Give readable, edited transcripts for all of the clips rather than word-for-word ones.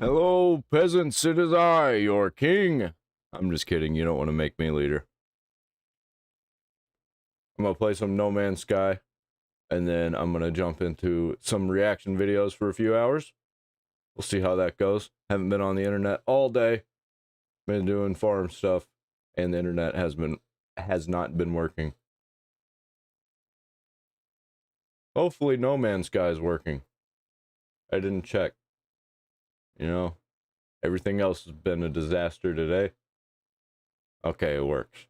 Hello, peasants, it is I, your king. I'm just kidding, you don't want to make me leader. I'm gonna play some No Man's Sky, and then I'm gonna jump into some reaction videos for a few hours. We'll see how that goes. Haven't been on the internet all day. Been doing farm stuff, and the internet has not been working. Hopefully No Man's Sky is working. I didn't check. You know, everything else has been a disaster today. Okay, it works.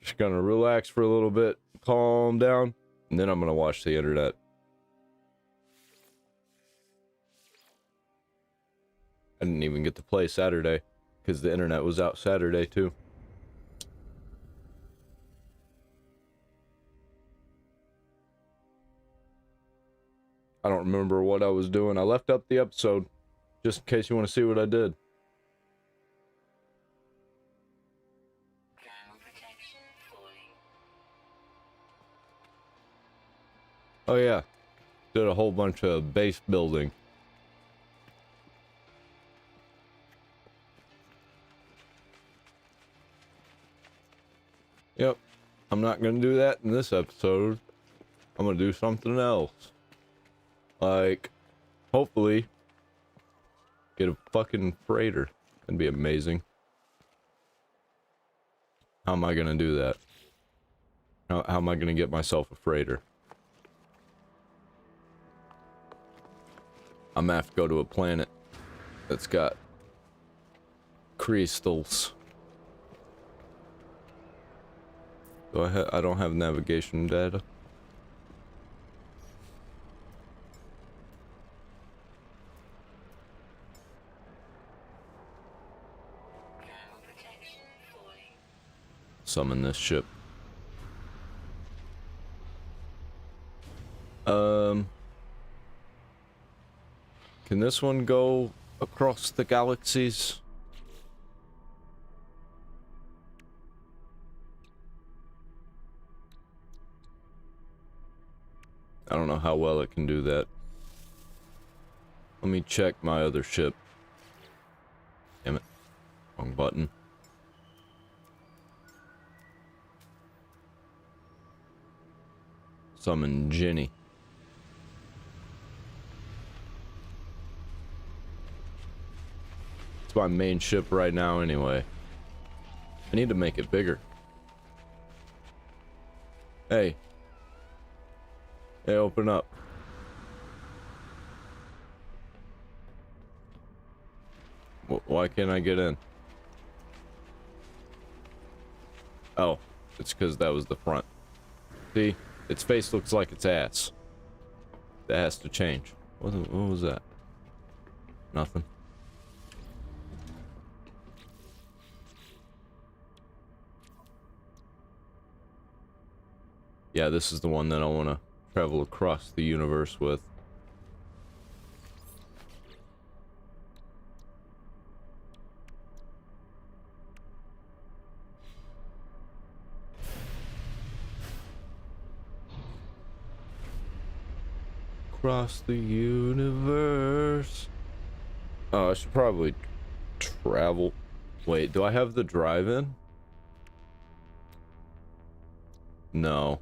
Just gonna relax for a little bit, calm down, and then I'm gonna watch the internet. I didn't even get to play Saturday because the internet was out Saturday too. I don't remember what I was doing. I left up the episode just in case you want to see what I did. Oh yeah, did a whole bunch of base building. Yep, I'm not gonna do that in this episode. I'm gonna do something else. Like, hopefully, get a fucking freighter. That'd be amazing. How am I gonna do that? How am I gonna get myself a freighter? I'm gonna have to go to a planet that's got crystals. I don't have navigation data. Summon this ship. Can this one go across the galaxies? I don't know how well it can do that. Let me check my other ship. Damn it. Wrong button. Summon Jenny. It's my main ship right now anyway. I need to make it bigger. Hey. Hey, open up. Why can't I get in? Oh, it's because that was the front. See? Its face looks like its ass. That has to change. What was that? Nothing. Yeah, this is the one that I want to travel across the universe with. Across the universe. Oh, I should probably travel. Wait, do I have the drive-in? No.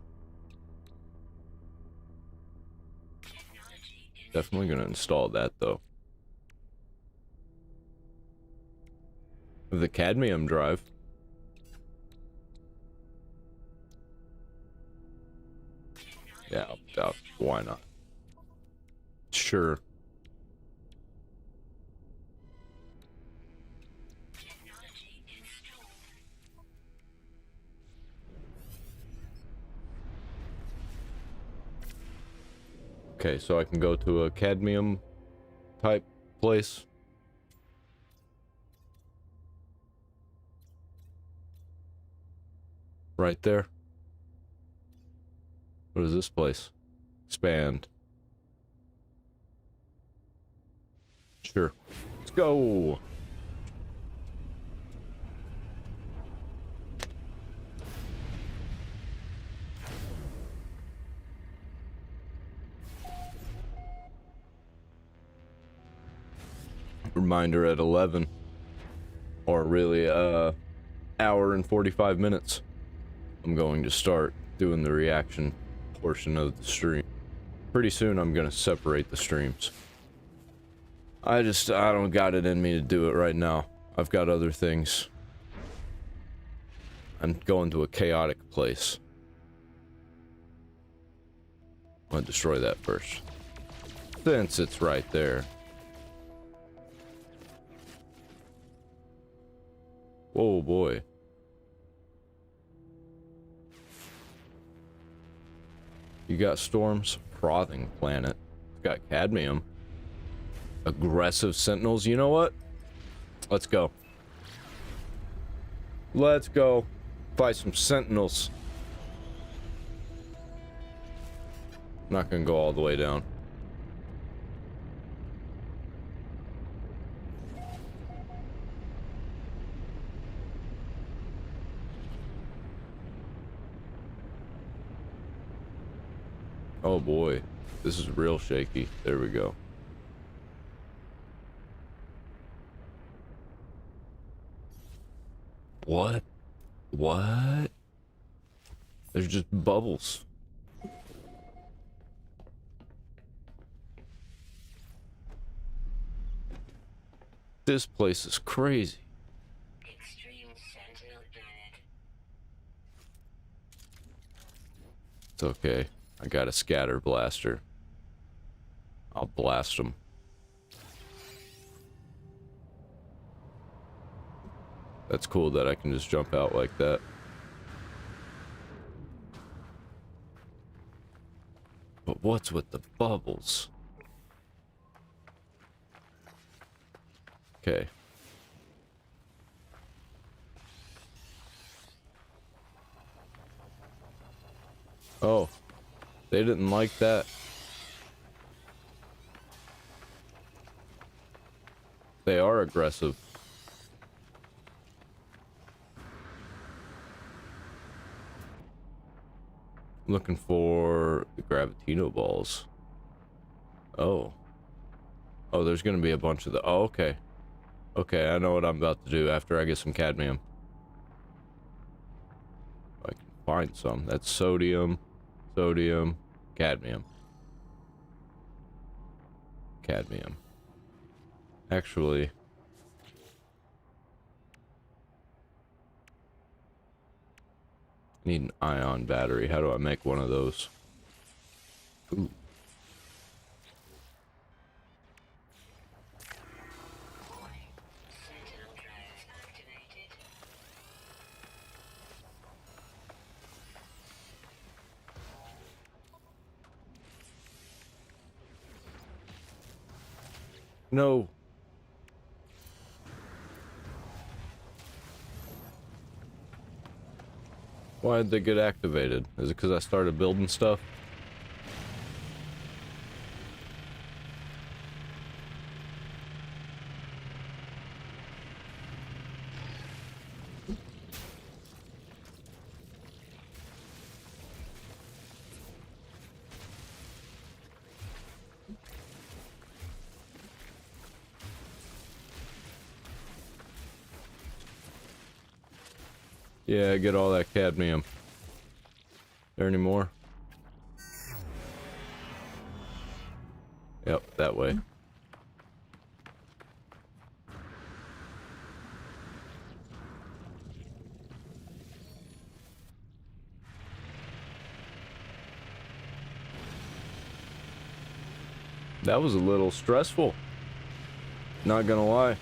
Definitely gonna install that though. The cadmium drive. Yeah, why not? Sure. Okay, so I can go to a cadmium type place. Right there. What is this place? Expand. Sure. Let's go. reminder at 11. Or really, hour and 45 minutes. I'm going to start doing the reaction portion of the stream. Pretty soon I'm gonna separate the streams. I don't got it in me to do it right now. I've got other things. I'm going to a chaotic place. I'm gonna destroy that first. Since it's right there. Whoa, boy. You got storms, frothing planet. It's got cadmium. Aggressive sentinels. You know what? Let's go. Let's go fight some sentinels. I'm not gonna go all the way down. Oh boy, this is real shaky. There we go. What? What? There's just bubbles. This place is crazy. Extreme Sentinel Planet. It's okay. I got a scatter blaster. I'll blast them. That's cool that I can just jump out like that. But what's with the bubbles? Okay. Oh. They didn't like that. They are aggressive. Looking for the Gravitino balls. Oh. Oh, there's gonna be a bunch of the. Oh, okay. Okay, I know what I'm about to do after I get some cadmium. If I can find some. That's sodium, sodium, cadmium. Cadmium. Actually. Need an ion battery. How do I make one of those? Ooh. Sentinel drive activated. No. Why did they get activated? Is it because I started building stuff? Yeah, get all that cadmium. There any more? Yep, that way. That was a little stressful. Not gonna lie.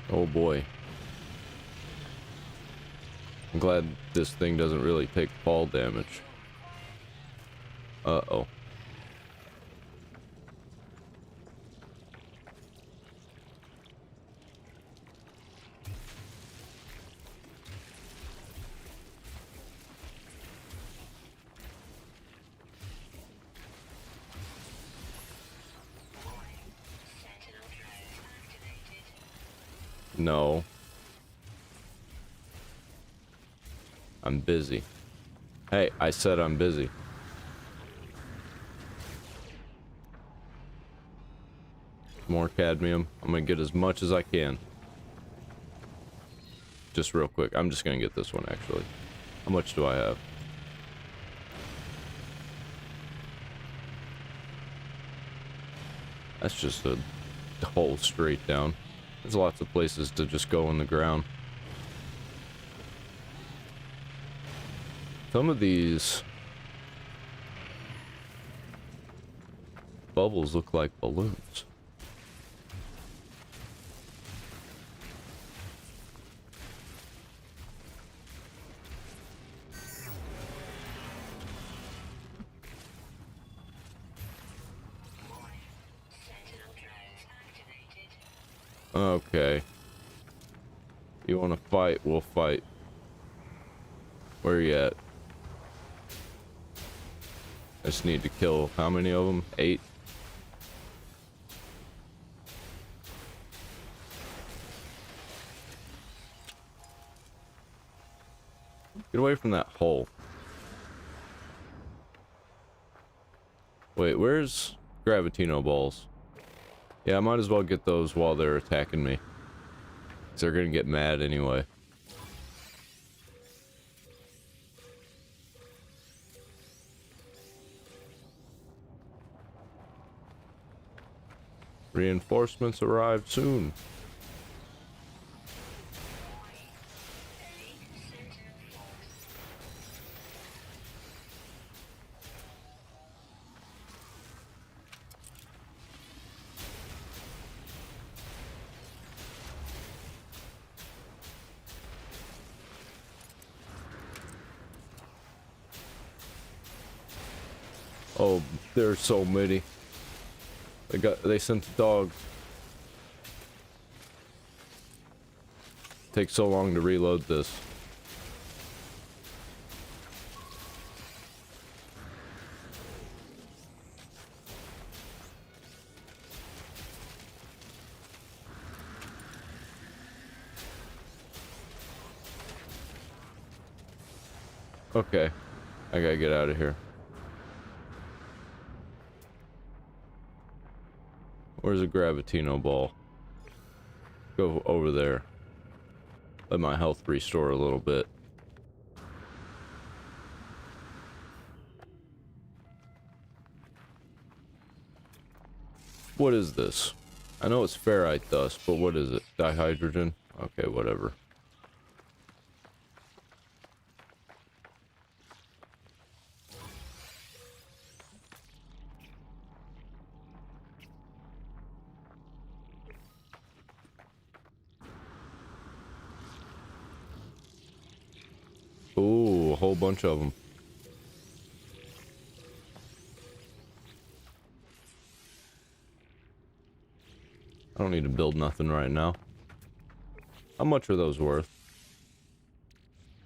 Oh boy. I'm glad this thing doesn't really take fall damage. Uh-oh. Sentinel drive activated. No. I'm busy. Hey, I said I'm busy. More cadmium. I'm gonna get as much as I can. Just real quick. I'm just gonna get this one, actually. How much do I have? That's just a hole straight down. There's lots of places to just go in the ground. Some of these bubbles look like balloons. Sentinel drones activated. Okay. You want to fight? We'll fight. Where you at? I just need to kill how many of them? 8? Get away from that hole. Wait, where's Gravitino balls? Yeah, I might as well get those while they're attacking me. 'Cause they're gonna get mad anyway. Reinforcements arrive soon. Sentinel force. Oh, there's so many. They sent the dogs. Takes so long to reload this. Okay. I gotta get out of here. Where's a Gravitino ball? Go over there. Let my health restore a little bit. What is this? I know it's ferrite dust, but what is it? Dihydrogen? Okay, whatever. Ooh, a whole bunch of them. I don't need to build nothing right now. How much are those worth?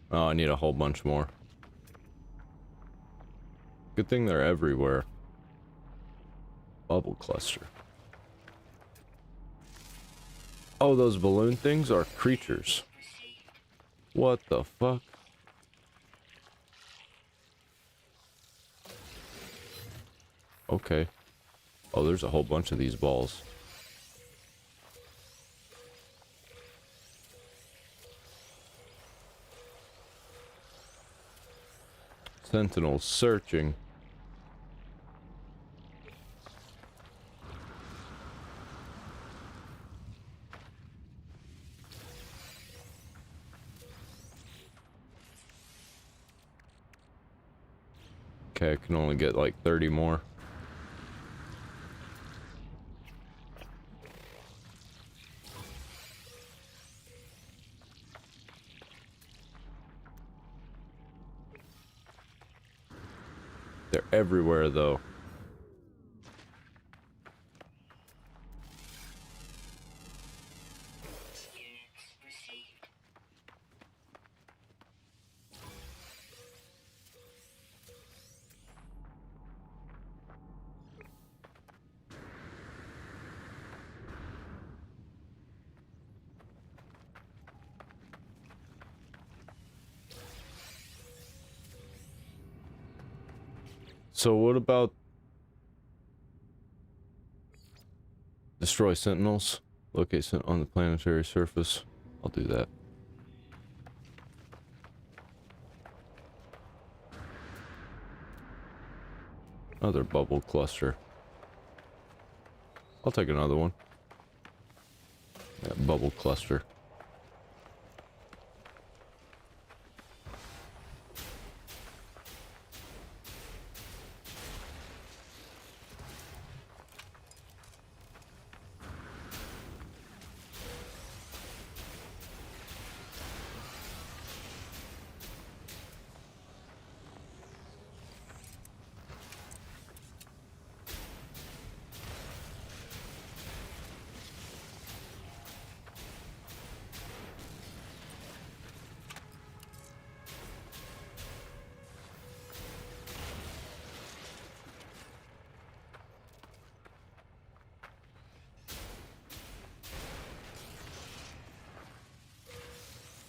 Oh, I need a whole bunch more. Good thing they're everywhere. Bubble cluster. Oh, those balloon things are creatures. What the fuck? Okay. Oh, there's a whole bunch of these balls. Sentinels searching. Okay, I can only get like 30 more. They're everywhere though. Units received. So what about destroy sentinels? Locate on the planetary surface. I'll do that. Another bubble cluster. I'll take another one. That bubble cluster.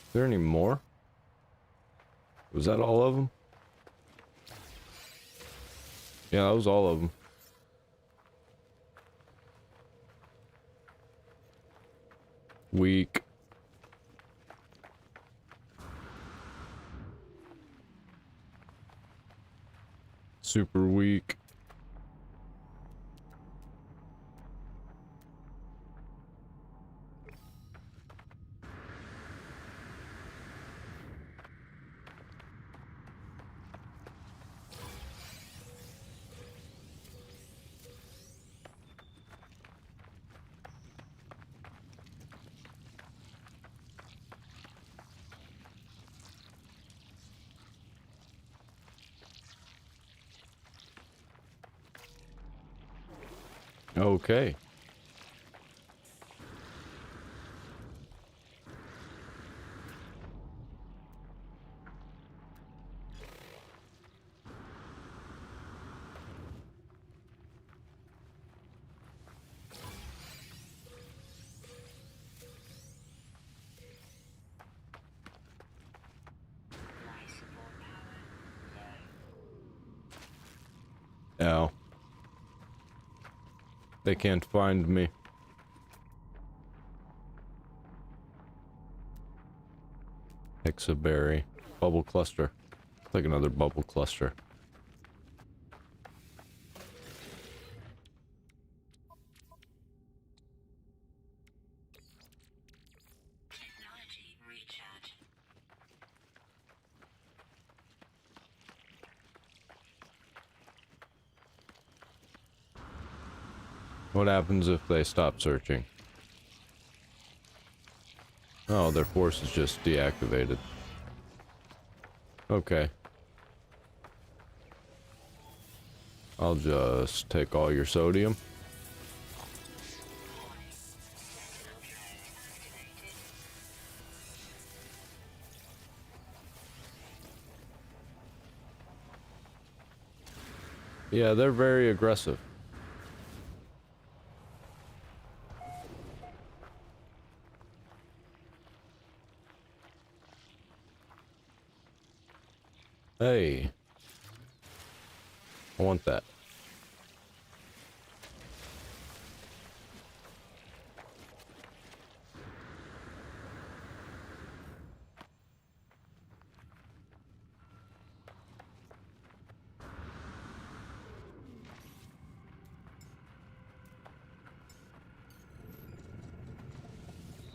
Is there any more? Was that all of them? Yeah, that was all of them. Weak. Super weak. Okay. Life support power low. Ow. They can't find me. Hexaberry. Bubble cluster. Like another bubble cluster. Technology recharge. What happens if they stop searching? Oh, their force is just deactivated. Okay. I'll just take all your sodium. Sentinel drones activated. Yeah, they're very aggressive. Hey. I want that.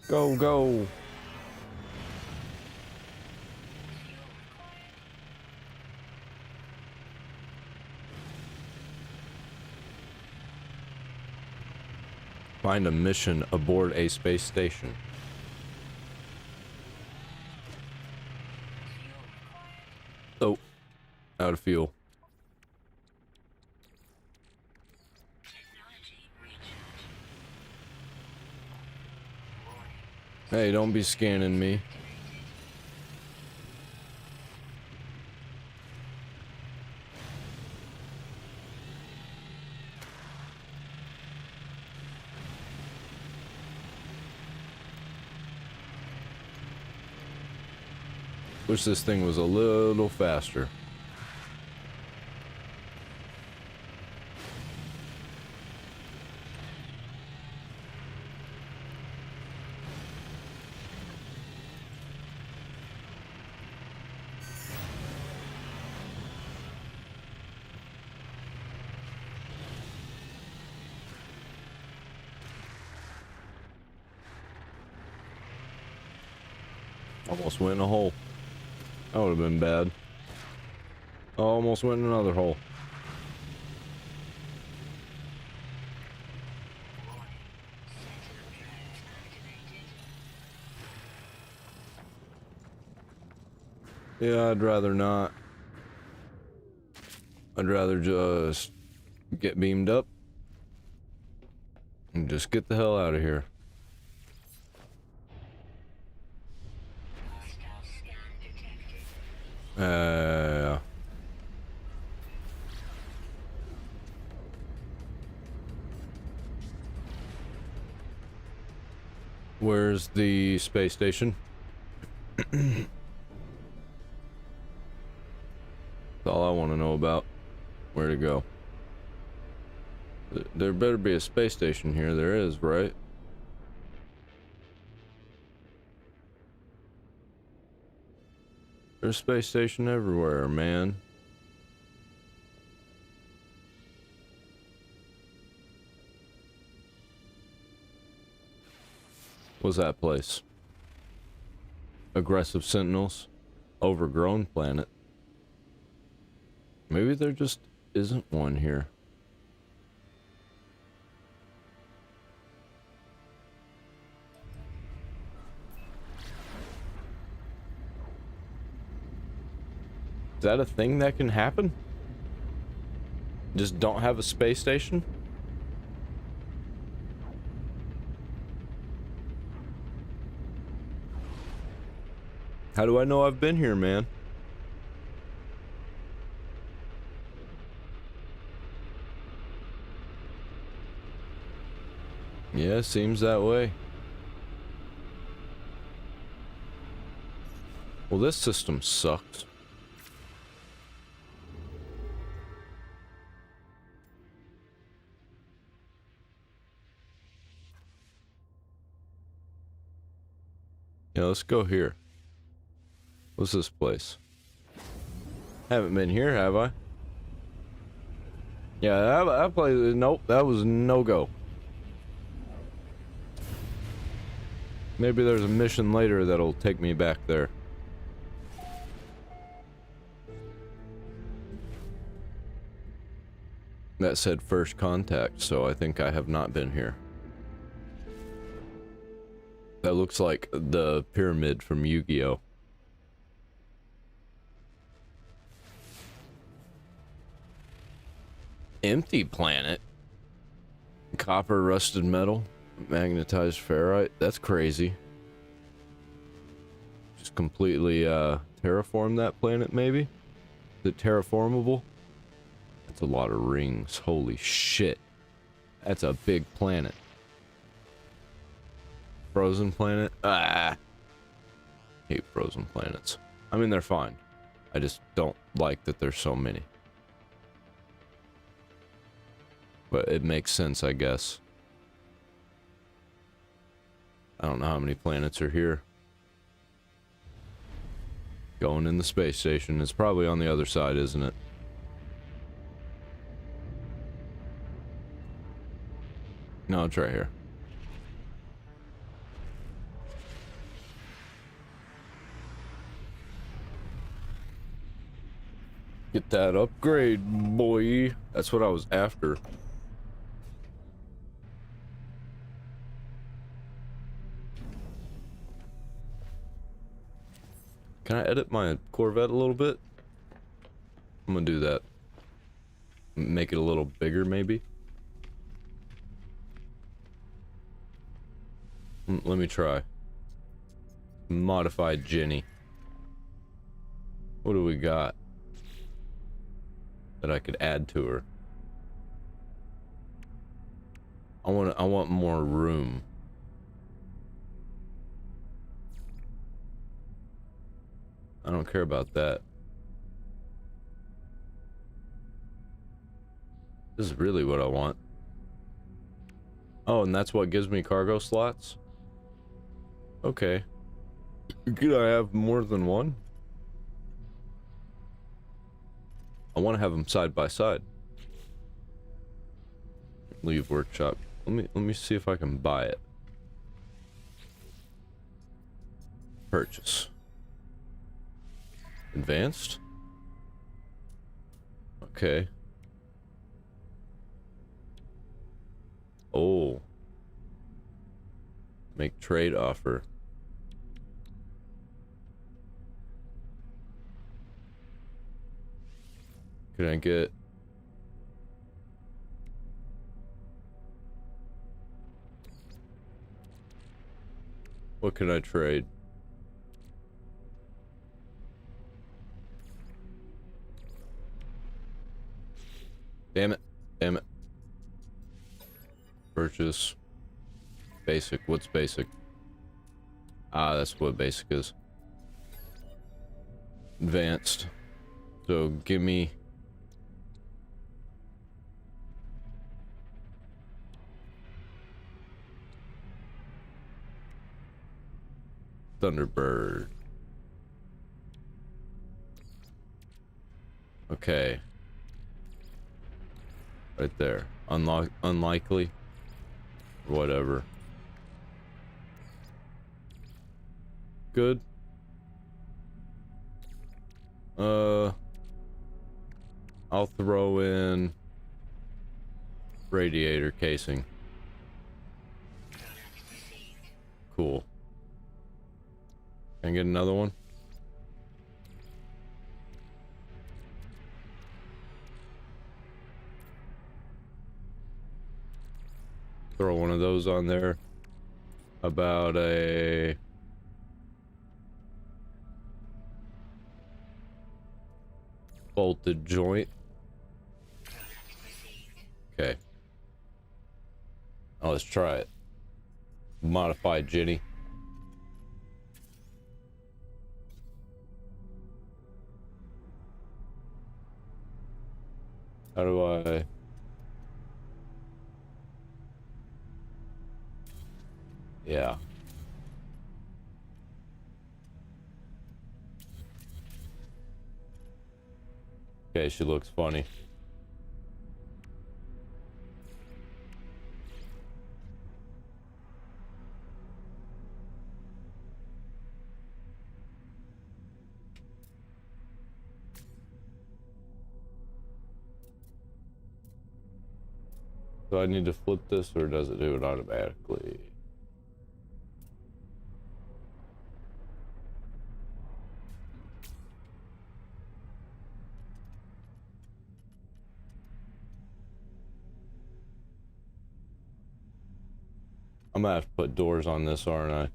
Go, go. Find a mission aboard a space station. Oh, out of fuel. Technology recharge. Hey, don't be scanning me. Wish this thing was a little faster. Almost went in a hole. That would have been bad. Almost went in another hole. Yeah, I'd rather not. I'd rather just get beamed up and just get the hell out of here. Yeah. Where's the space station? That's all I want to know about. Where to go? There better be a space station here. There is, right? There's a space station everywhere, man. What's that place? Aggressive Sentinels. Overgrown planet. Maybe there just isn't one here. Is that a thing that can happen? Just don't have a space station? How do I know I've been here, man? Yeah, seems that way. Well, this system sucks. Yeah, let's go here. What's this place? Haven't been here, have I? Yeah, that place. Nope, that was no go. Maybe there's a mission later that'll take me back there. That said first contact, so I think I have not been here. That looks like the pyramid from Yu-Gi-Oh! Empty planet? Copper, rusted metal, magnetized ferrite. That's crazy. Just completely terraform that planet, maybe? Is it terraformable? That's a lot of rings. Holy shit. That's a big planet. Frozen planet? Ah. Hate frozen planets. I mean, they're fine. I just don't like that there's so many. But it makes sense, I guess. I don't know how many planets are here. Going in the space station. It's probably on the other side, isn't it? No, it's right here. Get that upgrade, boy. That's what I was after. Can I edit my Corvette a little bit? I'm gonna do that. Make it a little bigger, maybe. Let me try. Modified Jenny. What do we got that I could add to her? I want more room. I don't care about that. This is really what I want. Oh, and that's what gives me cargo slots? Okay. Could I have more than one? I want to have them side by side. Leave workshop. Let me see if I can buy it. Purchase. Advanced? Okay. Oh. Make trade offer. Can I get... What can I trade? Damn it. Damn it. Purchase. Basic. What's basic? Ah, that's what basic is. Advanced. So give me... Thunderbird. Okay. Right there. Unlikely. Whatever. Good. I'll throw in radiator casing. Cool. Can I get another one? Throw one of those on there. About a... bolted joint. Okay. Now let's try it. Modified Jenny. How do I... Yeah. Okay, she looks funny. Do I need to flip this, or does it do it automatically? I'm gonna have to put doors on this, aren't I?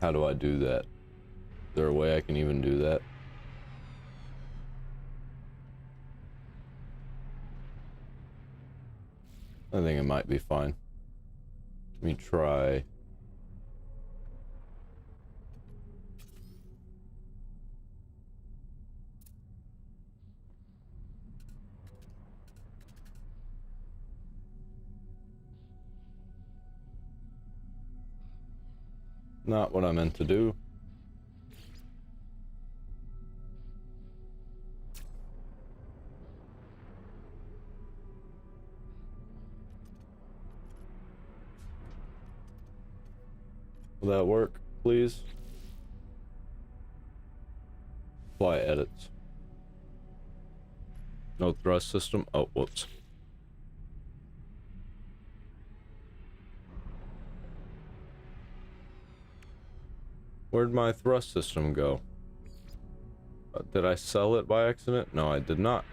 How do I do that? Is there a way I can even do that? I think it might be fine. Let me try. Not what I meant to do. Will that work, please? Apply edits. No thrust system. Oh, whoops. Where'd my thrust system go? Did I sell it by accident? No, I did not.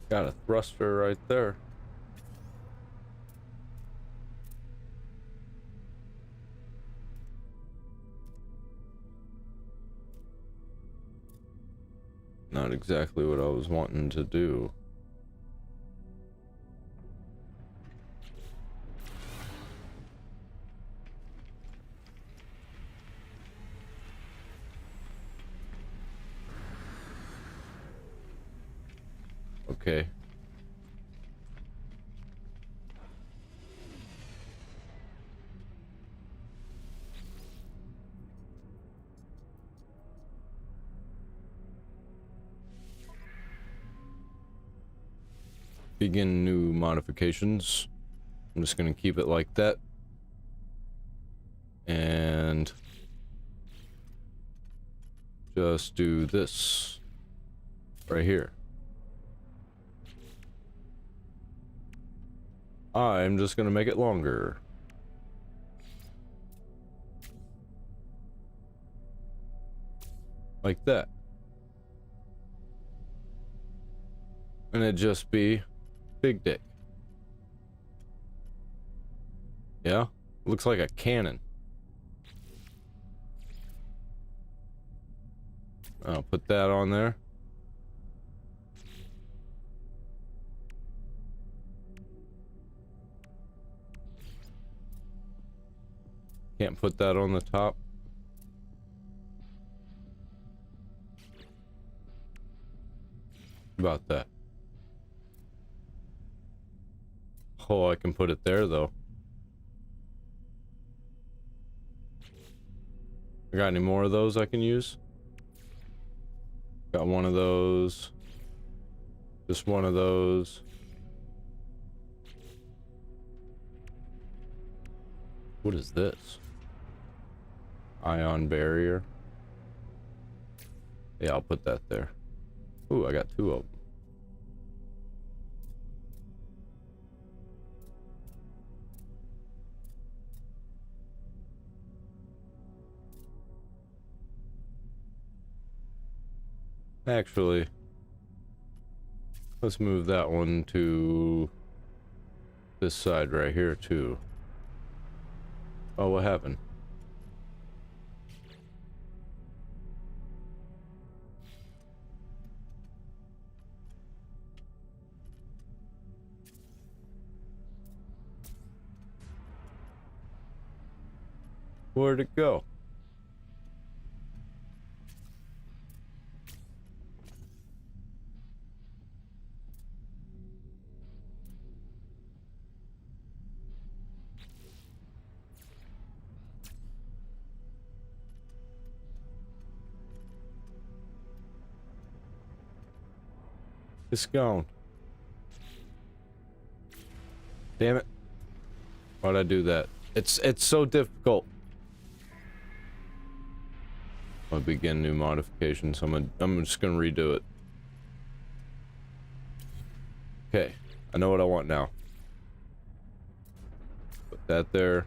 Got a thruster right there. Not exactly what I was wanting to do. Okay. Begin new modifications. I'm just gonna keep it like that. And just do this right here. I'm just gonna make it longer. Like that. And it'd just be big dick. Yeah? Looks like a cannon. I'll put that on there. Can't put that on the top. About that. Oh, I can put it there though. I got any more of those I can use? Got one of those. Just one of those. What is this? Ion barrier. Yeah, I'll put that there. Ooh, I got two of them. Actually, let's move that one to this side right here too. Oh, what happened? Where'd it go? It's gone. Damn it. Why'd I do that? It's so difficult. I'll begin new modifications. I'm just gonna redo it. Okay, I know what I want now. Put that there.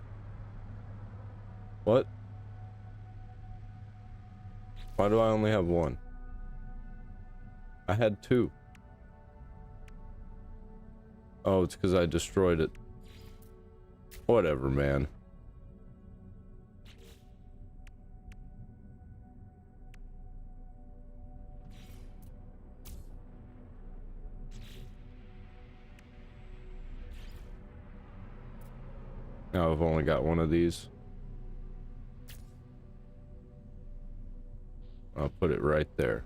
What? Why do I only have one? I had two. Oh, it's because I destroyed it. Whatever, man. Now I've only got one of these. I'll put it right there.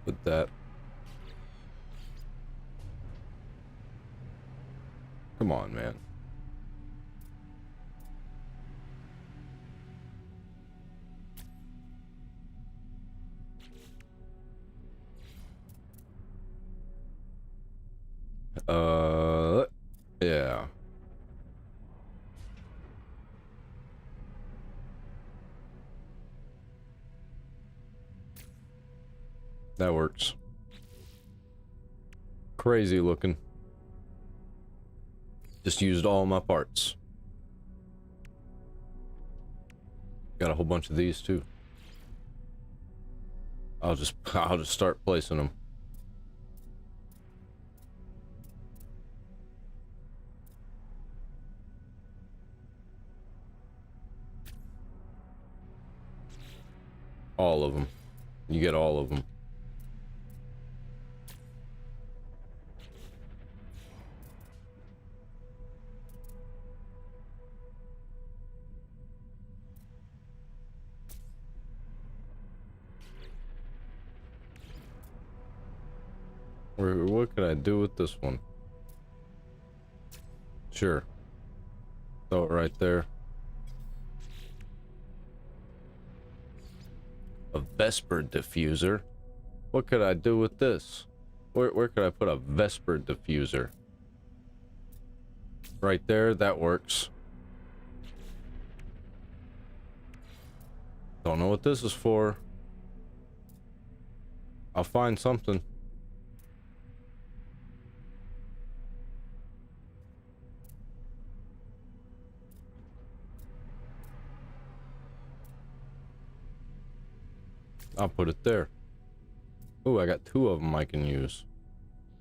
Put that. Come on, man. Yeah. That works. Crazy looking. Just used all my parts. Got a whole bunch of these too. I'll just start placing them. All of them. You get all of them. Or what could I do with this one? Sure. Throw it right there. A Vesper diffuser. What could I do with this? Where could I put a Vesper diffuser? Right there, that works. Don't know what this is for. I'll find something. I'll put it there. Oh, I got 2 of them I can use.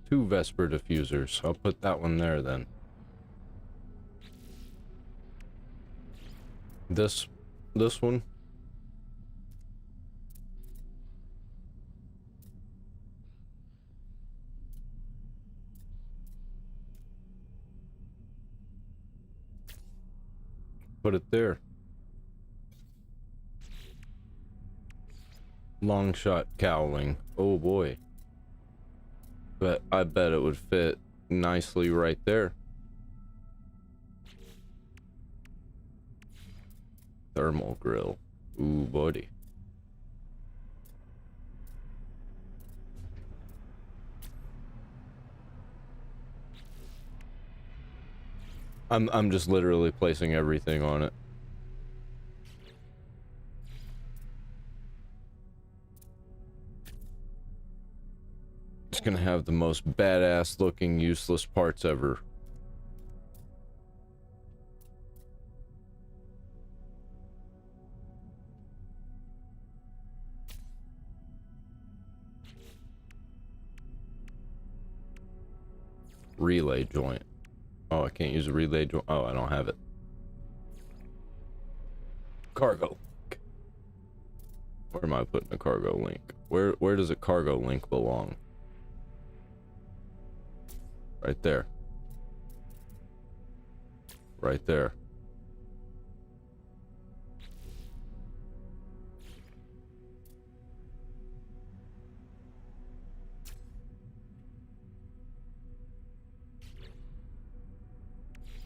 2 Vesper diffusers. I'll put that one there then. This one. Put it there. Long shot cowling. Oh boy. But I bet it would fit nicely right there. Thermal grill. Ooh, buddy. I'm just literally placing everything on it. It's gonna have the most badass looking useless parts ever. Relay joint. Oh, I can't use a relay joint. Oh, I don't have it. Cargo link. Where am I putting a cargo link? Where does a cargo link belong? Right there. Right there.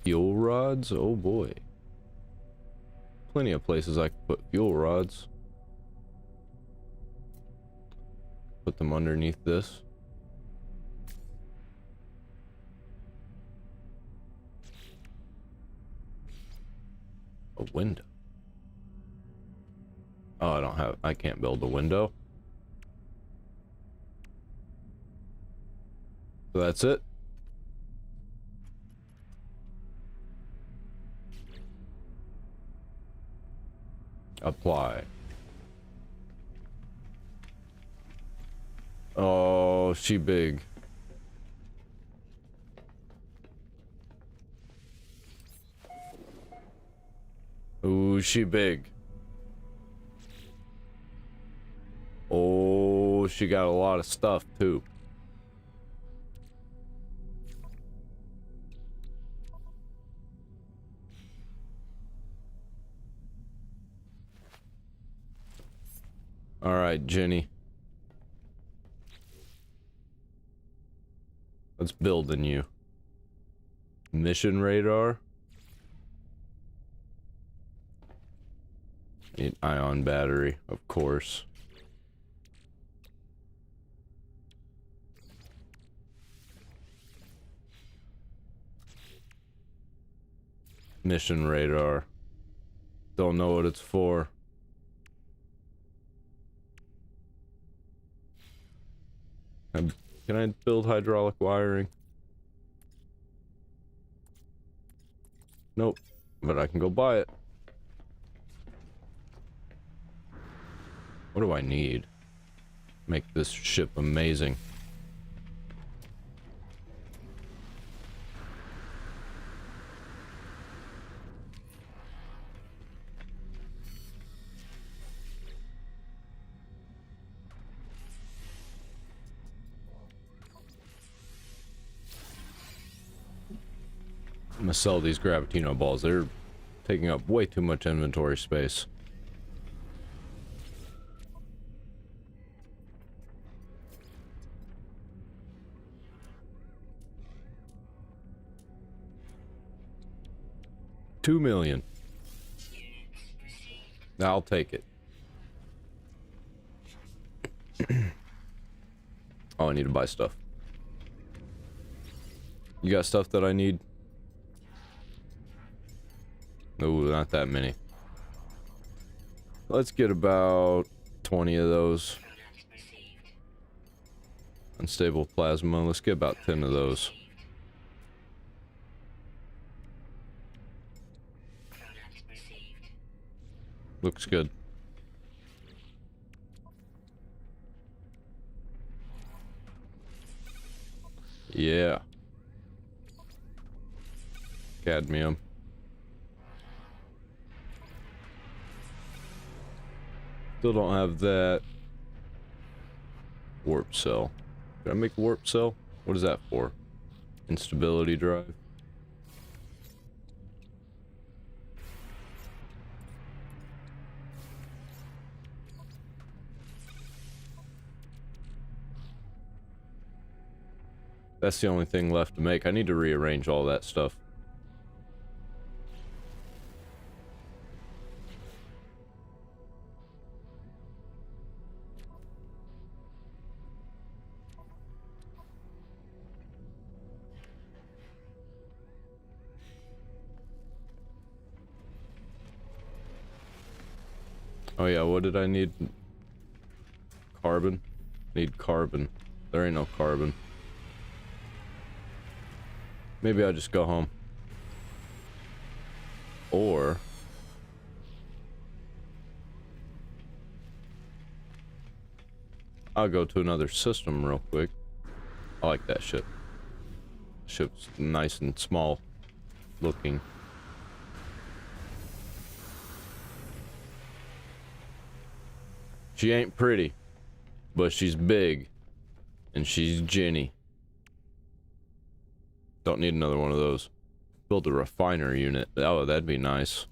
Fuel rods? Oh boy. Plenty of places I could put fuel rods. Put them underneath this. A window. Oh, I can't build a window. So that's it. Apply. Oh, she big. Ooh, she big. Oh, she got a lot of stuff too. All right, Jenny. Let's build a new mission radar. Need ion battery, of course. Mission radar. Don't know what it's for. Can I build hydraulic wiring? Nope, but I can go buy it. What do I need? Make this ship amazing. I'm gonna sell these Gravitino balls. They're taking up way too much inventory space. 2 million. Units received. I'll take it. Oh, I need to buy stuff. You got stuff that I need? No, not that many. Let's get about 20 of those. Product received. Unstable plasma. Let's get about 10 of those. Product received. Looks good. Yeah. Cadmium. Still don't have that. Warp cell. Did I make a warp cell? What is that for? Instability drive. That's the only thing left to make. I need to rearrange all that stuff. Oh yeah, what did I need? Carbon? Need carbon. There ain't no carbon. Maybe I'll just go home. Or... I'll go to another system real quick. I like that ship. Ship's nice and small looking. She ain't pretty, but she's big, and she's Jenny. Don't need another one of those. Build a refiner unit. Oh, that'd be nice.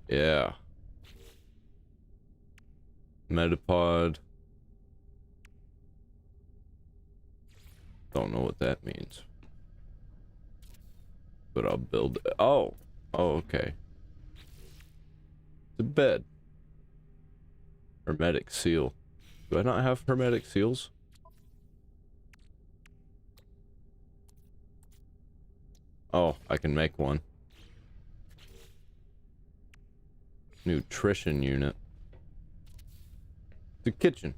Yeah. Metapod. Don't know what that means. But I'll build it. Oh. Oh, okay. The bed. Hermetic seal. Do I not have hermetic seals? Oh, I can make one. Nutrition unit. The kitchen.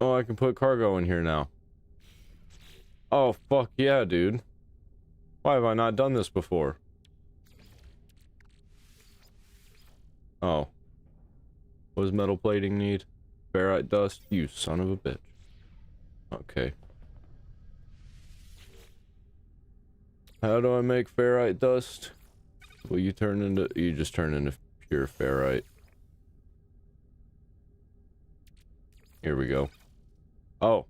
Oh, I can put cargo in here now. Oh, fuck yeah, dude. Why have I not done this before? Oh. What does metal plating need? Ferrite dust? You son of a bitch. Okay. How do I make ferrite dust? Well, you just turn into pure ferrite. Here we go. Oh.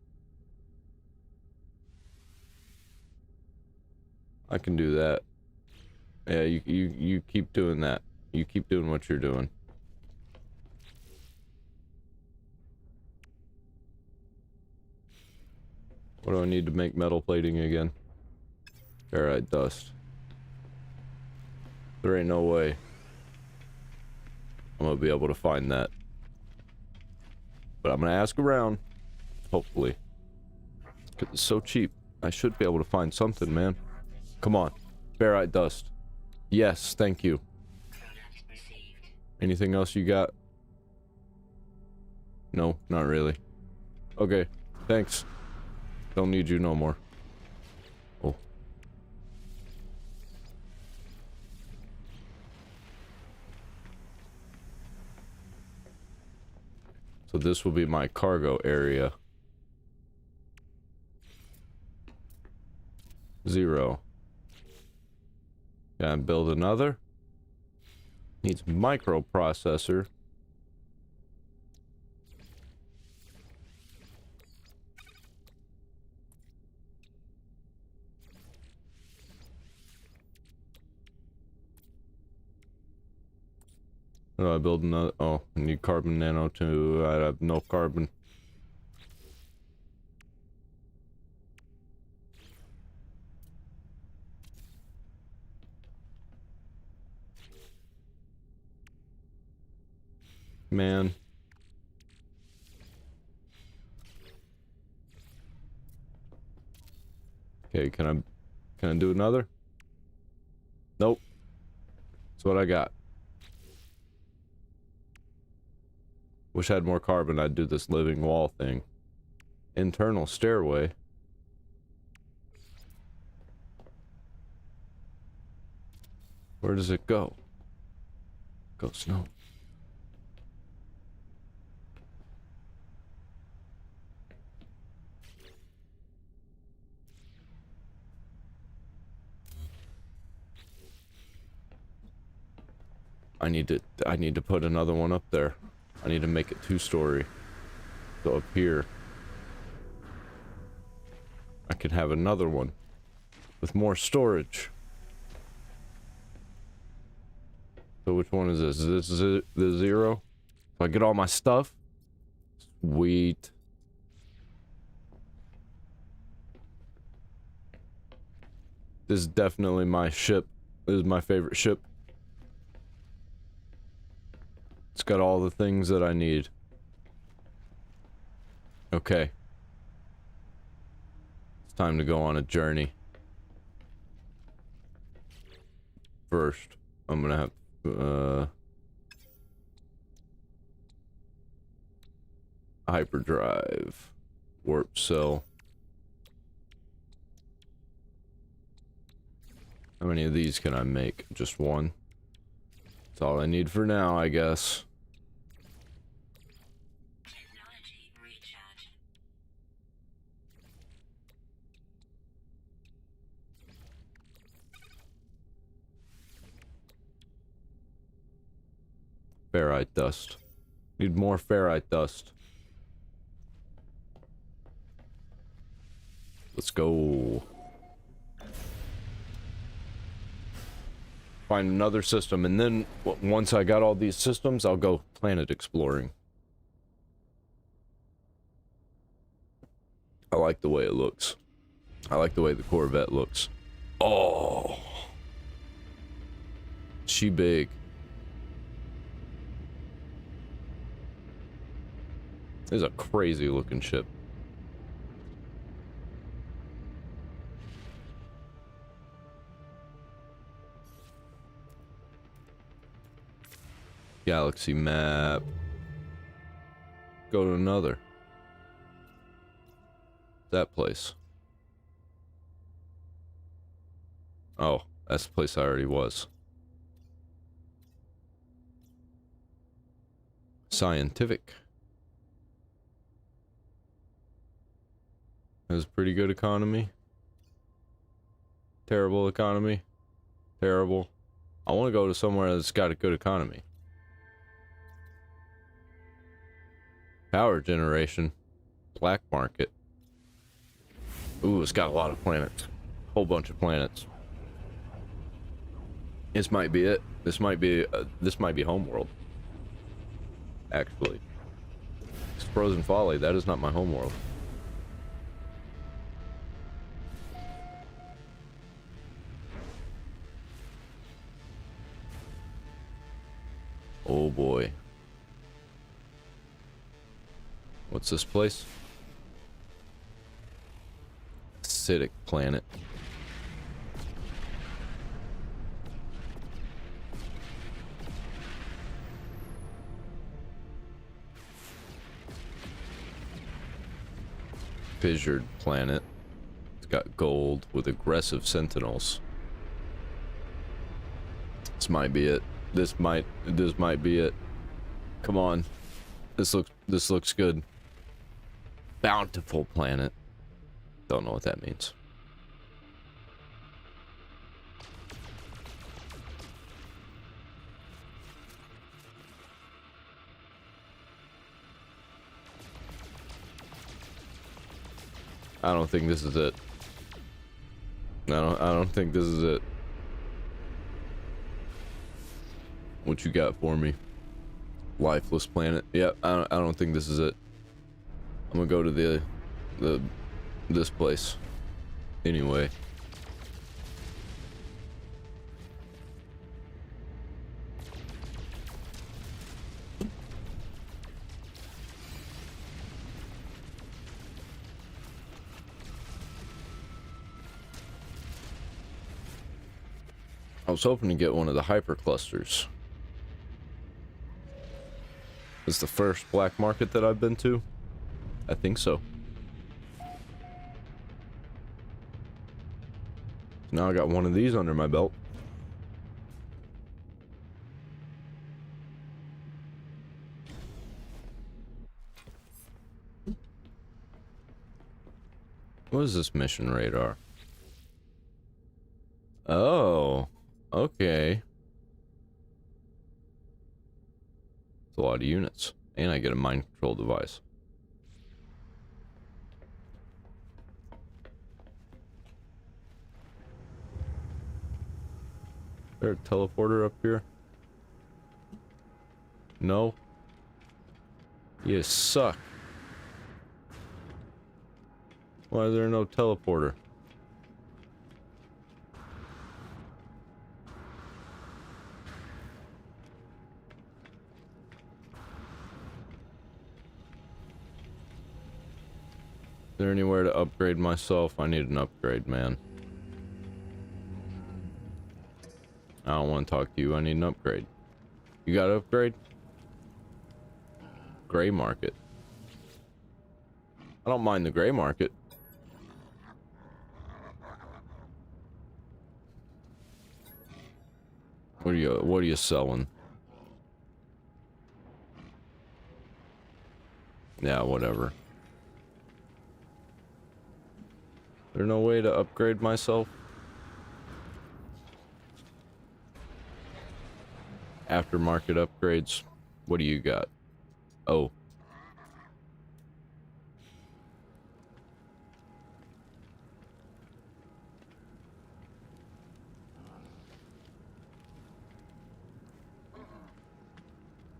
I can do that. Yeah, you keep doing that. You keep doing what you're doing. What do I need to make metal plating again? Ferrite dust. There ain't no way I'm gonna be able to find that. But I'm gonna ask around. Hopefully. Cause it's so cheap. I should be able to find something, man. Come on. Ferrite dust. Yes, thank you. Product received. Anything else you got? No, not really. Okay, thanks. Don't need you no more. Oh. So this will be my cargo area. 0. Can I build another? Needs microprocessor. How do I build another? Oh, I need carbon nano too. I have no carbon. man. Okay, can I do another? Nope. That's what I got. Wish I had more carbon, I'd do this living wall thing. Internal stairway. Where does it go? Go snow. I need to put another one up there. I need to make it 2-story. So up here I could have another one with more storage. So which one is this? Is this the 0? If I get all my stuff? Sweet. This is definitely my ship. This is my favorite ship. It's got all the things that I need. Okay. It's time to go on a journey. First, I'm gonna have hyperdrive, warp cell. How many of these can I make? Just one. That's all I need for now, I guess. Technology recharge. Ferrite dust. Need more ferrite dust. Let's go. Find another system, and then once I got all these systems, I'll go planet exploring. I like the way it looks. I like the way the Corvette looks. Oh. She big. This is a crazy looking ship. Galaxy map. Go to another. That place. Oh, that's the place I already was. Scientific. Has pretty good economy. Terrible economy. Terrible. I want to go to somewhere that's got a good economy. Power generation. Black market. Ooh, it's got a lot of planets. Whole bunch of planets. This might be it. This might be Homeworld. Actually. It's Frozen Folly. That is not my homeworld. Oh boy. What's this place? Acidic planet. Fissured planet. It's got gold with aggressive sentinels. This might be it. This might be it. Come on. This looks good. Bountiful planet. Don't know what that means. I don't think this is it. I don't think this is it. What you got for me? Lifeless planet. Yep, I don't think this is it. I'm gonna go to this place. Anyway. I was hoping to get one of the hyper clusters. It's the first black market that I've been to. I think so. Now I got one of these under my belt. What is this mission radar? Oh, okay. It's a lot of units. And I get a mind control device. Is there a teleporter up here? No. You suck. Why is there no teleporter? Is there anywhere to upgrade myself? I need an upgrade, man. I don't want to talk to you. I need an upgrade. You got an upgrade? Gray market. I don't mind the gray market. What are you selling? Yeah, whatever. There's no way to upgrade myself? Aftermarket upgrades. What do you got? Oh.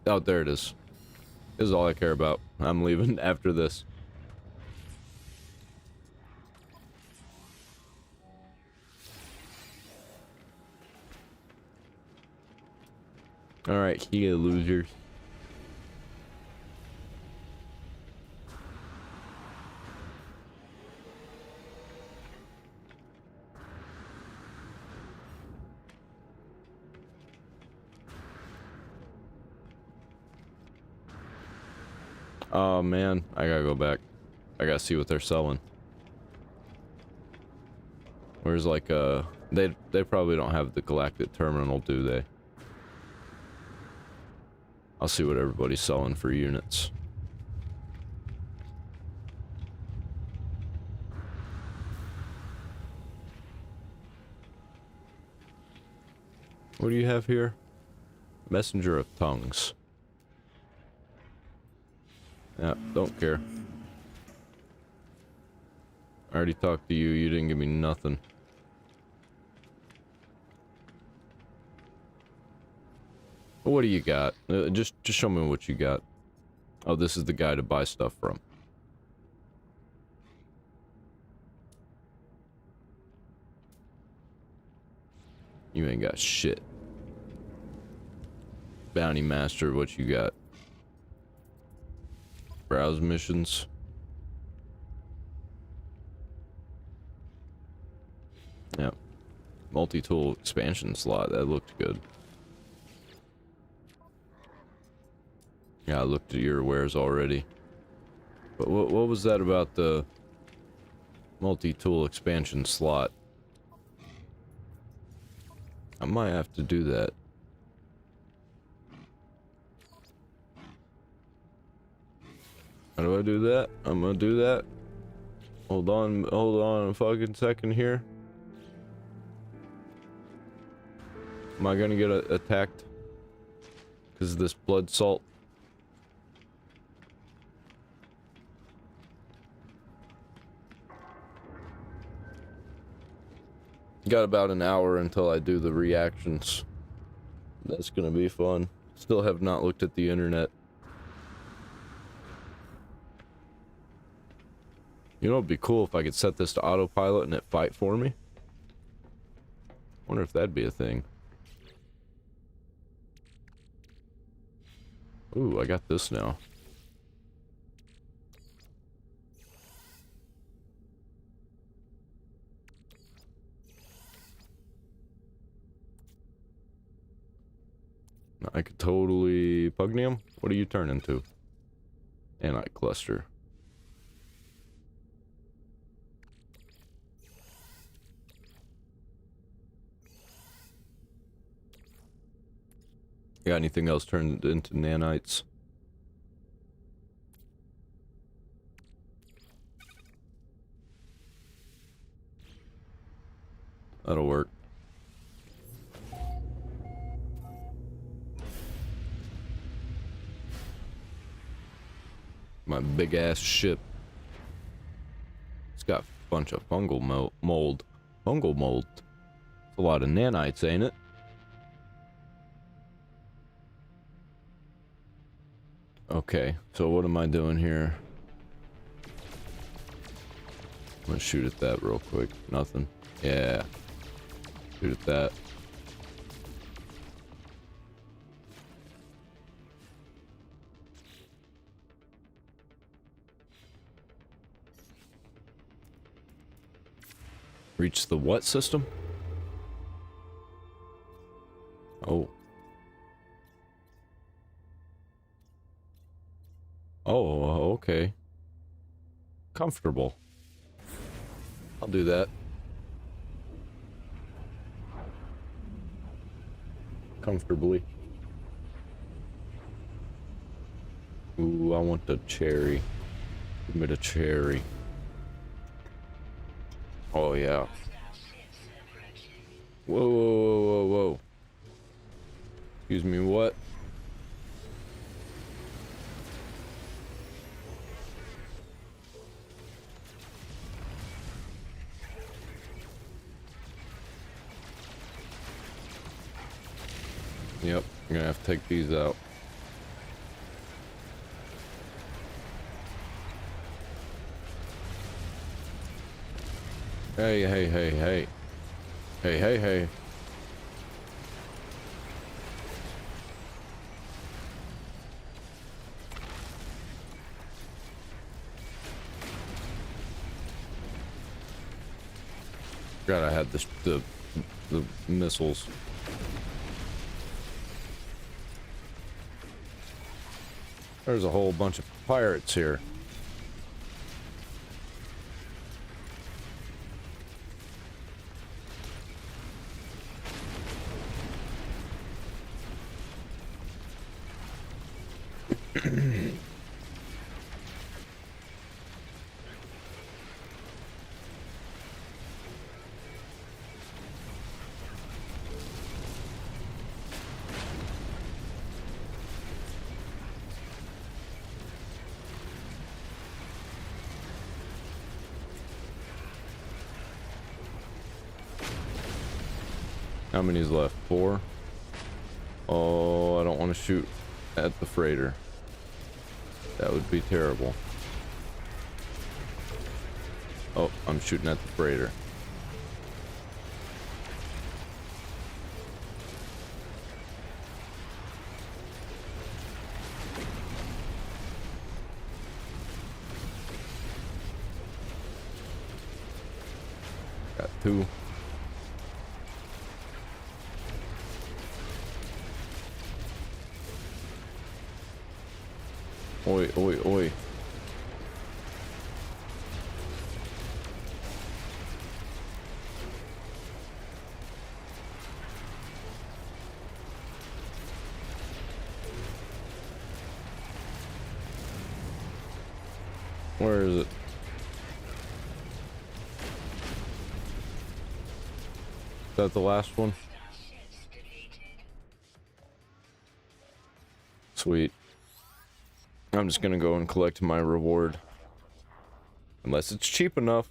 Oh, there it is. This is all I care about. I'm leaving after this. Alright, here, losers. Oh man, I gotta go back. I gotta see what they're selling. Where's like they probably don't have the Galactic Terminal, do they? I'll see what everybody's selling for units. What do you have here? Messenger of Tongues. Yeah, don't care. I already talked to you, you didn't give me nothing. What do you got? Just show me what you got. Oh, this is the guy to buy stuff from. You ain't got shit. Bounty Master, what you got? Browse missions. Yeah. Multi-tool expansion slot, that looked good. Yeah, I looked at your wares already. But what was that about the multi-tool expansion slot? I might have to do that. How do I do that? I'm gonna do that. Hold on a fucking second here. Am I gonna get attacked? Because of this blood salt? Got about an hour until I do the reactions. That's gonna be fun. Still have not looked at the internet. You know, it'd be cool if I could set this to autopilot and it fight for me. Wonder if that'd be a thing. Ooh, I got this now. totally Pugnium? What do you turn into? Nanite cluster. Got anything else turned into nanites? That'll work. My big ass ship. It's got a bunch of fungal mold. Fungal mold. It's a lot of nanites, ain't it? Okay, so what am I doing here? I'm gonna shoot at that real quick. Nothing. Yeah. Shoot at that. Reach the what system? Oh. Oh, okay. Comfortable. I'll do that. Comfortably. Ooh, I want the cherry. Give me the cherry. Oh, yeah. Whoa, whoa, whoa, whoa, whoa. Excuse me, what? Yep, I'm gonna have to take these out. Hey, hey, hey, hey. Hey, hey, hey. God, I had the missiles. There's a whole bunch of pirates here. How many's left? 4? Oh, I don't want to shoot at the freighter. That would be terrible. Oh, I'm shooting at the freighter. Got 2. Oi, oi, oi. Where is it? Is that the last one? Sweet. I'm just gonna go and collect my reward. Unless it's cheap enough.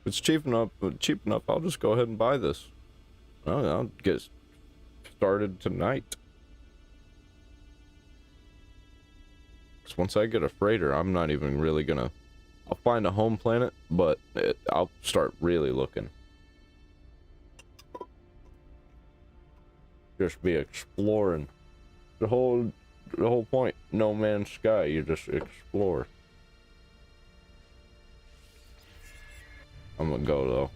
If it's cheap enough, I'll just go ahead and buy this. I'll get started tonight. 'Cause once I get a freighter, I'm not even really gonna... I'll find a home planet, but I'll start really looking. Just be exploring. The whole point, No Man's Sky, you just explore. I'm gonna go though.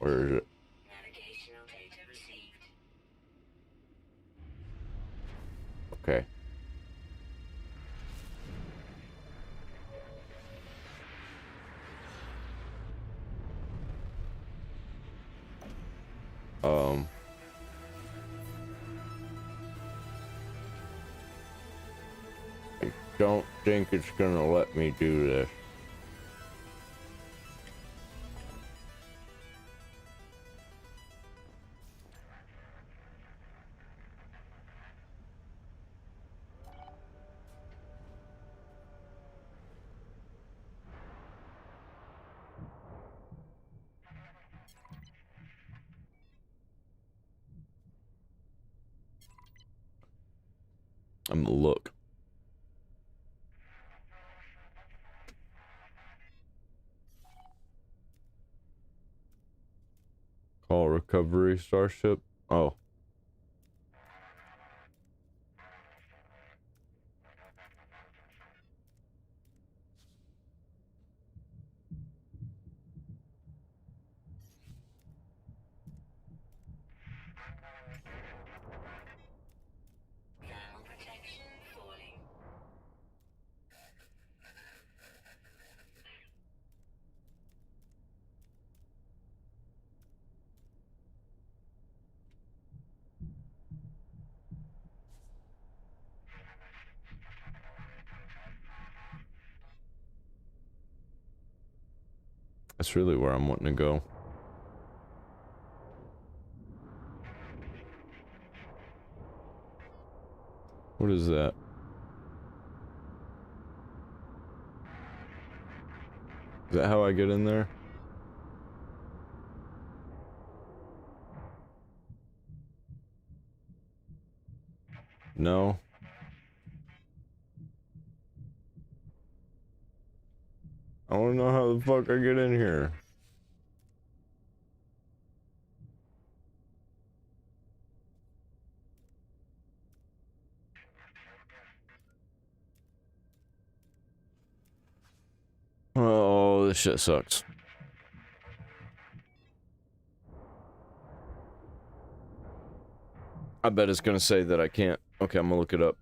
Where is it? Personal data received. Okay. I don't think it's gonna let me do this. I'm gonna look. Call recovery starship. Oh. Thermal protection falling. That's really where I'm wanting to go. What is that? Is that how I get in there? No. I wanna know how the fuck I get in here. Oh, this shit sucks. I bet it's gonna say that I can't. Okay, I'm gonna look it up.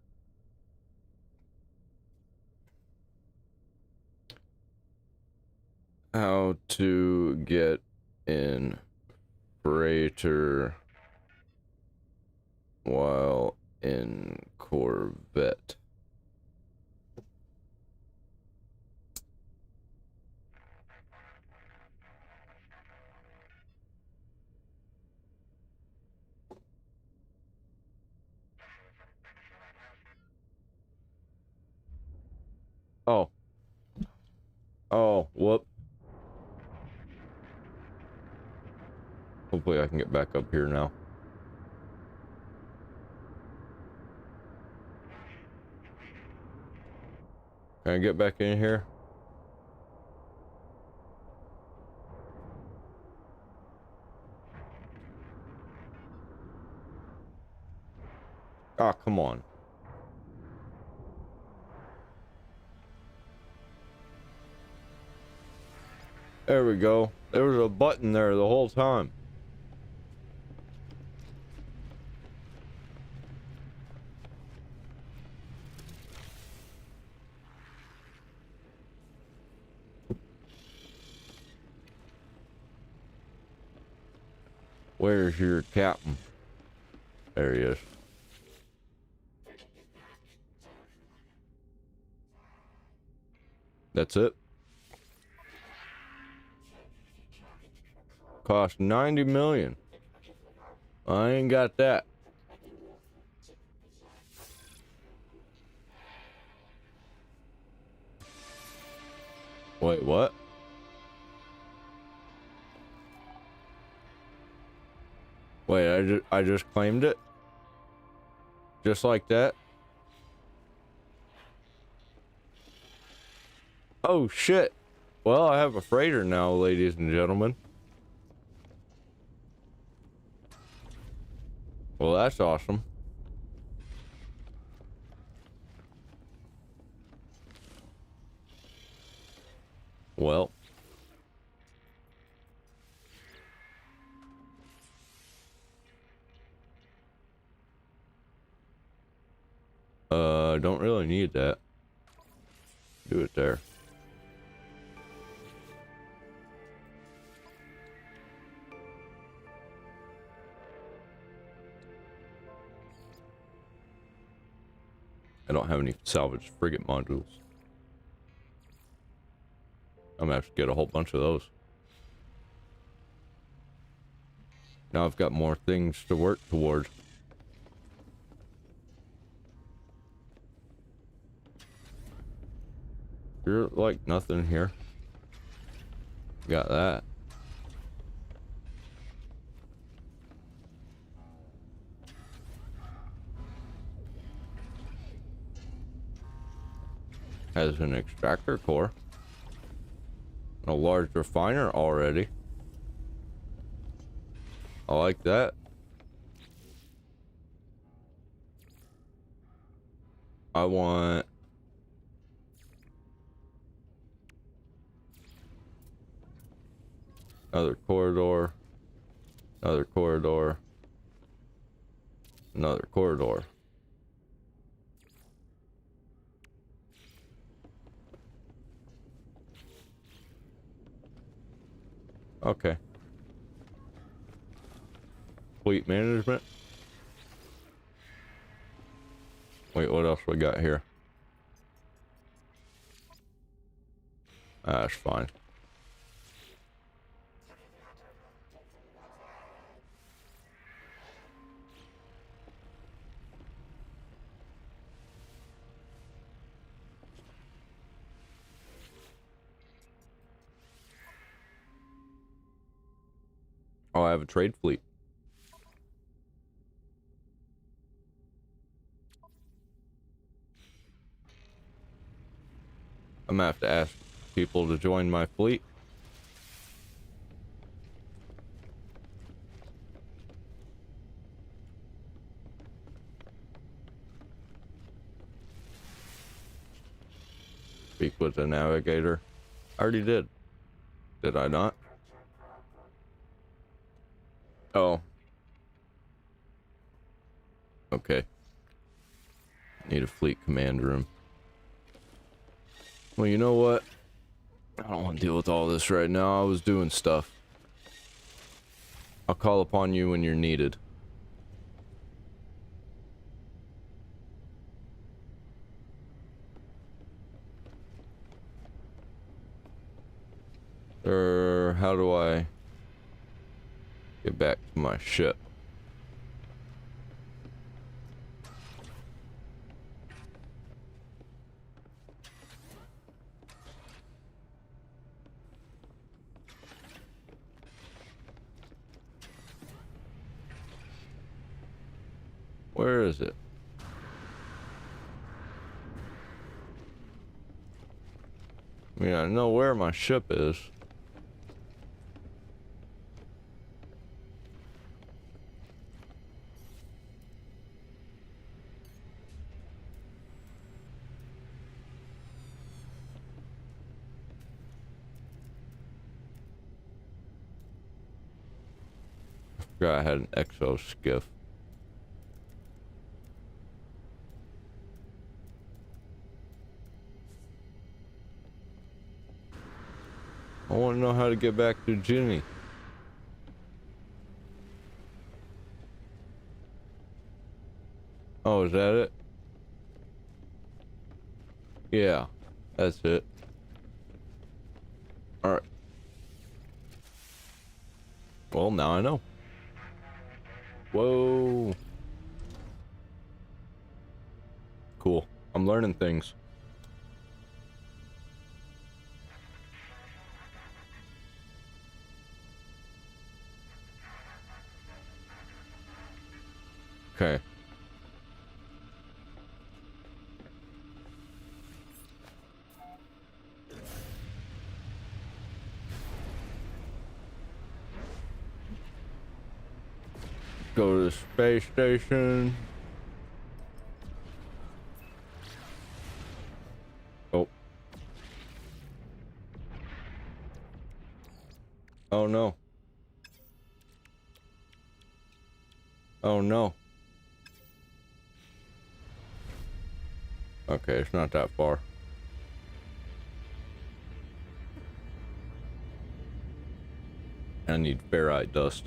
How to get in freighter while in Corvette. Oh. Oh, whoop. Hopefully I can get back up here now. Can I get back in here? Ah, come on. There we go. There was a button there the whole time. Where's your captain? There he is. That's it. Cost 90 million. I ain't got that. Wait, what? Wait, I just claimed it? Just like that? Oh shit. Well, I have a freighter now, ladies and gentlemen. Well, that's awesome. Well. Don't really need that. Do it there. I don't have any salvage frigate modules. I'm gonna have to get a whole bunch of those. Now I've got more things to work toward. You're like nothing here. Got that. Has an extractor core. A large refiner already. I like that. I want another corridor, another corridor, another corridor. Okay. Fleet management. Wait, what else we got here? That's fine. Oh, I have a trade fleet. I'm gonna have to ask people to join my fleet. Speak with the navigator. I already did. Did I not? Oh. Okay. Need a fleet command room. Well, you know what? I don't want to deal with all this right now. I was doing stuff. I'll call upon you when you're needed. How do I get back to my ship? Where is it? I mean, I know where my ship is. I forgot I had an exo skiff. I want to know how to get back to Ginny. Oh, is that it? Yeah, that's it. Alright. Well, now I know. Whoa. Cool. I'm learning things. Okay. Go to the space station. Oh. Oh no. Oh no. Okay, it's not that far. I need ferrite dust.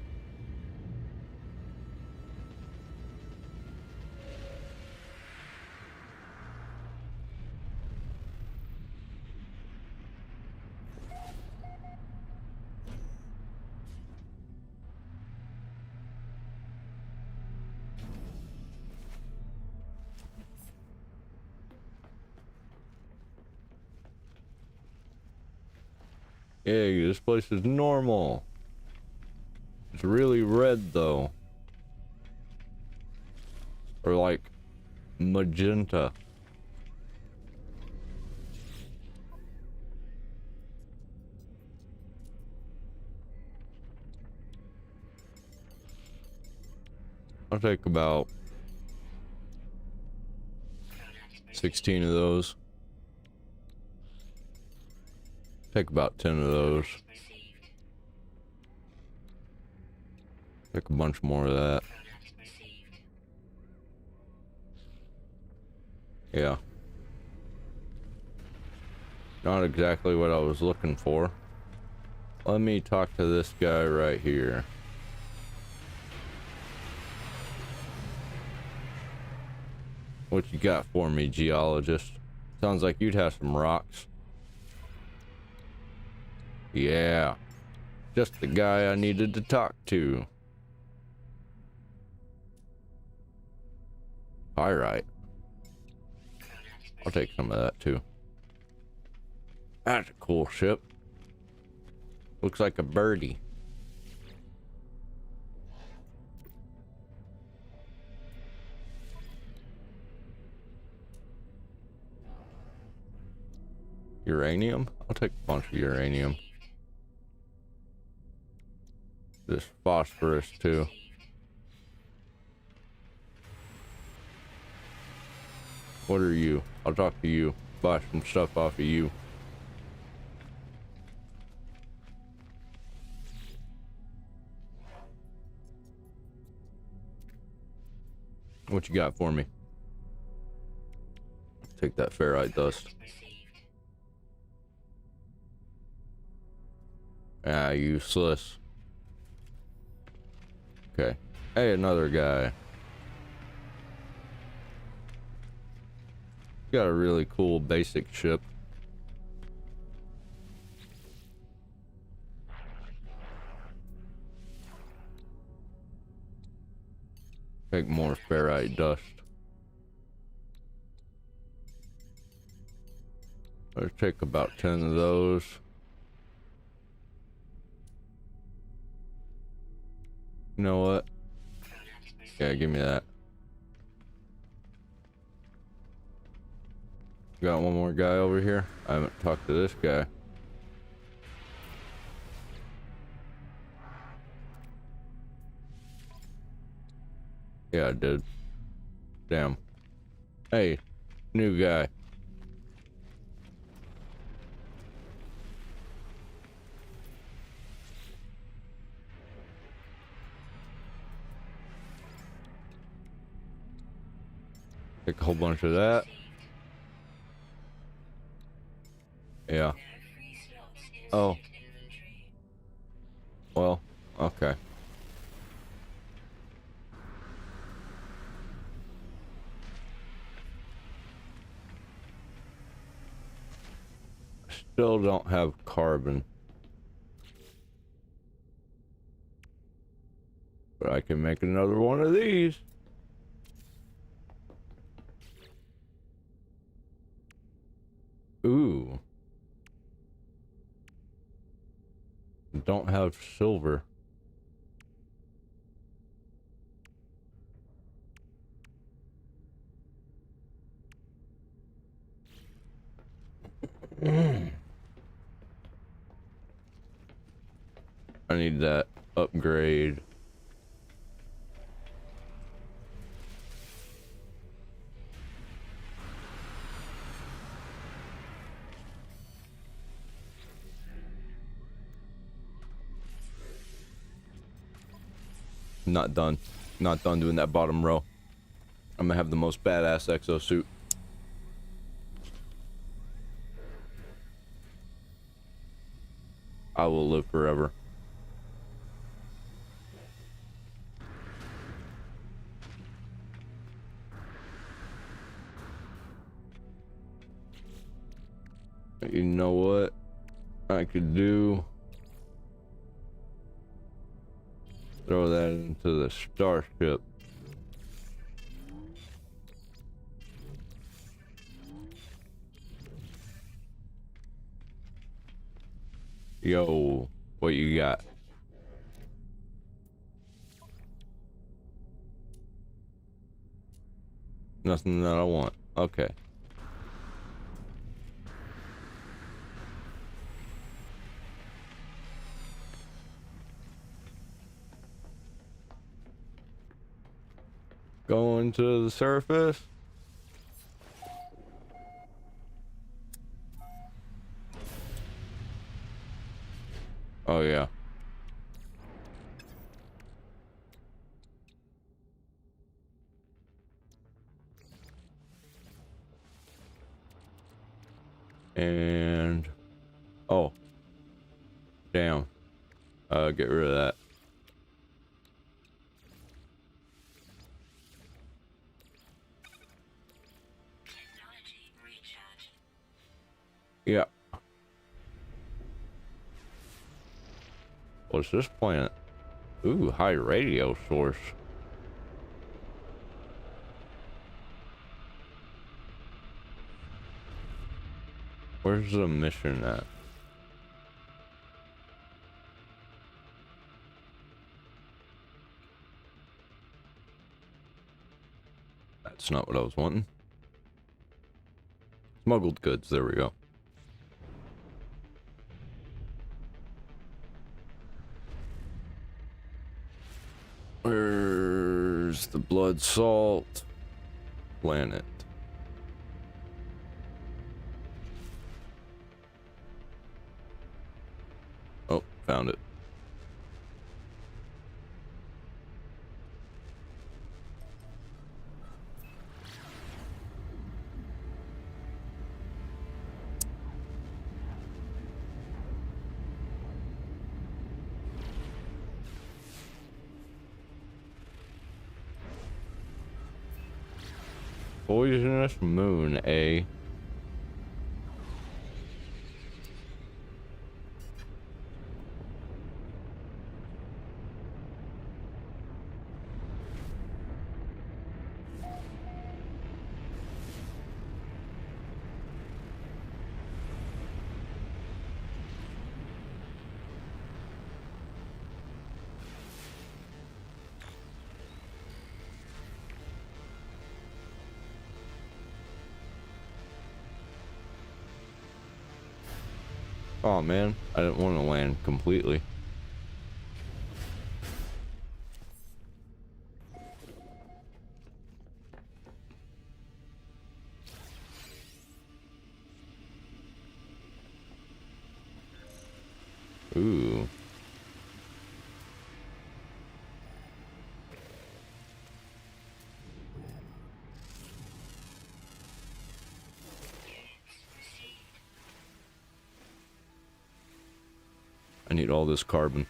Yeah, this place is normal. It's really red though. Or like magenta. I'll take about 16 of those. Take about 10 of those. Received. Take a bunch more of that. Received. Yeah. Not exactly what I was looking for. Let me talk to this guy right here. What you got for me, geologist? Sounds like you'd have some rocks. Yeah. Just the guy I needed to talk to. Alright. I'll take some of that too. That's a cool ship. Looks like a birdie. Uranium? I'll take a bunch of uranium. This phosphorus too. What are you? I'll talk to you. Buy some stuff off of you. What you got for me? Take that ferrite dust. Received. Ah, useless. Okay. Hey, another guy. Got a really cool basic ship. Take more ferrite dust. Let's take about 10 of those. You know what? Yeah, give me that. Got one more guy over here. I haven't talked to this guy. Yeah, I did. Damn. Hey, new guy. Take a whole bunch of that. Yeah. There are 3 slots in Oh. suit inventory. Well, okay. Still don't have carbon. But I can make another one of these. Ooh. Don't have silver. I need that upgrade. Not done. Not done doing that bottom row. I'm gonna have the most badass exosuit. I will live forever. You know what I could do? Throw that into the starship. Yo, what you got? Nothing that I want. Okay. Going to the surface. Oh yeah. And oh, damn. Get rid of that. Technology recharge. Yeah. What's this planet? Ooh, high radio source. Where's the mission at? That's not what I was wanting. Smuggled goods, there we go. Where's the blood salt planet? Oh, found it. Poisonous moon, eh? Oh man, I didn't want to land completely. Ooh. I need all this carbon.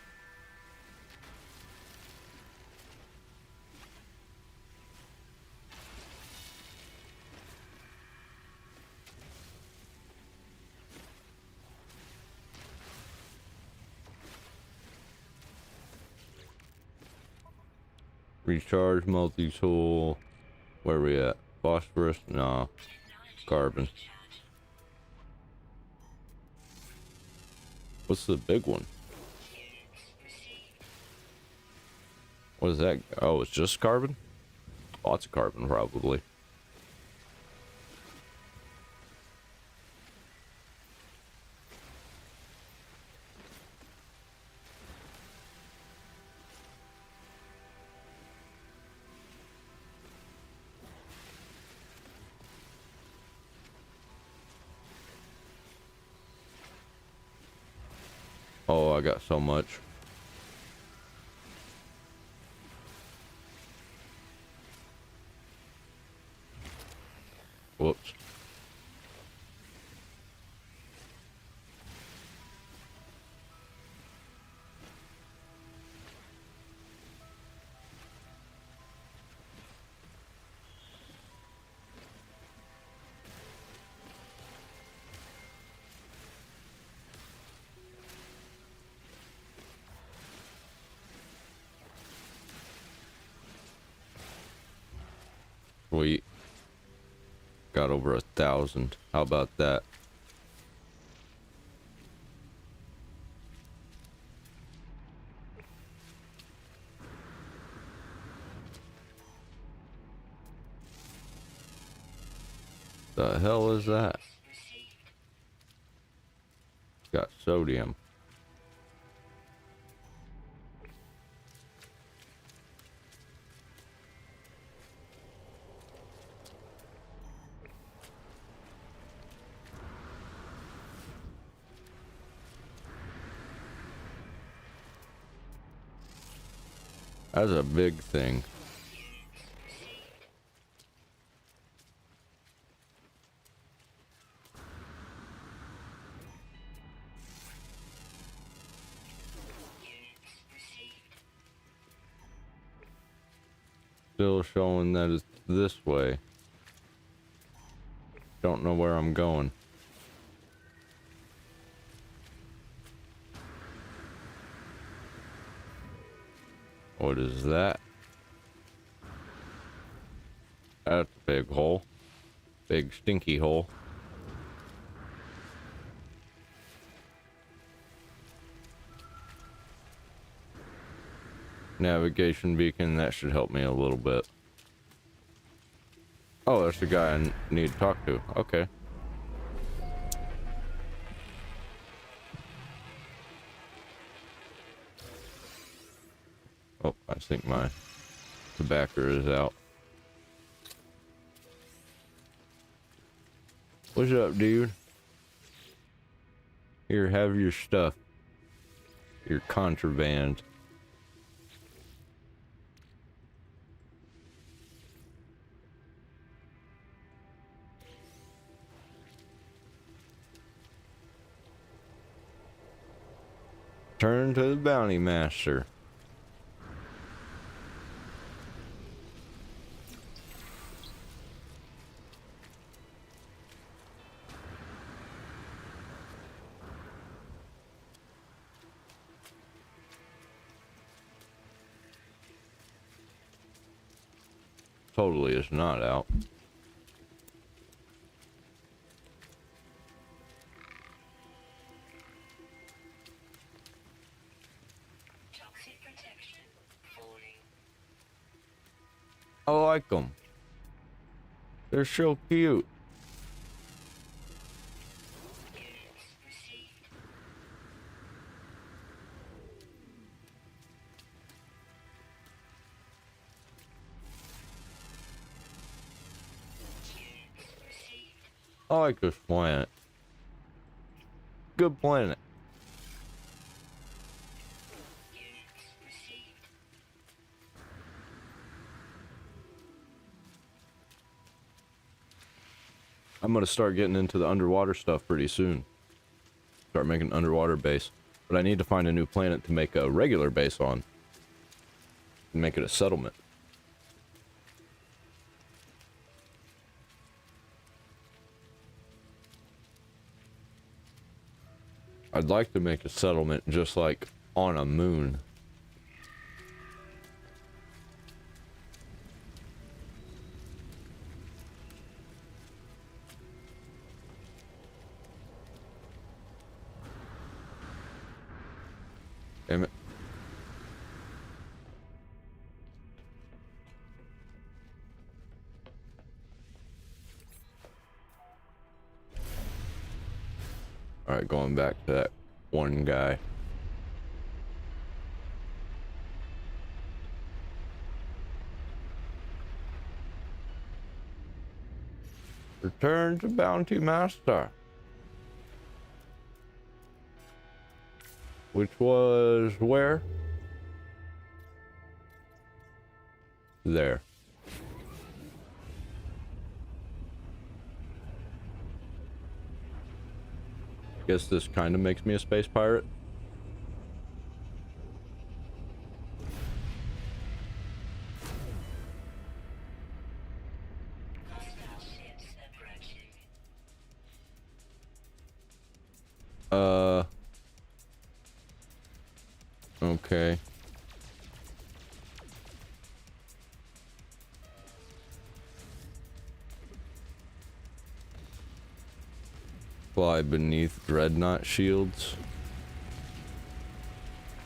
Recharge multi-tool. Where are we at? Phosphorus? No. Carbon. What's the big one? What is that? Oh, it's just carbon? Lots of carbon, probably. Oh, I got so much. Whoops. Sweet. Got over 1,000. How about that? The hell is that? Got sodium. That's a big thing. Still showing that it's this way. Don't know where I'm going. What is that? That's a big hole. Big stinky hole. Navigation beacon, that should help me a little bit. Oh, that's the guy I need to talk to. Okay. Oh, I think my tobacco is out. What's up, dude? Here, have your stuff. Your contraband. Turn to the bounty master. Totally is not out. Toxic protection. Falling. I like them. They're so cute. Units received. Units received. I like this planet. Good planet. Units received. I'm gonna start getting into the underwater stuff pretty soon. Start making an underwater base. But I need to find a new planet to make a regular base on. And make it a settlement. I'd like to make a settlement just like on a moon. Damn it. Alright, going back to that one guy. Return to Bounty Master. Which was where? There. Guess this kind of makes me a space pirate. Hostile ships approaching. Okay. Fly beneath dreadnought shields.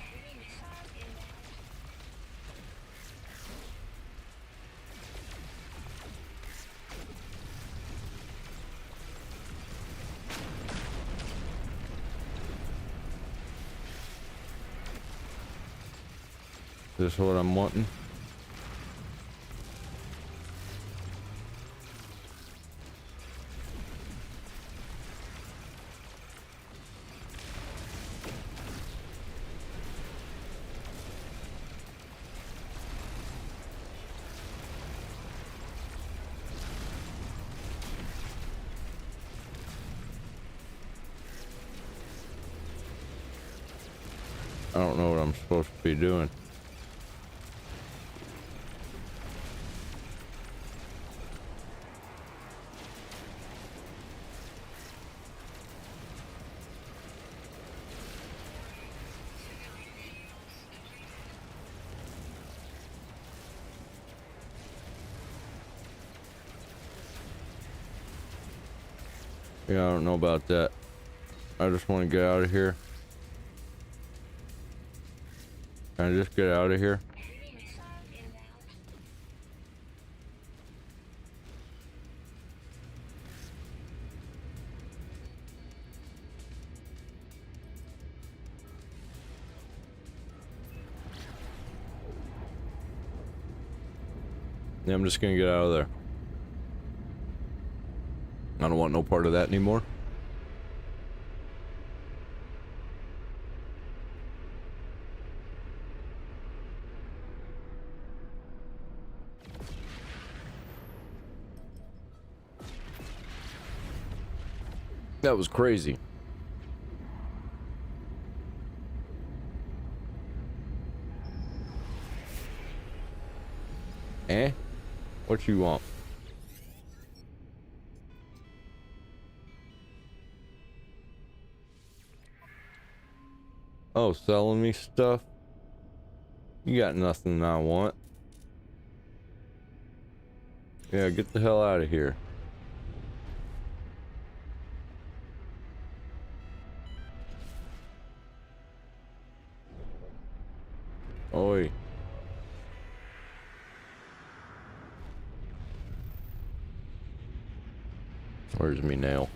Enemy missiles inbound. Is this what I'm wanting? I don't know what I'm supposed to be doing. Yeah, I don't know about that. I just want to get out of here. Can I just get out of here? Enemy missiles inbound. Yeah, I'm just gonna get out of there. I don't want no part of that anymore. That was crazy. Eh? What you want? Oh, selling me stuff? You got nothing I want. Yeah, get the hell out of here. Oi. Where's me nail?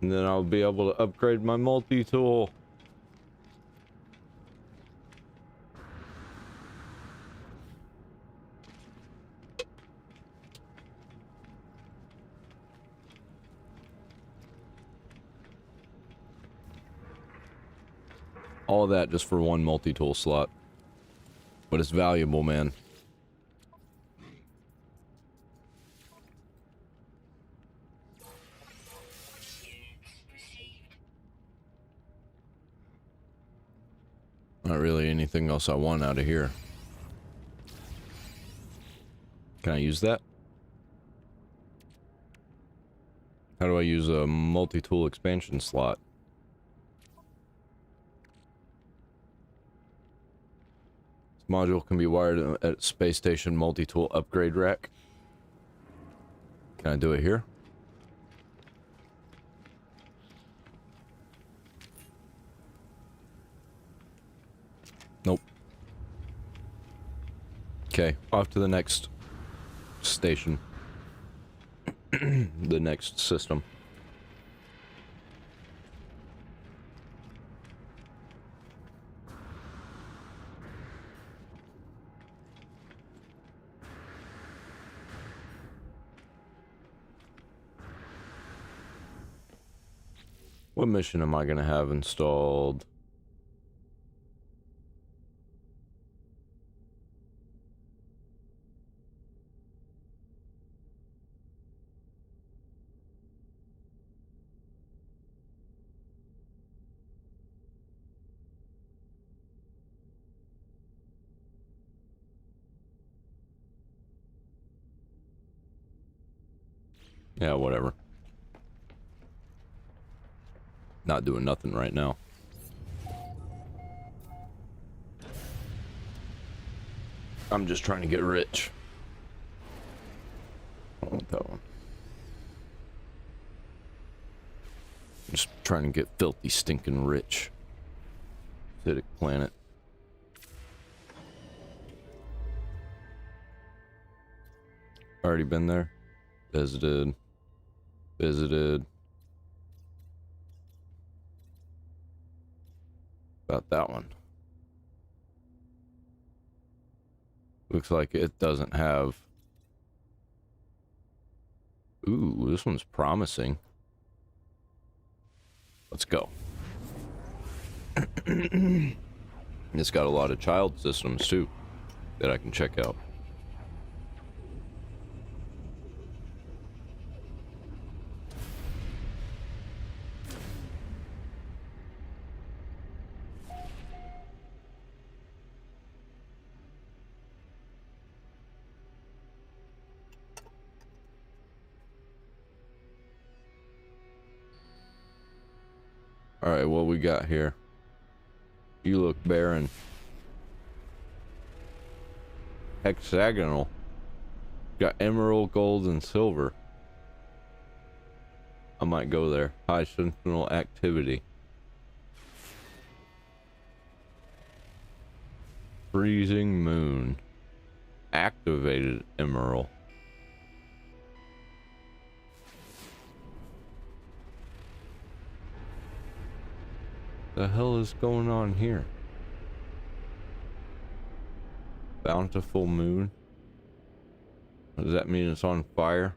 And then I'll be able to upgrade my multi-tool. All that just for one multi-tool slot. But it's valuable, man. Units received. Not really anything else I want out of here. Can I use that? How do I use a multi-tool expansion slot? This module can be wired at space station multi-tool upgrade rack. Can I do it here? Nope. Okay, off to the next station. The next system. What mission am I gonna have installed? Yeah, whatever. Not doing nothing right now. I'm just trying to get rich. I don't want that one. Just trying to get filthy, stinking rich. Acidic planet. Already been there. Visited. Visited. About that one. Looks like it doesn't have... Ooh, this one's promising. Let's go. It's got a lot of child systems too that I can check out. Alright, what we got here? You look barren. Hexagonal. Got emerald, gold, and silver. I might go there. High sentinel activity. Freezing moon. Activated emerald. The hell is going on here? Bountiful moon? Does that mean it's on fire?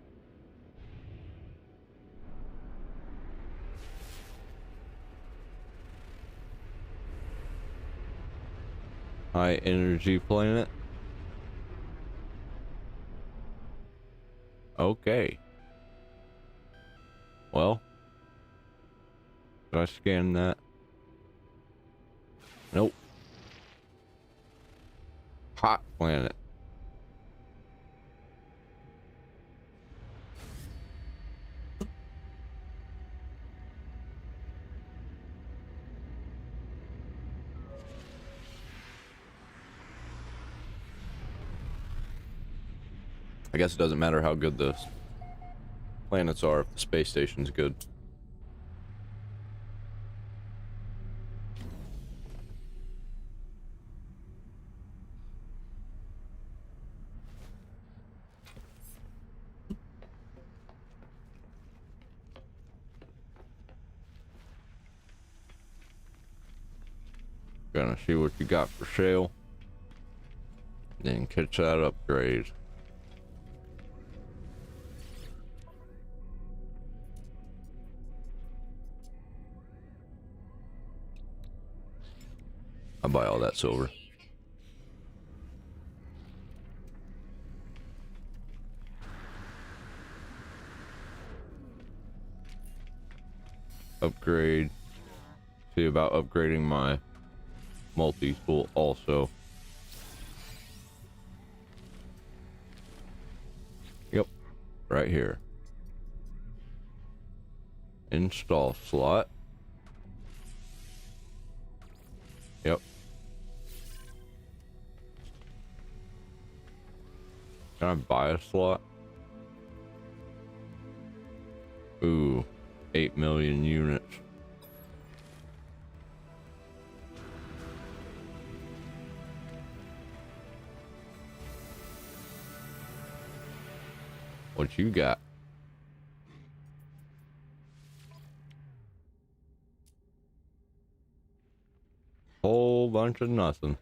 High energy planet? Okay. Well, should I scan that? Nope. Hot planet. I guess it doesn't matter how good the planets are if the space station's good. Gonna see what you got for sale. Then catch that upgrade. I'll buy all that silver. Upgrade. See about upgrading my multi-tool also. Yep, right here. Install slot. Yep. Can I buy a slot? Ooh, 8 million units. What you got? Whole bunch of nothing.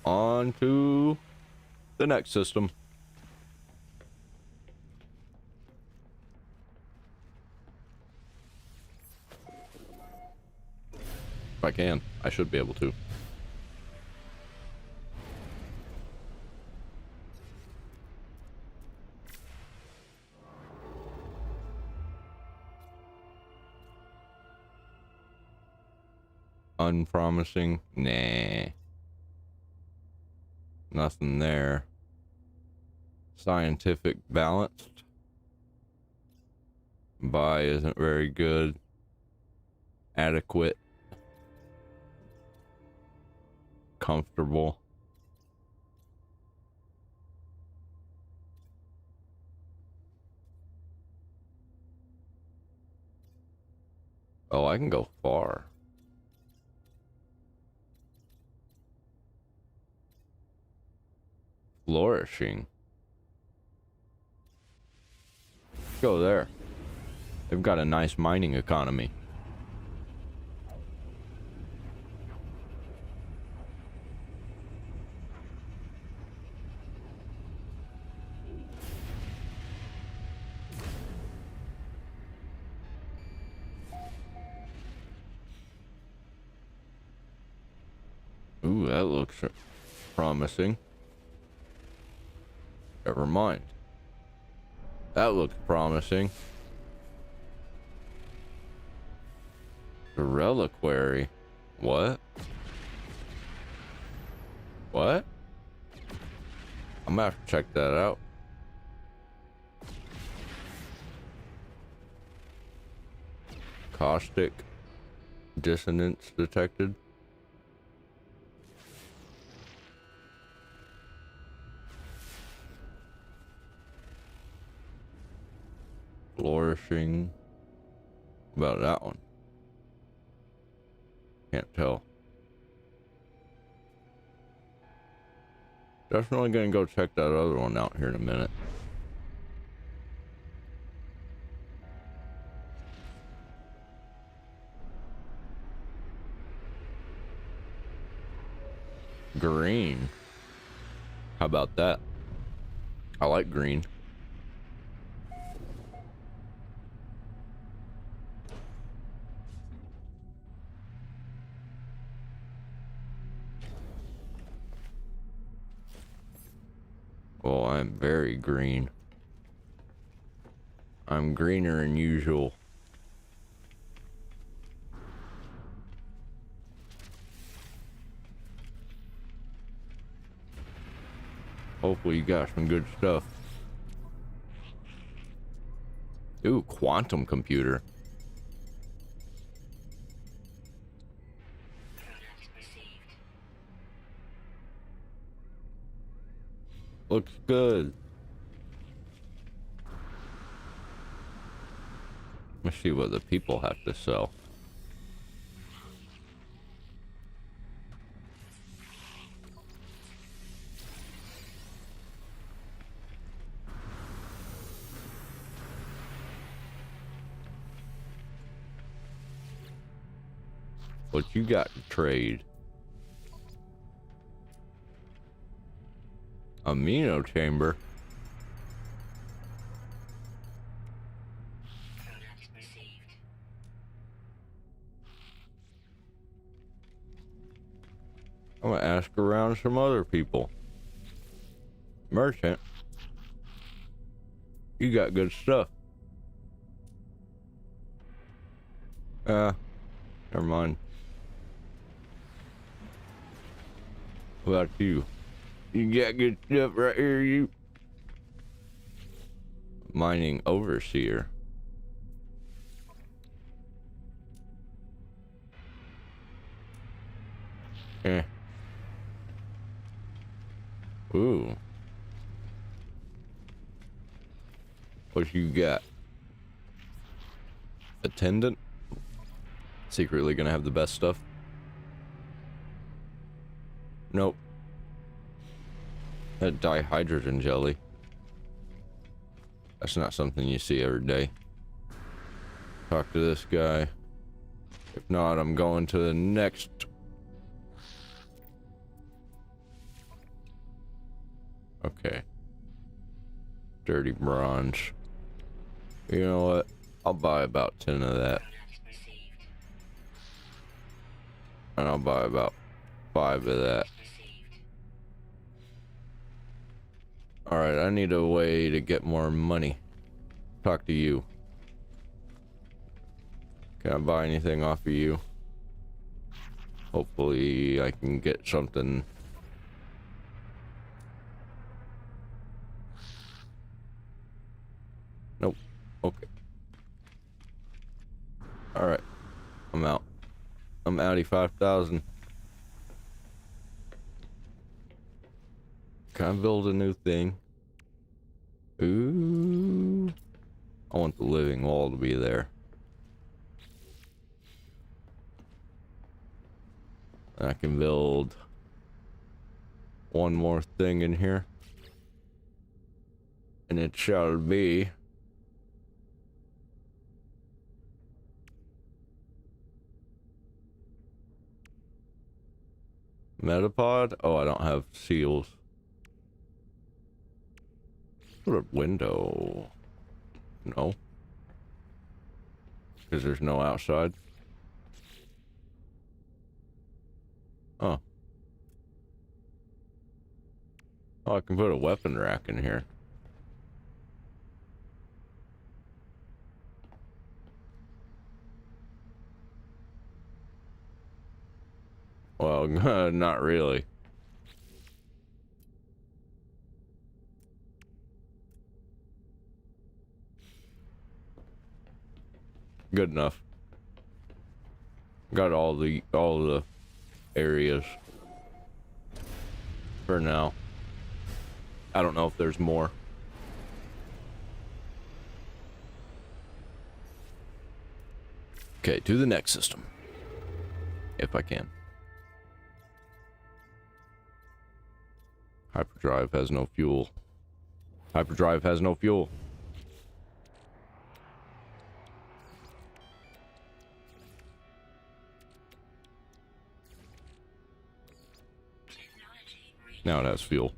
On to the next system. If I can, I should be able to. Unpromising? Nah. Nothing there. Scientific balanced. Buy isn't very good. Adequate. Comfortable. Oh, I can go far. Flourishing. Go there. They've got a nice mining economy. Ooh, that looks promising. Never mind. That looks promising. The reliquary. What? What? I'm gonna have to check that out. Caustic dissonance detected. Flourishing. About that one. Can't tell. Definitely gonna go check that other one out here in a minute. Green. How about that? I like green. Oh, I'm very green. I'm greener than usual. Hopefully you got some good stuff. Ooh, quantum computer. Product received. Looks good. Let's see what the people have to sell. What you got to trade? Amino chamber. Product received. I'm gonna ask around some other people. Merchant. You got good stuff. Never mind. What about you? You got good stuff right here, you. Mining overseer. Eh. Ooh. What you got? Attendant? Secretly gonna have the best stuff? Nope. That dihydrogen jelly. That's not something you see every day. Talk to this guy. If not, I'm going to the next. Okay. Dirty bronze. You know what? I'll buy about 10 of that. Product received. And I'll buy about 5 of that. Received. Alright, I need a way to get more money. Talk to you. Can I buy anything off of you? Hopefully I can get something. Nope. Okay. Alright. I'm out. I'm outie 5,000. Can I build a new thing? Ooh. I want the living wall to be there. I can build one more thing in here. And it shall be Metapod? Oh, I don't have seals. Put a window. No. Because there's no outside. Oh. Oh, I can put a weapon rack in here. Well, not really. Good enough. Got all the areas for now. I don't know if there's more. Okay, to the next system. If I can. Hyperdrive has no fuel. Hyperdrive has no fuel. Now it has fuel.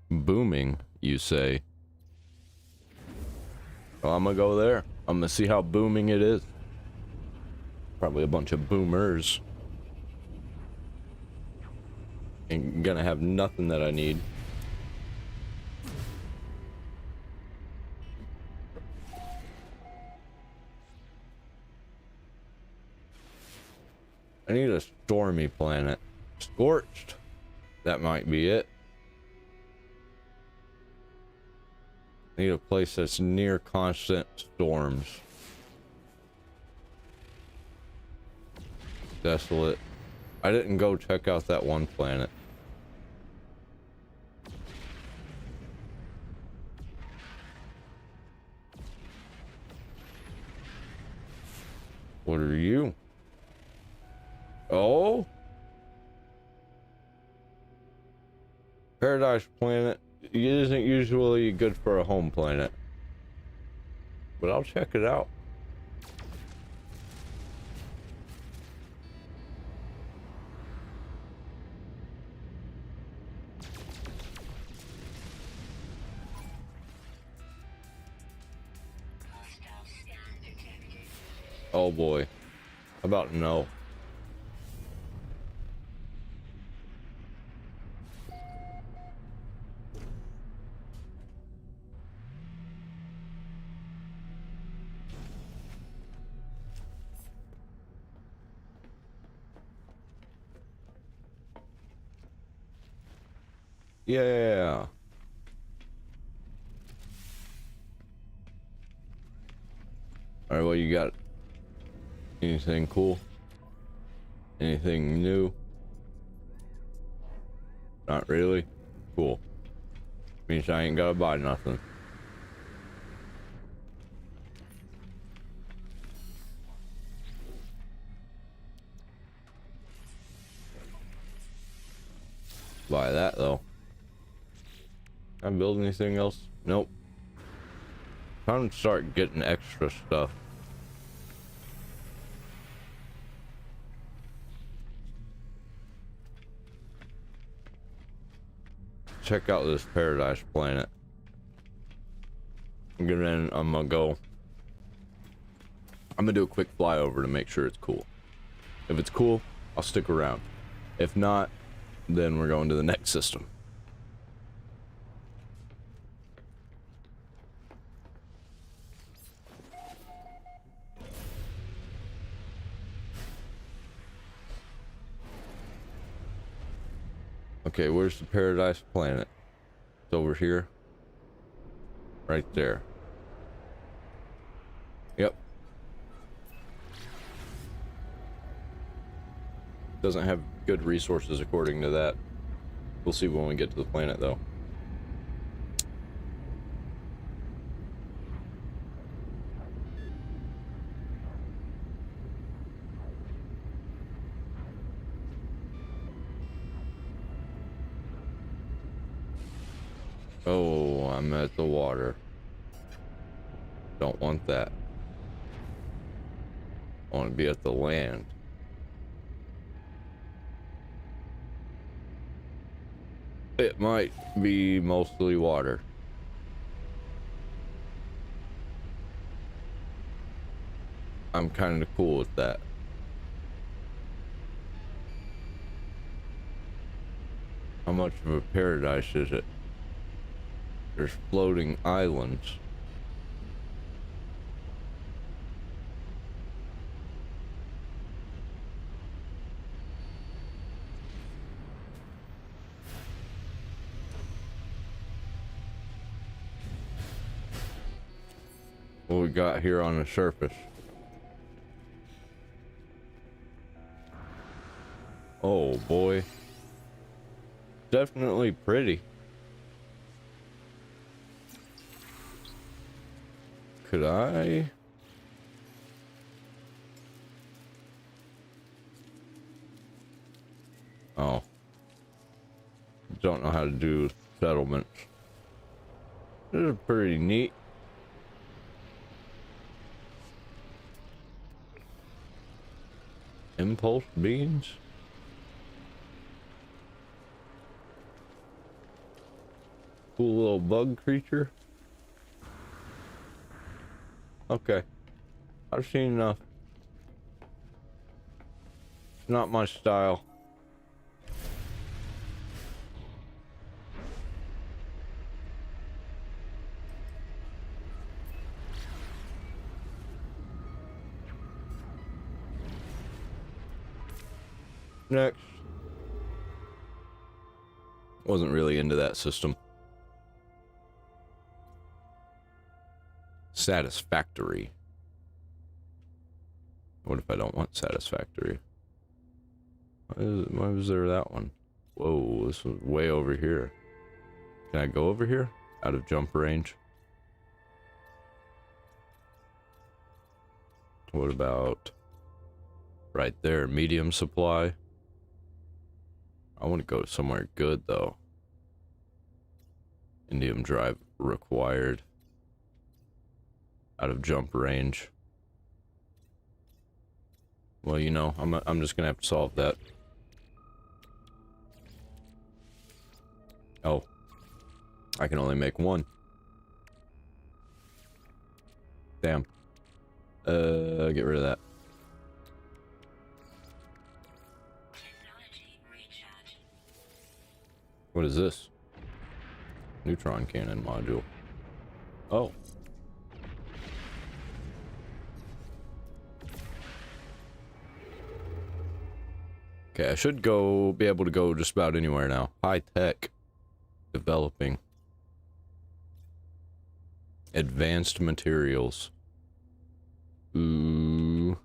Booming, you say? Well, I'm gonna go there. I'm gonna see how booming it is. Probably a bunch of boomers. Ain't gonna have nothing that I need. I need a stormy planet. Scorched. That might be it. I need a place that's near constant storms. Desolate. I didn't go check out that one planet. What are you? Oh? Paradise planet. It isn't usually good for a home planet. But I'll check it out. Oh boy. About no. Yeah. Alright, what you got? Anything cool? Anything new? Not really? Cool. Means I ain't gotta buy nothing. Buy that though. Can I build anything else? Nope. Time to start getting extra stuff. Check out this paradise planet. I'm gonna go. I'm gonna do a quick flyover to make sure it's cool. If it's cool, I'll stick around. If not, then we're going to the next system. Okay, where's the paradise planet? It's over here. Right there. Yep. Doesn't have good resources according to that. We'll see when we get to the planet, though. Oh, I'm at the water. Don't want that. I want to be at the land. It might be mostly water. I'm kind of cool with that. How much of a paradise is it? There's floating islands. What we got here on the surface? Oh boy. Definitely pretty. Could I? Oh. Don't know how to do settlements. This is pretty neat. Impulse beans? Cool little bug creature. Okay. I've seen enough. Not my style. Next. Wasn't really into that system. Satisfactory. What if I don't want satisfactory? Why was there that one? Whoa, this was way over here. Can I go over here? Out of jump range? What about right there? Medium supply? I want to go somewhere good though. Indium drive required. Out of jump range. Well, you know, I'm just gonna have to solve that. Oh. I can only make one. Damn. Get rid of that. Technology recharge. What is this? Neutron cannon module. Oh. Okay, I should be able to go just about anywhere now. High tech. Developing. Advanced materials. Ooh.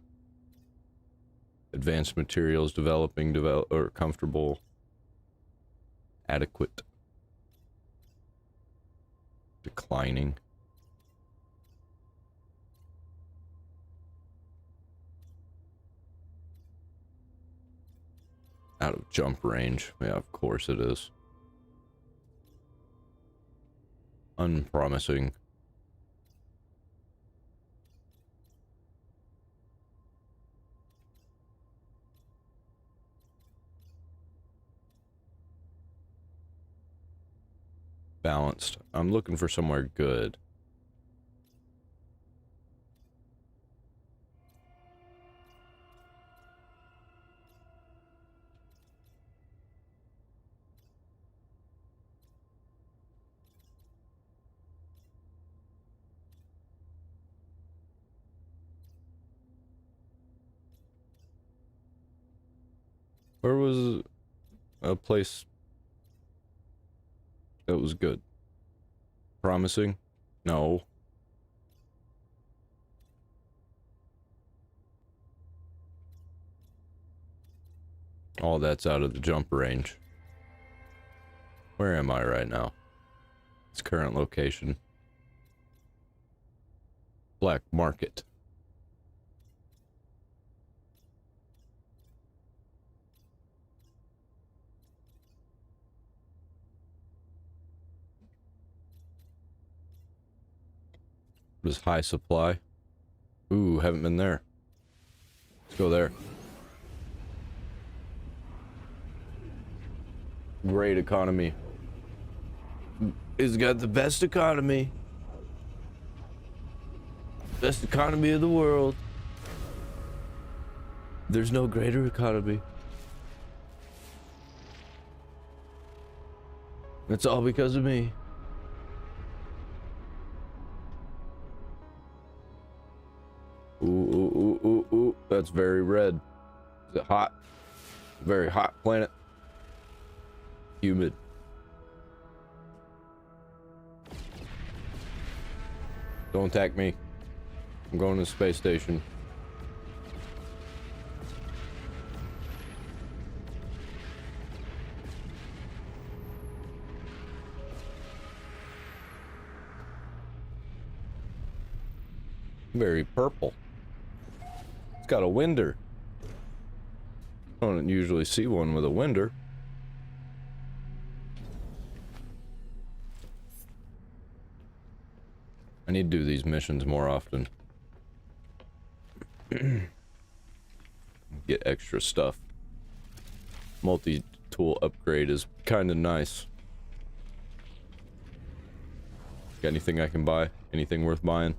Advanced materials developing, or comfortable. Adequate. Declining. Out of jump range. Yeah, of course it is. Unpromising. Balanced. I'm looking for somewhere good. Where was a place That was good. Promising? No. All that's out of the jump range. Where am I right now? Its current location. Black Market. What is high supply? Ooh, haven't been there. Let's go there. Great economy. It's got the best economy. Best economy of the world. There's no greater economy. It's all because of me. Ooh, ooh, ooh, ooh, ooh. That's very red. Is it hot? Very hot planet. Humid. Don't attack me. I'm going to the space station. Very purple. It's got a winder. I don't usually see one with a winder. I need to do these missions more often. Get extra stuff. Multi-tool upgrade is kind of nice. Got anything I can buy? Anything worth buying?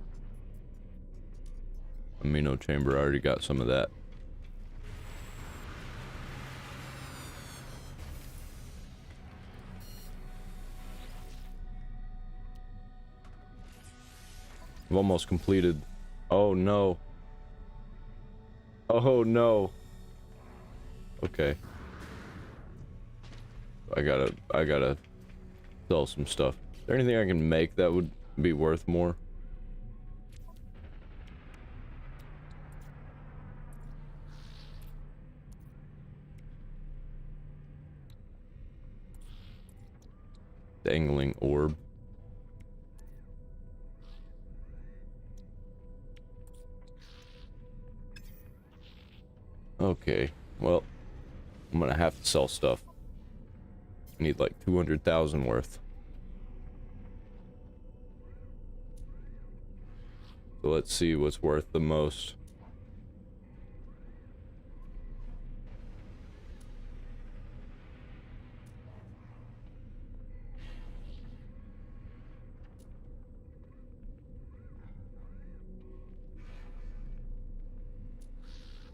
Amino chamber, I already got some of that. I've almost completed. Oh no. Oh no. Okay. I gotta sell some stuff. Is there anything I can make that would be worth more? Dangling orb. Okay, well, I'm gonna have to sell stuff. I need like 200,000 worth. So let's see what's worth the most.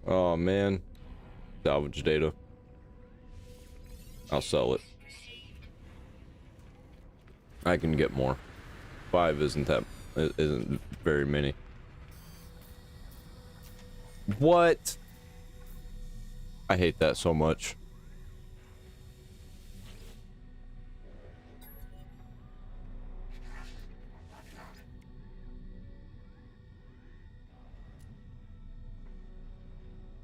Oh man, salvage data. I'll sell it. I can get more. 5 isn't very many. What? I hate that so much.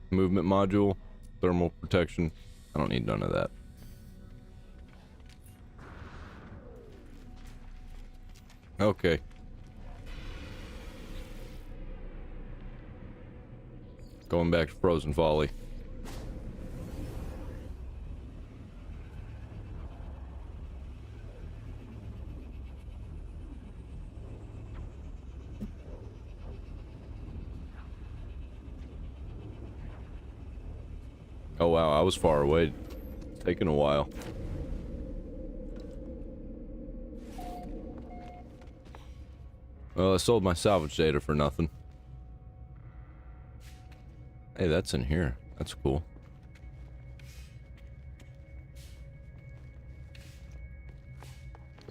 Movement module, thermal protection. I don't need none of that. Okay. Going back to Frozen Folly. Oh wow, I was far away. It's taking a while. Well, I sold my salvage data for nothing. Hey, that's in here. That's cool.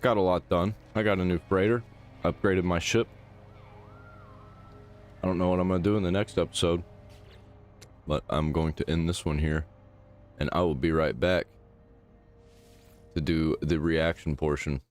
Got a lot done. I got a new freighter. Upgraded my ship. I don't know what I'm gonna do in the next episode, but I'm going to end this one here, and I will be right back. to do the reaction portion.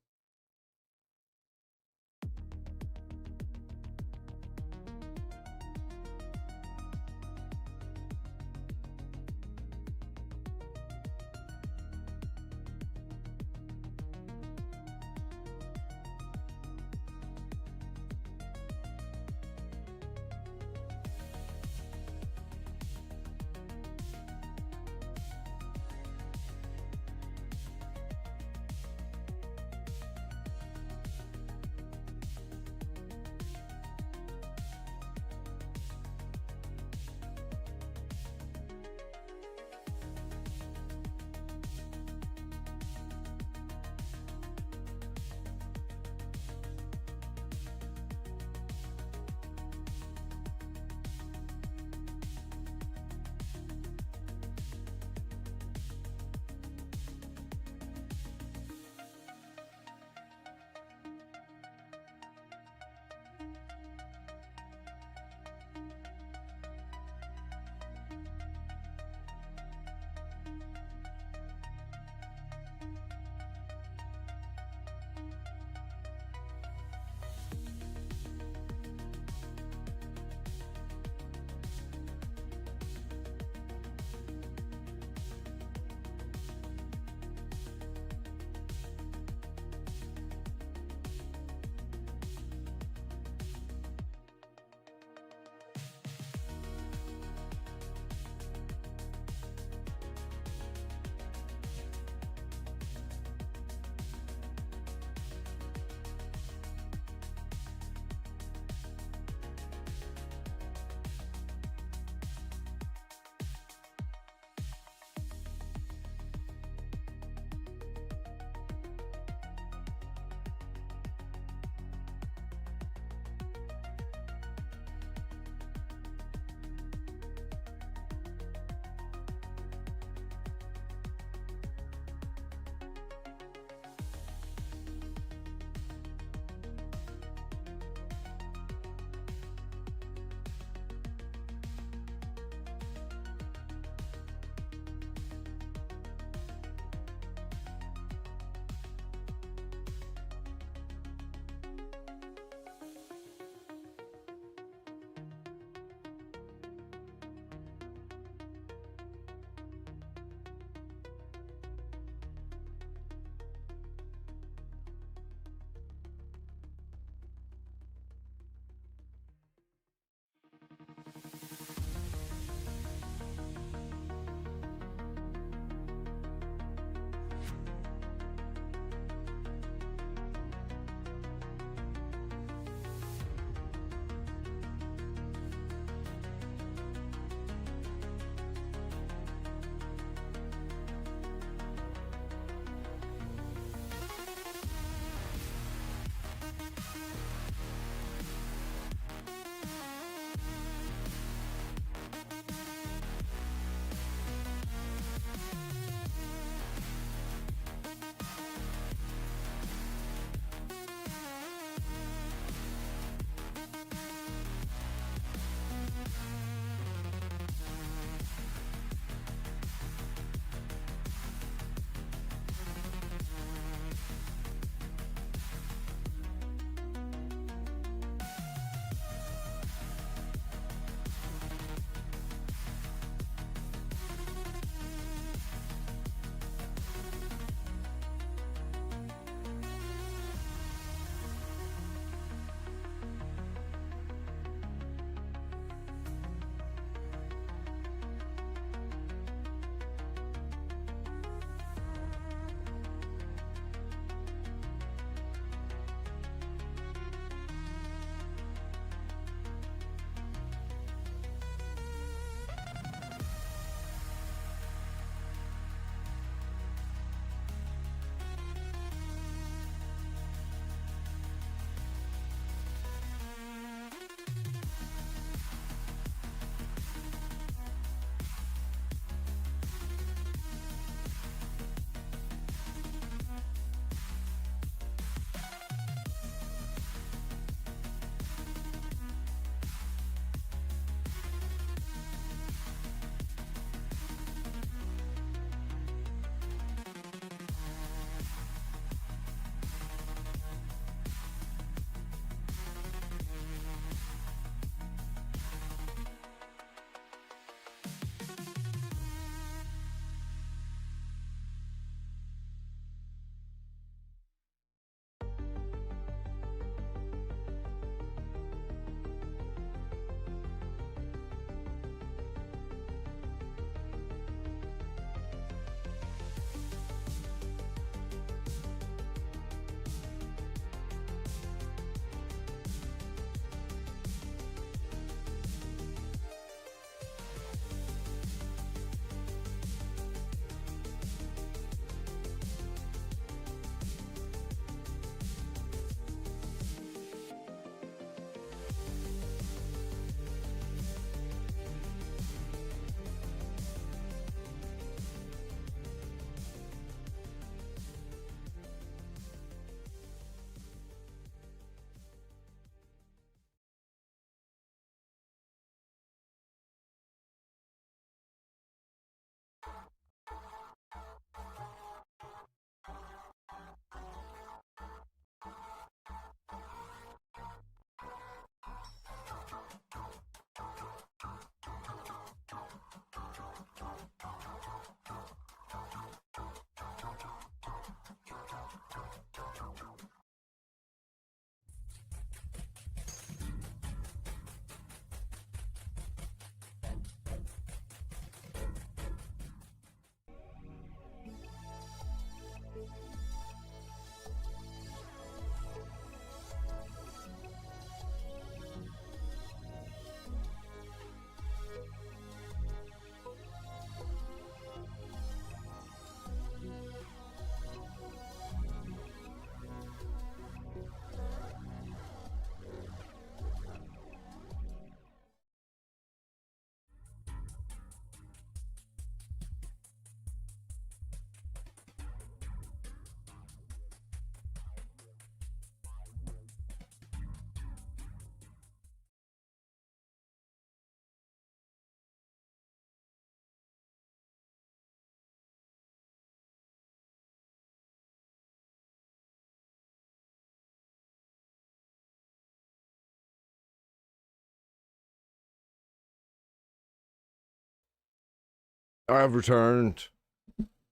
I've returned.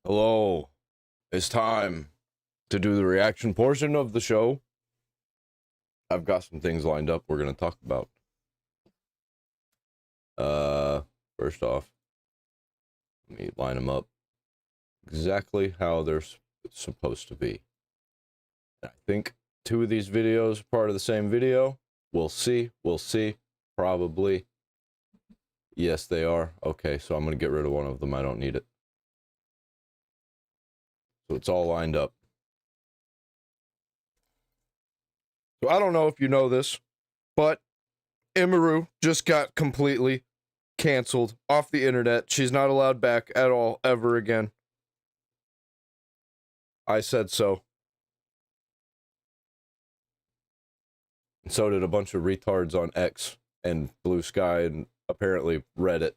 Hello. It's time to do the reaction portion of the show. I've got some things lined up we're going to talk about. First off, let me line them up exactly how they're supposed to be. I think 2 of these videos are part of the same video. We'll see. Probably. Yes, they are. Okay, so I'm going to get rid of one of them. I don't need it. So it's all lined up. So I don't know if you know this, but Imaru just got completely canceled off the internet. She's not allowed back at all, ever again. I said so. And so did a bunch of retards on X and Blue Sky and apparently Reddit.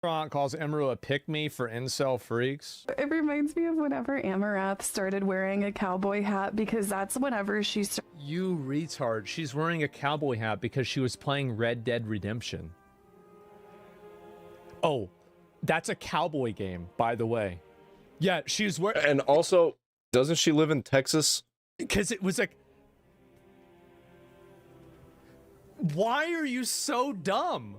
Calls Emerald a pick-me for incel freaks. It reminds me of whenever Amarath started wearing a cowboy hat, because that's whenever she You retard. She's wearing a cowboy hat because she was playing Red Dead Redemption. Oh, that's a cowboy game, by the way. Yeah, she's wearing... And also, doesn't she live in Texas? Because it was like... Why are you so dumb?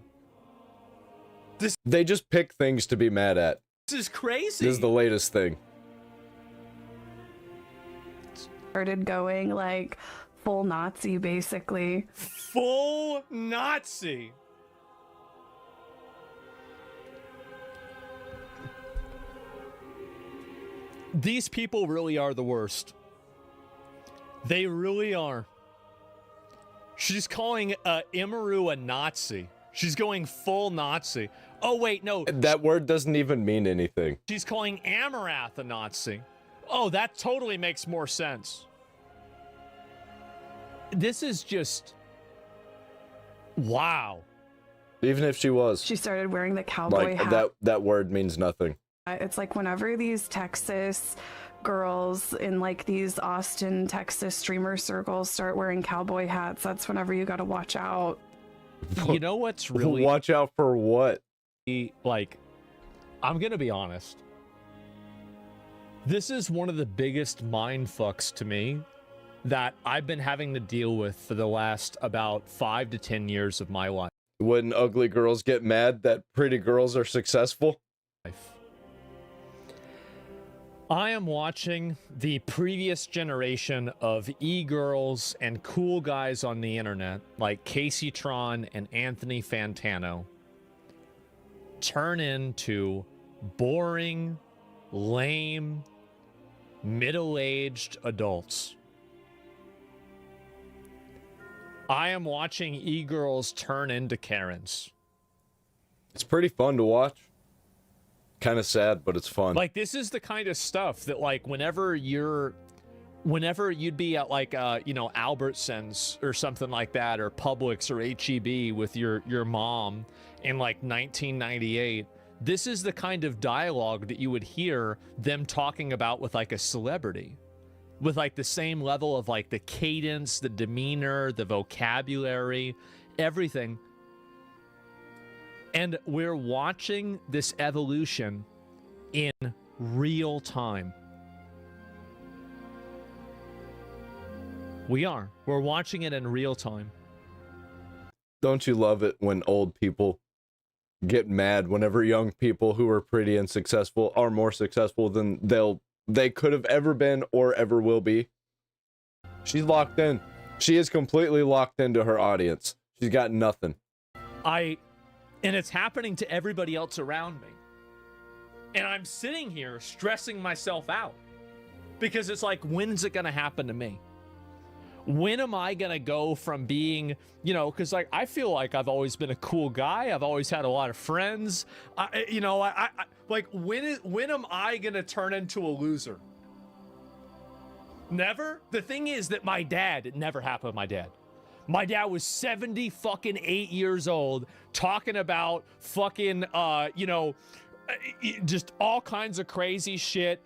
They just pick things to be mad at. This is crazy. This is the latest thing. started going like full Nazi, basically. Full Nazi. These people really are the worst. They really are. She's calling Imaru a Nazi. She's going full Nazi. Oh, wait, no. That word doesn't even mean anything. She's calling Amarath a Nazi. Oh, that totally makes more sense. This is just... wow. Even if she was. She started wearing the cowboy hat. That word means nothing. It's like whenever these Texas girls in like these Austin, Texas streamer circles start wearing cowboy hats, that's whenever you gotta watch out. You know what's really... Watch out for what? Like, I'm gonna be honest. This is one of the biggest mind fucks to me that I've been having to deal with for the last about 5 to 10 years of my life. When ugly girls get mad that pretty girls are successful? I am watching the previous generation of e-girls and cool guys on the internet, like Casey Tron and Anthony Fantano, turn into boring, lame, middle-aged adults. I am watching e-girls turn into Karens. It's pretty fun to watch. Kind of sad, but it's fun. Like, this is the kind of stuff that, like, whenever you'd be at, like, you know, Albertsons or something like that, or Publix or H-E-B with your mom in, like, 1998, this is the kind of dialogue that you would hear them talking about with, like, a celebrity. With, like, the same level of, like, the cadence, the demeanor, the vocabulary, everything. And we're watching this evolution in real time. We are. We're watching it in real time. Don't you love it when old people get mad whenever young people who are pretty and successful are more successful than they could have ever been or ever will be? She's locked in. She is completely locked into her audience. She's got nothing. And it's happening to everybody else around me. And I'm sitting here stressing myself out. Because it's like, when is it going to happen to me? When am I going to go from being, you know, because like, I feel like I've always been a cool guy. I've always had a lot of friends. You know, like, when am I going to turn into a loser? Never? The thing is that my dad, it never happened with my dad. My dad was 78 years old, talking about fucking, you know, just all kinds of crazy shit.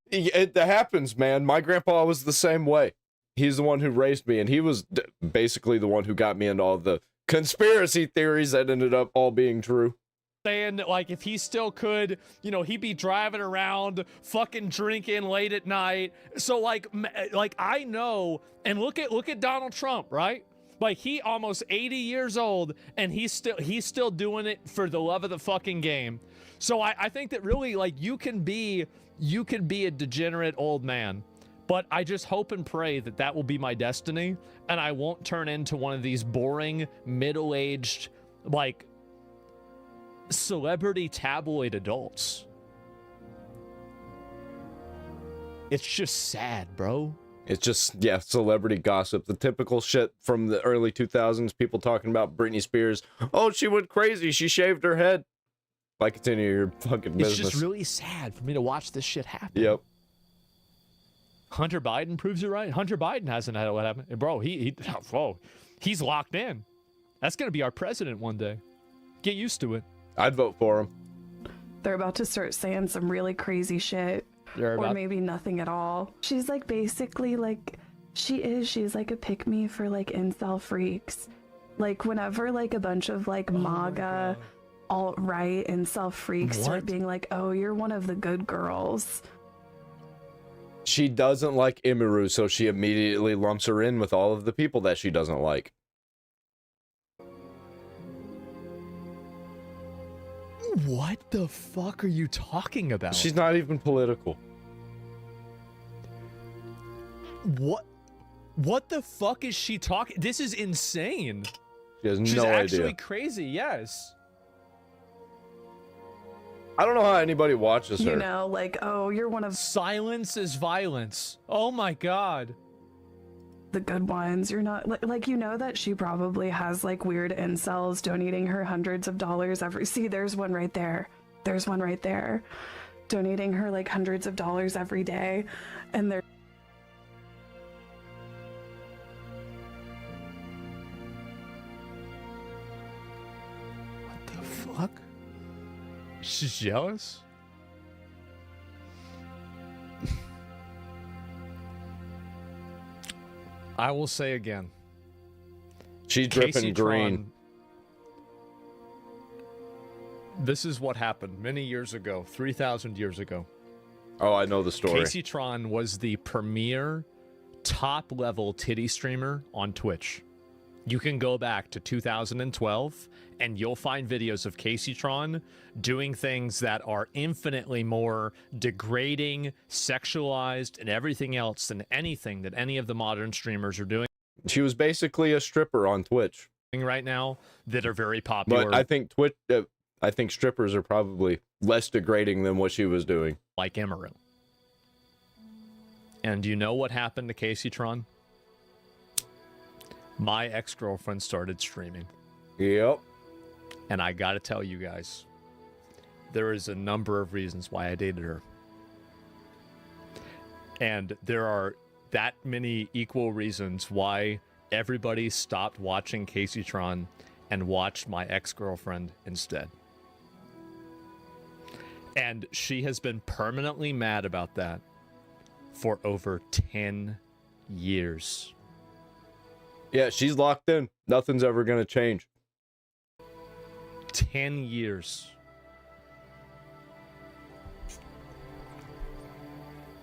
It happens, man. My grandpa was the same way. He's the one who raised me, and he was basically the one who got me into all the conspiracy theories that ended up all being true. saying that, like, if he still could, you know, he'd be driving around fucking drinking late at night. So like I know, and look at Donald Trump, right? Like, he almost 80 years old and he's still doing it for the love of the fucking game. So I think that really, like, you can be a degenerate old man, but I just hope and pray that that will be my destiny and I won't turn into one of these boring middle-aged, like, celebrity tabloid adults. It's just sad, bro. It's just, yeah, celebrity gossip. The typical shit from the early 2000s. People talking about Britney Spears. Oh, she went crazy. She shaved her head. Like, continue your fucking business. It's just really sad for me to watch this shit happen. Yep. Hunter Biden proves it right. Hunter Biden hasn't had what happened. Bro, he's locked in. That's going to be our president one day. Get used to it. I'd vote for him. They're about to start saying some really crazy shit. Or maybe nothing at all. She's like basically like, she's like a pick-me for like incel freaks. Like whenever like a bunch of like MAGA, alt-right incel freaks start being like, oh, you're one of the good girls. She doesn't like Imiru, so she immediately lumps her in with all of the people that she doesn't like. What the fuck are you talking about? She's not even political. What the fuck is she talking? This is insane. She has She's no actually idea. crazy, yes. I don't know how anybody watches her. You know, like, oh, you're one of Silence is violence. Oh my god. the good ones. You're not like, you know that she probably has like weird incels donating her hundreds of dollars every. See, there's one right there. There's one right there. Donating her like hundreds of dollars every day. And they're What the fuck? She's jealous? I will say again. She's Casey dripping green. Tron, this is what happened many years ago, 3,000 years ago. Oh, I know the story. Casey Tron was the premier top-level titty streamer on Twitch. You can go back to 2012 and you'll find videos of Casey Tron doing things that are infinitely more degrading, sexualized, and everything else than anything that any of the modern streamers are doing She was basically a stripper on Twitch. right now that are very popular. But I think I think strippers are probably less degrading than what she was doing. Like Emeru. And you know what happened to Casey Tron? My ex-girlfriend started streaming. Yep. And I gotta tell you guys, there is a number of reasons why I dated her. And there are that many equal reasons why everybody stopped watching Casey Tron and watched my ex-girlfriend instead. And she has been permanently mad about that for over 10 years. Yeah, she's locked in. Nothing's ever gonna change. 10 years.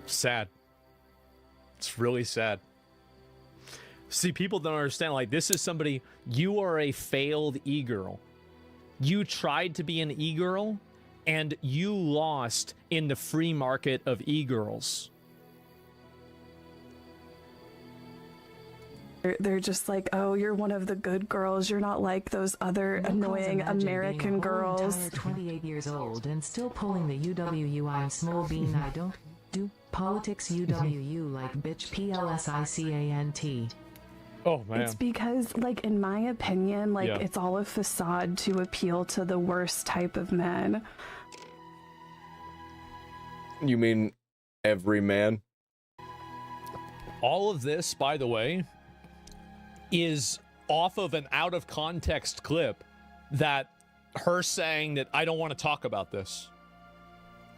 Sad. It's really sad. See, people don't understand, like, this is somebody, you are a failed e-girl. You tried to be an e-girl, and you lost in the free market of e-girls. they're just like, oh, you're one of the good girls. You're not like those other annoying American girls. 28 years old and still pulling the UWU. I'm small bean. I don't do politics. UWU like bitch. PLSICANT. Oh, man. It's because, like, in my opinion, like, Yeah. it's all a facade to appeal to the worst type of men. You mean every man? All of this, by the way, is off of an out of context clip that her saying that I don't want to talk about this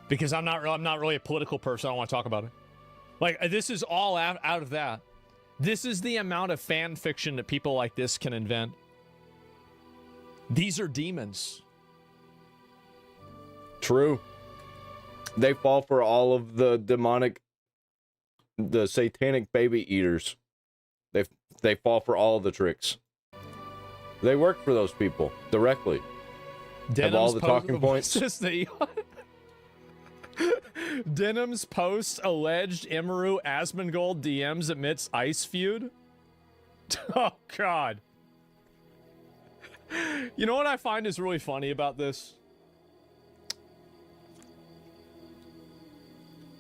because I'm not really a political person. I don't want to talk about it. Like, this is all out of that. This is the amount of fan fiction that people like this can invent. These are demons. True. They fall for all of the satanic baby eaters. They fall for all the tricks. They work for those people directly. Have all the talking points. Denim's post alleged Imru Asmongold DMs amidst ice feud. Oh God. You know what I find is really funny about this?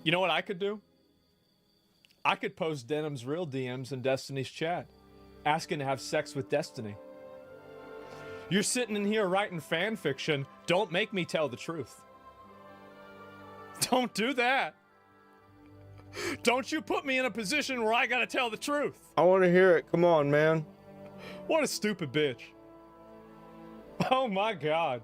You know what I could do? I could post Denim's real DMs in Destiny's chat, asking to have sex with Destiny. You're sitting in here writing fan fiction. Don't make me tell the truth. Don't do that. Don't you put me in a position where I gotta tell the truth. I want to hear it. Come on, man. What a stupid bitch. Oh my God.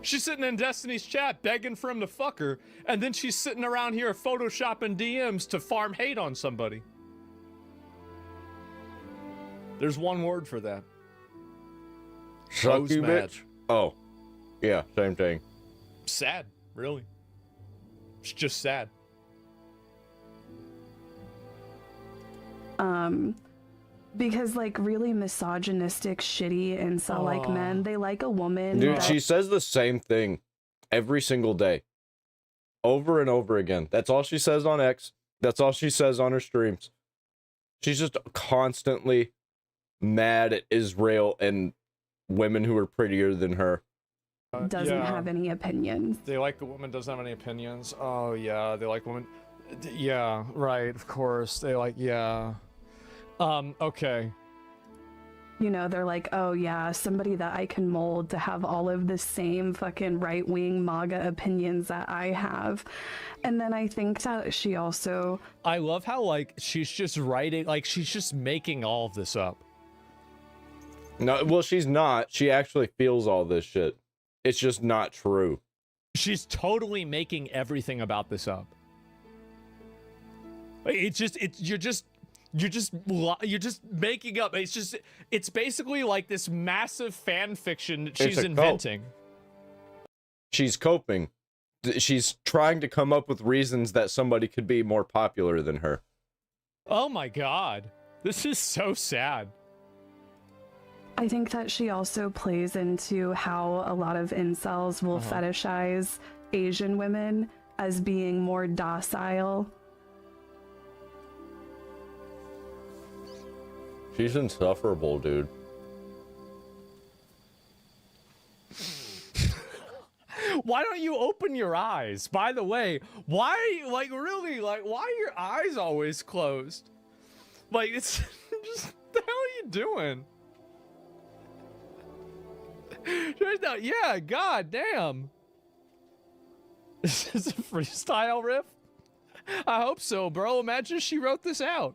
She's sitting in Destiny's chat begging for him to fuck her, and then she's sitting around here photoshopping DMs to farm hate on somebody. There's one word for that. Suck you, bitch. Oh, yeah, same thing. Sad, really. It's just sad. Because like really misogynistic, shitty incel like men, they like a woman. Dude, that... she says the same thing every single day. Over and over again. That's all she says on X. That's all she says on her streams. She's just constantly mad at Israel and women who are prettier than her. Doesn't have any opinions. They like a woman doesn't have any opinions. Oh yeah, they like women. Yeah, right, of course. They like, yeah. Okay. You know, they're like, oh yeah, somebody that I can mold to have all of the same fucking right-wing MAGA opinions that I have. And then I think that she also... I love how, like, she's just writing, like, she's just making all of this up. No, well, she's not. She actually feels all this shit. It's just not true. She's totally making everything about this up. You're just making up. It's basically like this massive fan fiction that she's inventing. She's coping. She's trying to come up with reasons that somebody could be more popular than her. Oh my God. This is so sad. I think that she also plays into how a lot of incels will fetishize Asian women as being more docile. She's insufferable, dude. Why don't you open your eyes? By the way, why, like, really, like, why are your eyes always closed? Like, it's just, the hell are you doing? Yeah, god damn. Is this a freestyle riff? I hope so, bro. Imagine she wrote this out.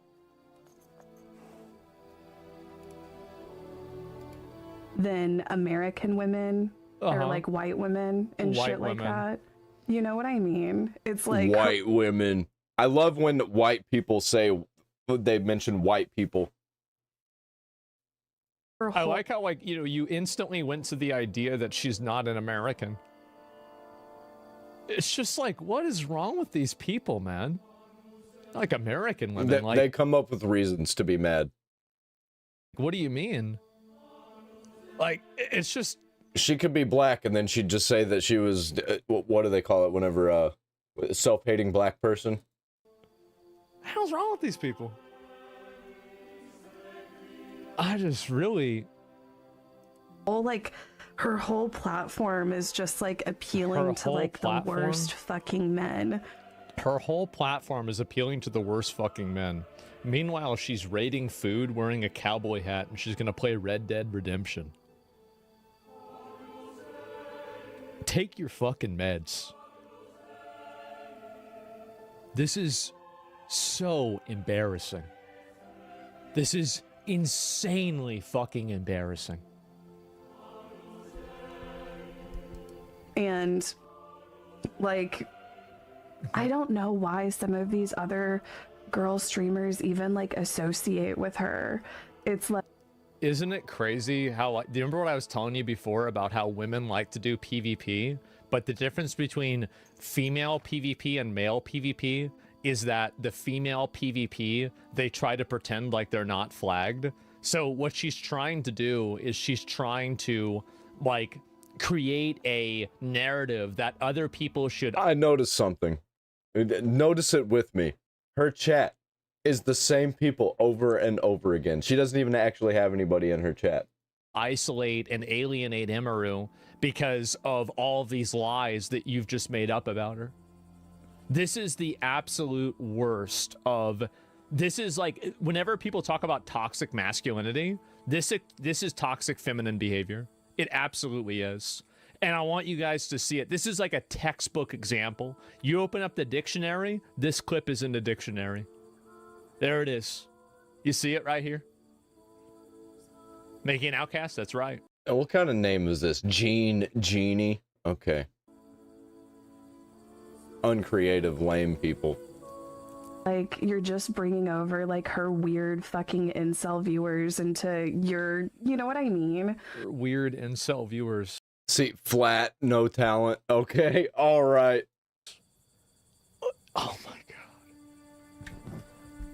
Than American women or like white women and White shit like women. that. You know what I mean? It's like White women. I love when white people say they mention white people. I like how, like, you know, you instantly went to the idea that she's not an American. It's just like, what is wrong with these people, man? Like American women, like, They come up with reasons to be mad. what do you mean? Like, it's just... She could be black, and then she'd just say that she was, what do they call it whenever, self-hating black person? What the hell's wrong with these people? I just really... like her whole platform is just like appealing to like the worst fucking men. Her whole platform is appealing to the worst fucking men. Meanwhile, she's raiding food, wearing a cowboy hat, and she's gonna play Red Dead Redemption. Take your fucking meds. This is so embarrassing. This is insanely fucking embarrassing. And like, I don't know why some of these other girl streamers even like associate with her. It's like, Isn't it crazy how, like, do you remember what I was telling you before about how women like to do PvP? But the difference between female PvP and male PvP is that the female PvP, they try to pretend like they're not flagged. So what she's trying to do is she's trying to, like, create a narrative that other people should. I noticed something. Notice it with me. Her chat is the same people over and over again. She doesn't even actually have anybody in her chat. Isolate and alienate Emiru because of all of these lies that you've just made up about her. This is the absolute worst of. This is like, whenever people talk about toxic masculinity, this is toxic feminine behavior. It absolutely is. And I want you guys to see it. This is like a textbook example. You open up the dictionary, this clip is in the dictionary. There it is. You see it right here? Making an outcast, that's right. And what kind of name is this? Genie? Okay. Uncreative, lame people. Like, you're just bringing over, like, her weird fucking incel viewers into your, you know what I mean? Weird incel viewers. See, flat, no talent. Okay, all right. Oh my god.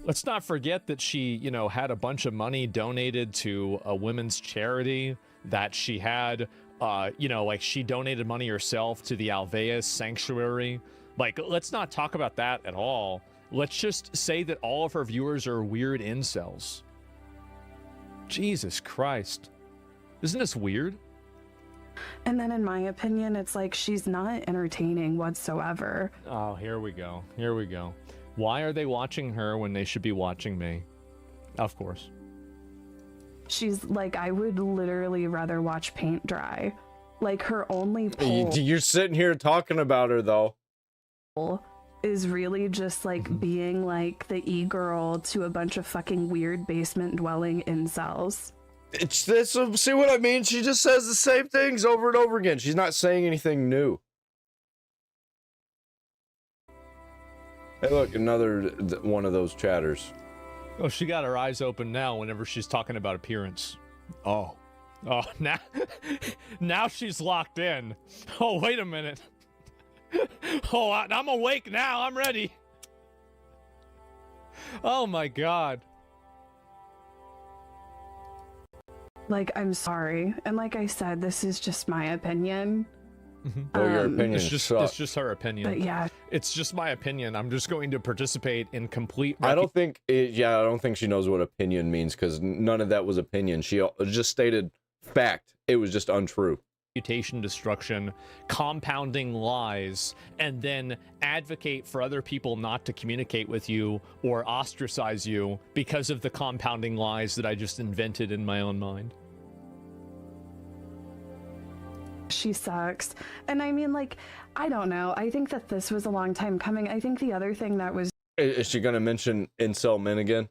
Let's not forget that she, you know, had a bunch of money donated to a women's charity, that she had, you know, like, she donated money herself to the Alveus Sanctuary. Like, let's not talk about that at all. Let's just say that all of her viewers are weird incels. Jesus Christ. Isn't this weird? And then in my opinion, it's like she's not entertaining whatsoever. Oh, here we go. Here we go. Why are they watching her when they should be watching me? Of course. She's like, I would literally rather watch paint dry. Like, her only pull You're sitting here talking about her, though. is really just like being like the e-girl to a bunch of fucking weird basement dwelling incels. It's this. See what I mean? She just says the same things over and over again. She's not saying anything new. Hey, look, another one of those chatters. Oh, she got her eyes open now whenever she's talking about appearance. Oh, now, now she's locked in. Oh, wait a minute. Oh, I'm awake now. I'm ready. Oh my god. Like, I'm sorry. And like I said, this is just my opinion. Oh, your opinion It's just her opinion. But yeah, It's just my opinion. I'm just going to participate in complete. I don't think she knows what opinion means, because none of that was opinion. She just stated fact. It was just untrue. Reputation destruction, compounding lies, and then advocate for other people not to communicate with you or ostracize you because of the compounding lies that I just invented in my own mind. she sucks. And I mean, like, I don't know. I think that this was a long time coming. I think the other thing that was Is she gonna mention incel men again?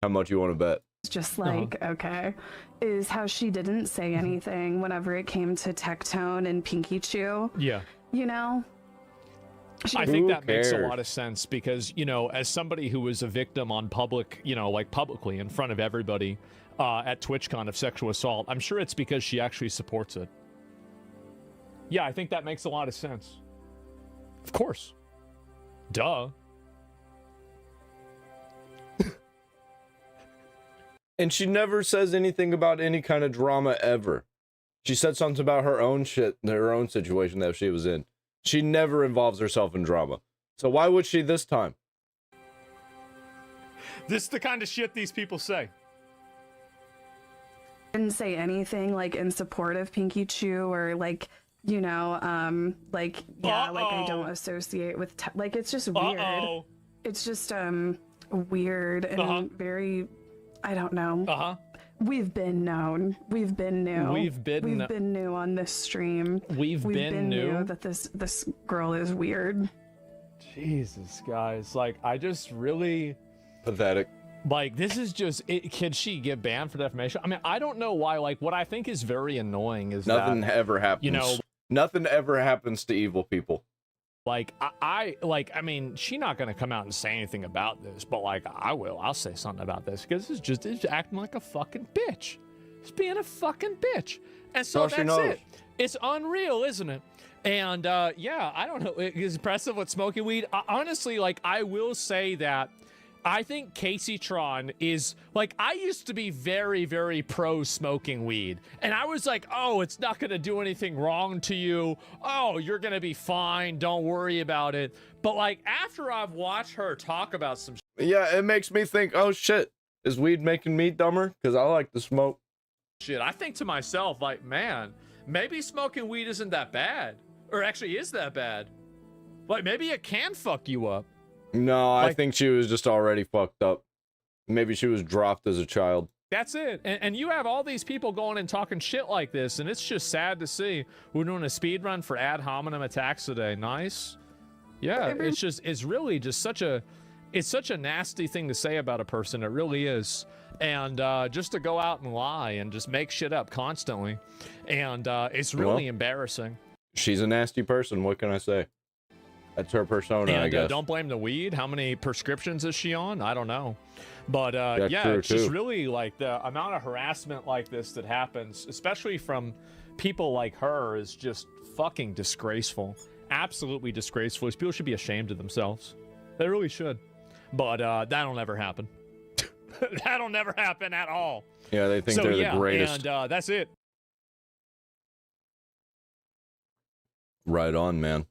How much you want to bet? just like, okay, is how she didn't say anything whenever it came to Tectone and Pinky Chew. Yeah. You know? I think that makes a cares? lot of sense because, you know, as somebody who was a victim on public, you know, like publicly in front of everybody at TwitchCon of sexual assault, I'm sure it's because she actually supports it. Yeah, I think that makes a lot of sense. Of course. Duh. And she never says anything about any kind of drama ever. She said something about her own shit, her own situation that she was in. She never involves herself in drama. So why would she this time? This is the kind of shit these people say. Didn't say anything like in support of Pinky Chew or like, you know, like, yeah, like I don't associate with, like, it's just weird. Uh-oh. It's just weird and very, I don't know. We've been known. We've been new. We've been new on this stream. We've been new that this girl is weird. Jesus, guys. Like, I just really... Pathetic. Like, this is just... can she get banned for defamation? I mean, I don't know why. Like, what I think is very annoying is Nothing ever happens. you know... Nothing ever happens to evil people. Like, I mean, she's not going to come out and say anything about this, but, like, I will. I'll say something about this, because it's acting like a fucking bitch. He's being a fucking bitch. And so All she that's knows. it. It's unreal, isn't it? And yeah, I don't know. It's impressive with smoking weed. Honestly, like, I will say that I think Casey Tron is, like, I used to be very, very pro smoking weed. And I was like, oh, it's not going to do anything wrong to you. Oh, you're going to be fine. Don't worry about it. But, like, after I've watched her talk about some Yeah, it makes me think, oh shit, is weed making me dumber? Because I like to smoke. shit, I think to myself, like, man, maybe smoking weed isn't that bad. Or actually is that bad. Like, maybe it can fuck you up. No, I Like- think she was just already fucked up. Maybe she was dropped as a child. That's it. And you have all these people going and talking shit like this, and it's just sad to see. We're doing a speed run for ad hominem attacks today. Nice. Yeah, it's really just such a nasty thing to say about a person. It really is. And just to go out and lie and just make shit up constantly. And it's really embarrassing. She's a nasty person. What can I say? That's her persona, I And guess. don't blame the weed. How many prescriptions is she on? I don't know. But yeah, true, it's just too. really like the amount of harassment like this that happens, especially from people like her, is just fucking disgraceful. Absolutely disgraceful. These people should be ashamed of themselves. They really should. But that'll never happen. That'll never happen at all. Yeah, they think So they're yeah, the greatest. and that's it. Right on, man.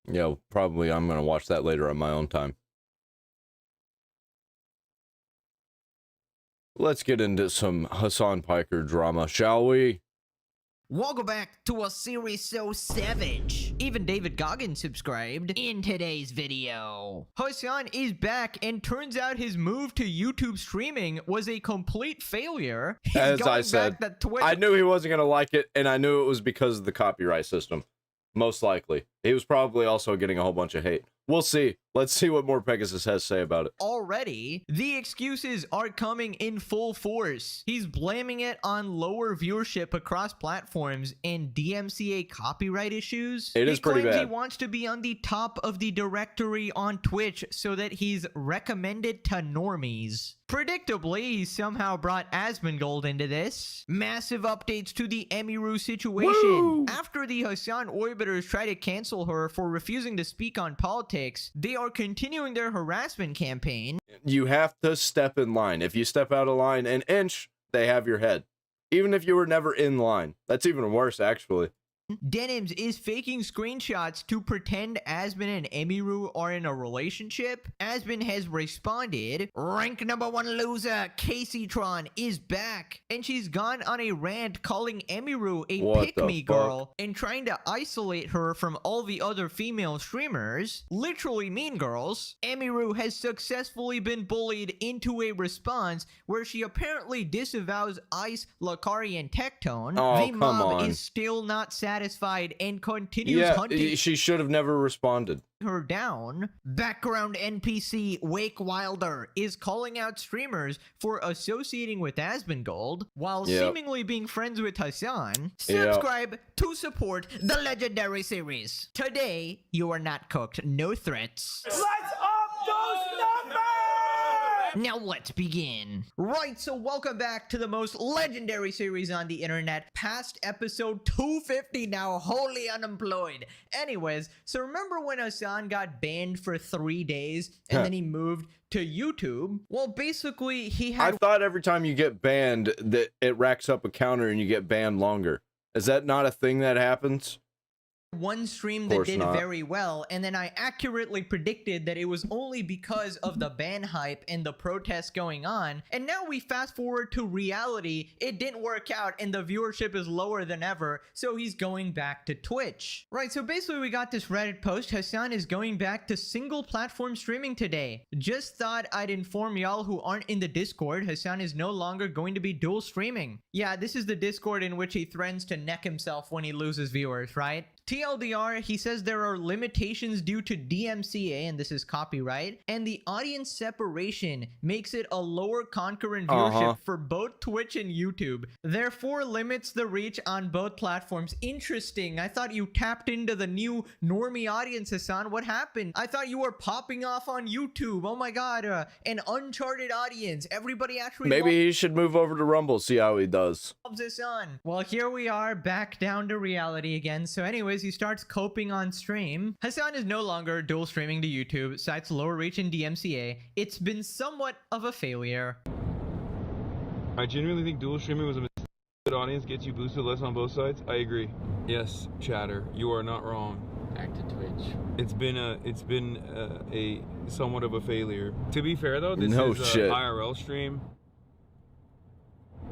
Yeah, probably I'm going to watch that later on my own time. Let's get into some Hassan Piker drama, shall we? Welcome back to a series so savage. Even David Goggins subscribed in today's video. Hassan is back, and turns out his move to YouTube streaming was a complete failure. He's As I going said, back to Twitch. I knew he wasn't going to like it, and I knew it was because of the copyright system. Most likely. He was probably also getting a whole bunch of hate. We'll see. Let's see what more Pegasus has to say about it. Already, the excuses are coming in full force. He's blaming it on lower viewership across platforms and DMCA copyright issues. It is pretty claims he bad. wants to be on the top of the directory on Twitch so that he's recommended to normies. Predictably, he somehow brought Asmongold into this. Massive updates to the Emiru situation. Woo! After the Hassan Orbiters try to cancel her for refusing to speak on politics, they are continuing their harassment campaign. You have to step in line. If you step out of line an inch, they have your head. Even if you were never in line. That's even worse, actually. Denims is faking screenshots to pretend Asmin and Emiru are in a relationship. Asmin has responded, rank #1 loser Casey Tron is back, and she's gone on a rant calling Emiru a What the pick-me fuck? girl and trying to isolate her from all the other female streamers. Literally mean girls. Emiru has successfully been bullied into a response where she apparently disavows Ice, Lakari, and Tectone. Oh, The come mob on. is still not satisfied and continues hunting she should have never responded. her down. Background NPC Wake Wilder is calling out streamers for associating with Asmongold while Yep. seemingly being friends with Hassan. Yep. Subscribe to support the legendary series. Today, you are not cooked. No threats. Now let's begin. Right, so welcome back to the most legendary series on the internet, past episode 250 now, wholly unemployed. Anyways, so remember when Hassan got banned for 3 days and then he moved to YouTube? Well, basically, he I had thought every time you get banned that it racks up a counter and you get banned longer. Is that not a thing that happens? one stream that course did not. very well, and then I accurately predicted that it was only because of the ban hype and the protests going on, and now we fast forward to reality. It didn't work out and the viewership is lower than ever, so he's going back to Twitch. Right, so basically we got this Reddit post. Hassan is going back to single platform streaming today. Just thought I'd inform y'all who aren't in the Discord, Hassan is no longer going to be dual streaming. Yeah, this is the Discord in which he threatens to neck himself when he loses viewers, right? TLDR, he says there are limitations due to DMCA, and this is copyright, and the audience separation makes it a lower concurrent viewership for both Twitch and YouTube, therefore limits the reach on both platforms. Interesting. I thought you tapped into the new normie audience, Hasan. What happened? I thought you were popping off on YouTube. Oh my god, an uncharted audience. Everybody actually Maybe he should move over to Rumble, see how he does. loves Hasan. Well, here we are back down to reality again. So anyways, he starts coping on stream. Hasan is no longer dual streaming to YouTube, cites lower reach in DMCA. It's been somewhat of a failure. I genuinely think dual streaming was a mistake. Good audience gets you boosted less on both sides. I agree. Yes, chatter, you are not wrong. Back to Twitch. It's been a somewhat of a failure. To be fair though, this No is a shit. IRL stream,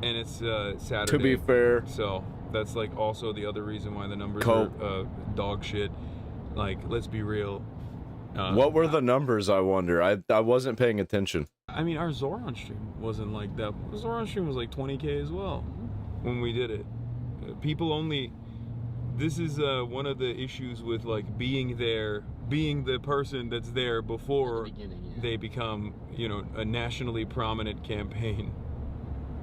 and it's Saturday. To be fair, so that's like also the other reason why the numbers Cope. are dog shit. Like, let's be real. what were the numbers, I wonder? I wasn't paying attention. I mean, our Zoran stream wasn't like that. Zoran stream was like 20K as well when we did it. People only. This is one of the issues with like being there, being the person that's there before they become, you know, a nationally prominent campaign.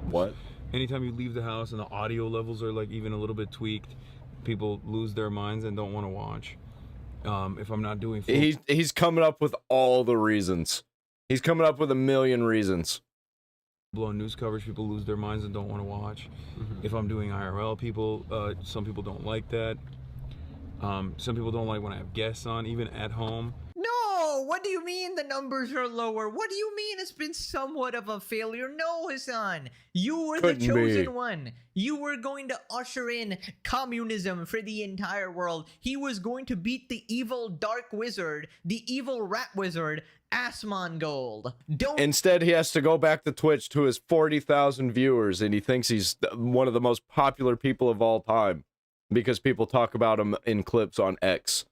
What? Anytime you leave the house and the audio levels are like even a little bit tweaked, people lose their minds and don't want to watch. If I'm not doing full He's coming up with all the reasons. He's coming up with a million reasons. blown news coverage, people lose their minds and don't want to watch. If I'm doing IRL, some people don't like that. Some people don't like when I have guests on, even at home. No, what do you mean the numbers are lower? What do you mean it's been somewhat of a failure? No, Hasan, you were the Couldn't chosen be. one. You were going to usher in communism for the entire world. He was going to beat the evil dark wizard, the evil rat wizard, Asmongold. Don't Instead, he has to go back to Twitch to his 40,000 viewers, and he thinks he's one of the most popular people of all time because people talk about him in clips on X.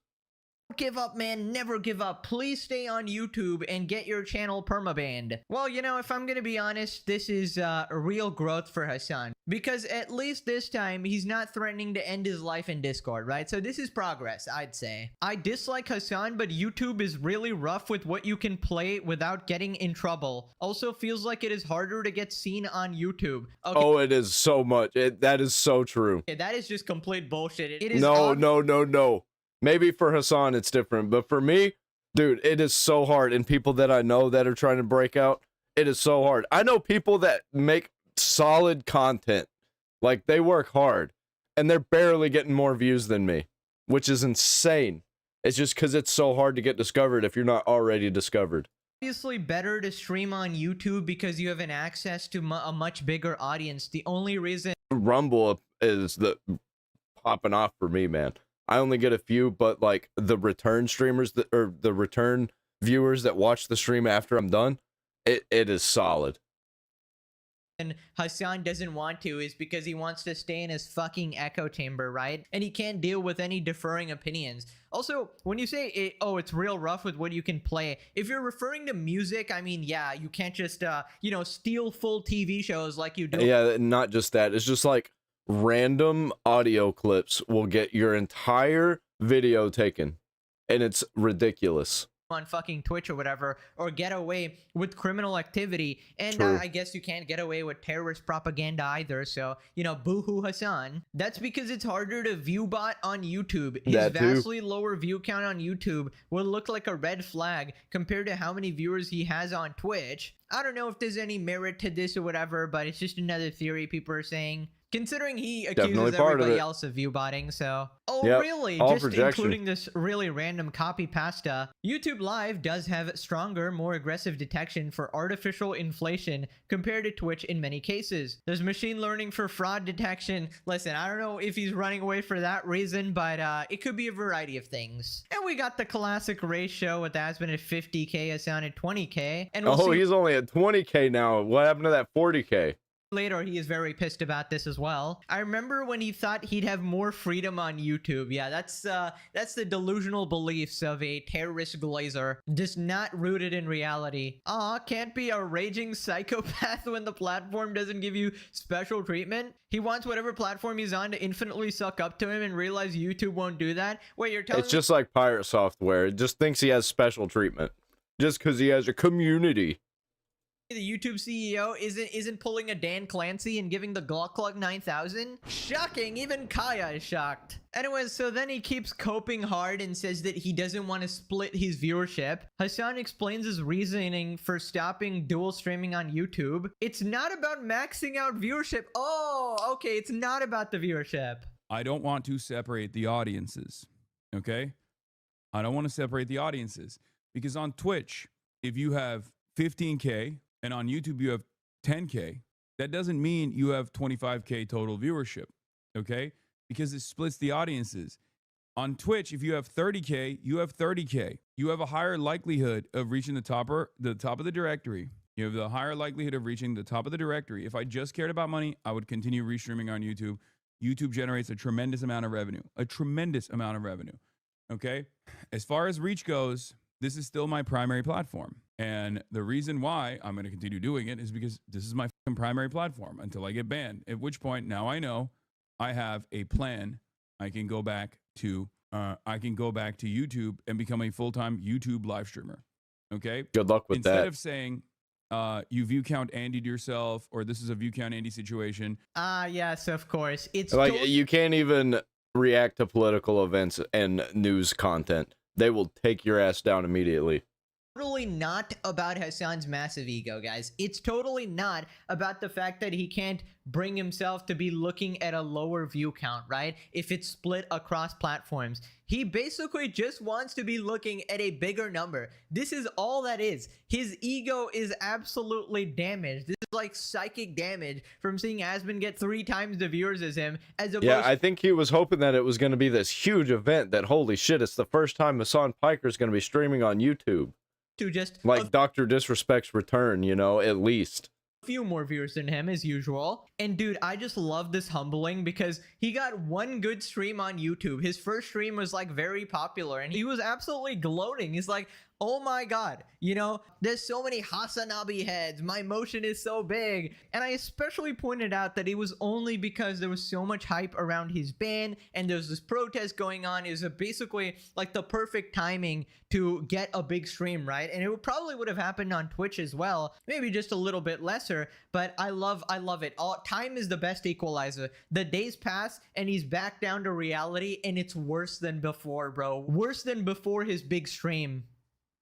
give up, man. Never give up. Please stay on YouTube and get your channel permabanned. Well, you know, if I'm gonna be honest, this is a real growth for Hasan, because at least this time he's not threatening to end his life in Discord, right? So this is progress, I'd say. I dislike Hasan, but YouTube is really rough with what you can play without getting in trouble. Also feels like it is harder to get seen on YouTube. Okay. Oh, it is so much. That is so true. Okay, that is just complete bullshit. It is No. Maybe for Hasan it's different, but for me, dude, it is so hard. And people that I know that are trying to break out, it is so hard. I know people that make solid content, like they work hard, and they're barely getting more views than me, which is insane. It's just because it's so hard to get discovered if you're not already discovered. Obviously better to stream on YouTube because you have an access to a much bigger audience. The only reason Rumble is the popping off for me, man. I only get a few, but like the return streamers or the return viewers that watch the stream after I'm done, it is solid. and Hasan doesn't want to is because he wants to stay in his fucking echo chamber, right? And he can't deal with any differing opinions. Also, when you say, it's real rough with what you can play, if you're referring to music, I mean, yeah, you can't just, steal full TV shows like you do. Yeah, not just that. It's just like random audio clips will get your entire video taken, and it's ridiculous. On fucking Twitch or whatever, or get away with criminal activity, and True. I guess you can't get away with terrorist propaganda either, so boo-hoo Hasan. That's because it's harder to view bot on YouTube. His That too. vastly lower view count on YouTube will look like a red flag compared to how many viewers he has on Twitch. I don't know if there's any merit to this or whatever, but it's just another theory people are saying, considering he accuses Definitely part of everybody it. else of view botting. So Yep, really, all just projection. including this really random copy pasta. YouTube Live does have stronger, more aggressive detection for artificial inflation compared to Twitch in many cases. There's machine learning for fraud detection. Listen, I don't know if he's running away for that reason, but it could be a variety of things. And we got the classic ratio with Aspen at 50k, Hasan at 20k, and we'll see. He's only at 20k now. What happened to that 40k? Later, he is very pissed about this as well. I remember when he thought he'd have more freedom on YouTube. Yeah, that's the delusional beliefs of a terrorist glazer, just not rooted in reality. Aw, can't be a raging psychopath when the platform doesn't give you special treatment. He wants whatever platform he's on to infinitely suck up to him and realize YouTube won't do that. Wait, you're telling It's just like pirate software. It just thinks he has special treatment just because he has a community. the YouTube CEO isn't pulling a Dan Clancy and giving the Glock 9000? Shocking, even Kaya is shocked. Anyways, so then he keeps coping hard and says that he doesn't want to split his viewership. Hasan explains his reasoning for stopping dual streaming on YouTube. It's not about maxing out viewership. Oh, okay, it's not about the viewership. I don't want to separate the audiences, okay? I don't want to separate the audiences because on Twitch, if you have 15K and on YouTube you have 10K, that doesn't mean you have 25K total viewership, okay? Because it splits the audiences. On Twitch, if you have 30K, you have 30K. You have a higher likelihood of reaching the top of the directory. You have the higher likelihood of reaching the top of the directory. If I just cared about money, I would continue restreaming on YouTube. YouTube generates a tremendous amount of revenue, okay? As far as reach goes, this is still my primary platform. And the reason why I'm going to continue doing it is because this is my fucking primary platform until I get banned, at which point now I know I have a plan. I can go back to YouTube and become a full-time YouTube live streamer, okay? Good luck with that. Instead of saying, you view count Andy'd yourself, or this is a view count Andy situation. Yes, of course. It's like you can't even react to political events and news content. They will take your ass down immediately. Totally not about Hasan's massive ego, guys. It's totally not about the fact that he can't bring himself to be looking at a lower view count, right? If it's split across platforms. He basically just wants to be looking at a bigger number. This is all that is. His ego is absolutely damaged. This is like psychic damage from seeing Asmon get 3 times the viewers as him. Yeah, I think he was hoping that it was going to be this huge event that, holy shit, it's the first time Hasan Piker is going to be streaming on YouTube. To just like Dr. Disrespect's return, you know, at least. Few more viewers than him as usual. And dude, I just love this humbling because he got one good stream on YouTube. His first stream was like very popular and he was absolutely gloating. He's like, oh my god, you know, there's so many Hasanabi heads, my motion is so big. And I especially pointed out that it was only because there was so much hype around his ban and there's this protest going on. It was basically like the perfect timing to get a big stream, right? And it probably would have happened on Twitch as well, maybe just a little bit lesser, but I love it. Time is the best equalizer. The days pass and he's back down to reality and it's worse than before, bro. Worse than before his big stream.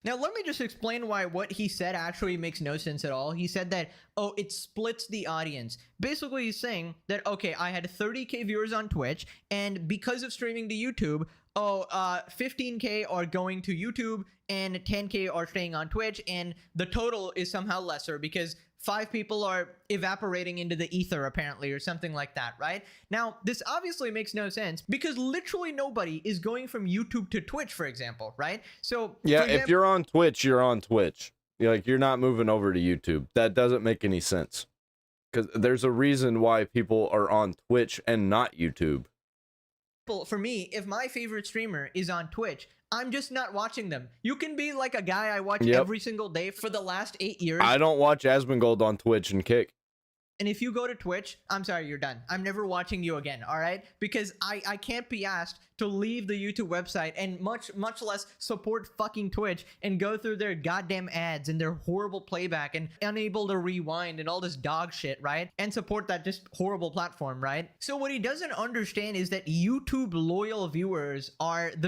Now, let me just explain why what he said actually makes no sense at all. He said that, oh, it splits the audience. Basically, he's saying that, okay, I had 30K viewers on Twitch, and because of streaming to YouTube, 15K are going to YouTube, and 10K are staying on Twitch, and the total is somehow lesser because 5 people are evaporating into the ether, apparently, or something like that, right? Now, this obviously makes no sense because literally nobody is going from YouTube to Twitch, for example, right? So, yeah, if you're on Twitch, you're on Twitch. You're not moving over to YouTube. That doesn't make any sense because there's a reason why people are on Twitch and not YouTube. For me, if my favorite streamer is on Twitch, I'm just not watching them. You can be like a guy I watch every single day for the last 8 years. I don't watch Asmongold on Twitch and Kick. And if you go to Twitch, I'm sorry, you're done. I'm never watching you again, all right? Because I can't be asked to leave the YouTube website and much less support fucking Twitch and go through their goddamn ads and their horrible playback and unable to rewind and all this dog shit, right? And support that just horrible platform, right? So what he doesn't understand is that YouTube loyal viewers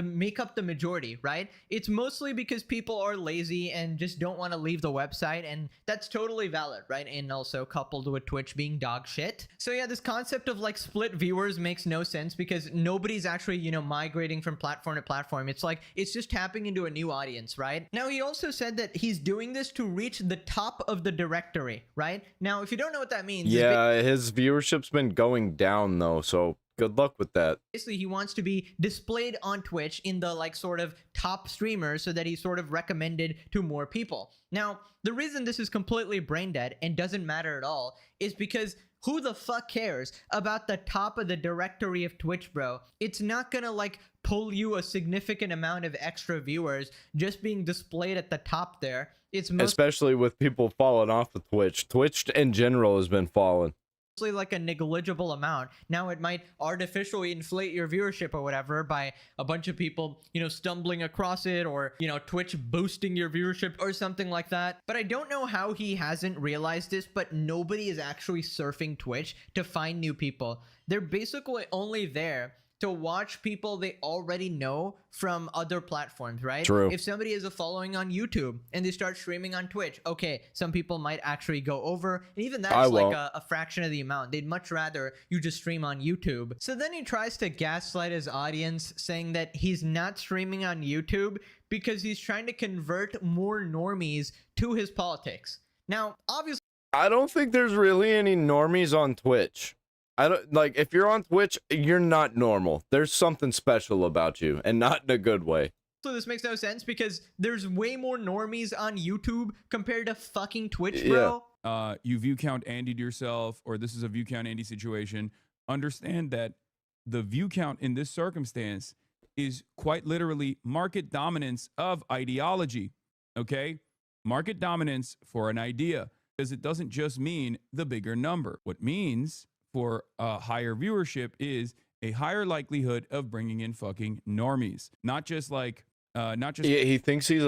make up the majority, right? It's mostly because people are lazy and just don't want to leave the website, and that's totally valid, right? And also coupled with Twitch being dog shit. So yeah, this concept of like split viewers makes no sense because nobody's actually, you know, migrating from platform to platform. It's like it's just tapping into a new audience, right? Now, he also said that he's doing this to reach the top of the directory, right? Now, if you don't know what that means, yeah, his viewership's been going down though, so Good luck with that. Basically, he wants to be displayed on Twitch in the like sort of top streamers so that he's sort of recommended to more people. Now, the reason this is completely brain dead and doesn't matter at all is because who the fuck cares about the top of the directory of Twitch, bro? It's not gonna like pull you a significant amount of extra viewers just being displayed at the top there. It's Especially with people falling off of Twitch. Twitch in general has been falling. like a negligible amount. Now it might artificially inflate your viewership or whatever by a bunch of people, you know, stumbling across it, or, you know, Twitch boosting your viewership or something like that. But I don't know how he hasn't realized this, but nobody is actually surfing Twitch to find new people. They're basically only there to watch people they already know from other platforms, right? True. If somebody has a following on YouTube and they start streaming on Twitch, okay, some people might actually go over, and even that's like a fraction of the amount. They'd much rather you just stream on YouTube. So then he tries to gaslight his audience, saying that he's not streaming on YouTube because he's trying to convert more normies to his politics. Now, obviously, I don't think there's really any normies on Twitch. I don't like, if you're on Twitch, you're not normal. There's something special about you, and not in a good way. so this makes no sense because there's way more normies on YouTube compared to fucking Twitch, bro. You view count Andy'd yourself, or this is a view count Andy situation. Understand that the view count in this circumstance is quite literally market dominance of ideology. Okay? Market dominance for an idea, because it doesn't just mean the bigger number. What means for a higher viewership is a higher likelihood of bringing in fucking normies. Not just like, He thinks he's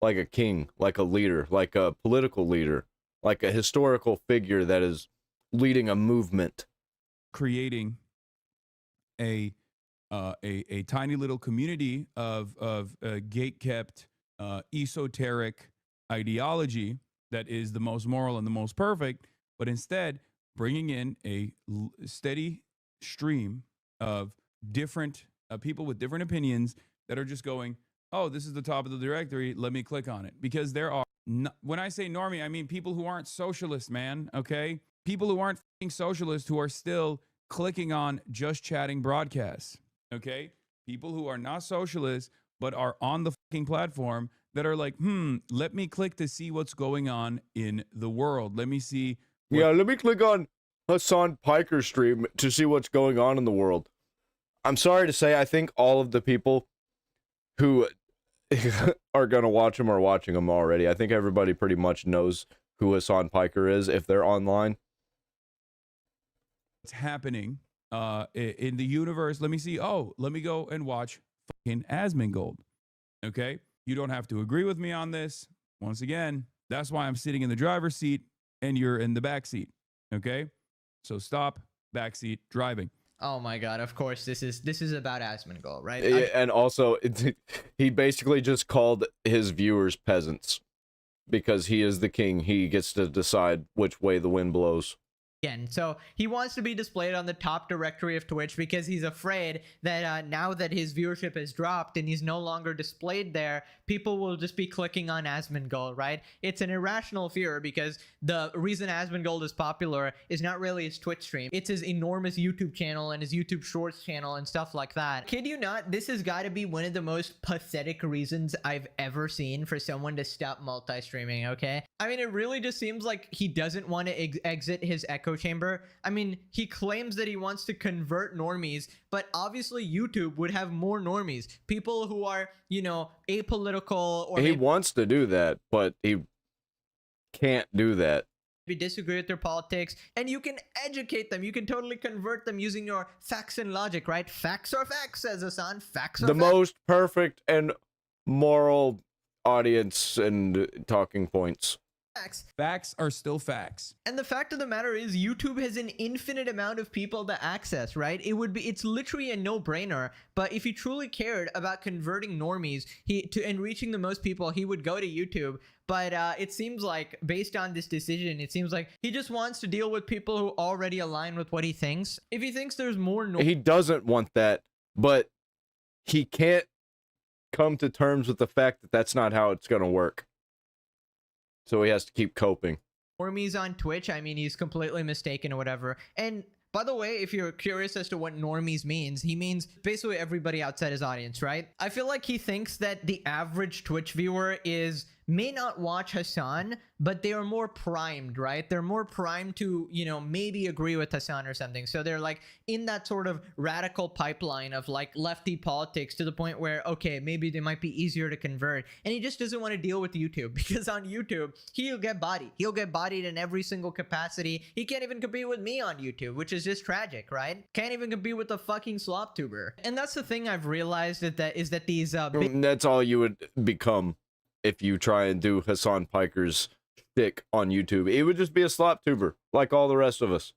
like a king, like a leader, like a political leader, like a historical figure that is leading a movement. creating a tiny little community of gate-kept esoteric ideology that is the most moral and the most perfect, but instead bringing in a steady stream of different people with different opinions that are just going, oh, this is the top of the directory, let me click on it. Because there are, when I say normie, I mean people who aren't socialists, man, okay? People who aren't fucking socialists who are still clicking on just chatting broadcasts, okay? People who are not socialists but are on the fucking platform that are like, let me click to see what's going on in the world. Let me see. Yeah, let me click on Hassan Piker's stream to see what's going on in the world. I'm sorry to say, I think all of the people who are going to watch him are watching him already. I think everybody pretty much knows who Hassan Piker is if they're online. What's happening in the universe. Let me see. Oh, let me go and watch fucking Asmongold. Okay? You don't have to agree with me on this. Once again, that's why I'm sitting in the driver's seat and you're in the back seat. Okay? So stop backseat driving. Oh my god, of course this is about Asmongold, right? And also, he basically just called his viewers peasants because he is the king. He gets to decide which way the wind blows. So he wants to be displayed on the top directory of Twitch because he's afraid that now that his viewership has dropped and he's no longer displayed there, people will just be clicking on Asmongold, right? It's an irrational fear because the reason Asmongold is popular is not really his Twitch stream. It's his enormous YouTube channel and his YouTube Shorts channel and stuff like that. Kid you not, this has got to be one of the most pathetic reasons I've ever seen for someone to stop multi-streaming, okay? I mean, it really just seems like he doesn't want to exit his echo chamber. I mean, he claims that he wants to convert normies, but obviously YouTube would have more normies. People who are, you know, apolitical, or he wants to do that, but he can't do that. maybe disagree with their politics, and you can educate them. You can totally convert them using your facts and logic, right? Facts are facts, says Hassan. Facts are the facts. most perfect and moral audience and talking points. Facts are still facts. And the fact of the matter is YouTube has an infinite amount of people to access, right? It's literally a no-brainer. But if he truly cared about converting normies and reaching the most people, he would go to YouTube. But it seems like, based on this decision, it seems like he just wants to deal with people who already align with what he thinks. If he thinks there's more He doesn't want that, but he can't come to terms with the fact that that's not how it's going to work. So he has to keep coping. normies on Twitch, I mean, he's completely mistaken or whatever. And By the way, if you're curious as to what normies means, he means basically everybody outside his audience, right? I feel like he thinks that the average Twitch viewer may not watch Hasan, but they are more primed, right? They're more primed to, you know, maybe agree with Hasan or something. So they're like in that sort of radical pipeline of like lefty politics to the point where, okay, maybe they might be easier to convert. And he just doesn't want to deal with YouTube because on YouTube, he'll get bodied. He'll get bodied in every single capacity. He can't even compete with me on YouTube, which is just tragic, right? Can't even compete with the fucking slop tuber. And that's the thing I've realized is that these that's all you would become if you try and do Hasan Piker's shtick on YouTube. It would just be a slop tuber, like all the rest of us.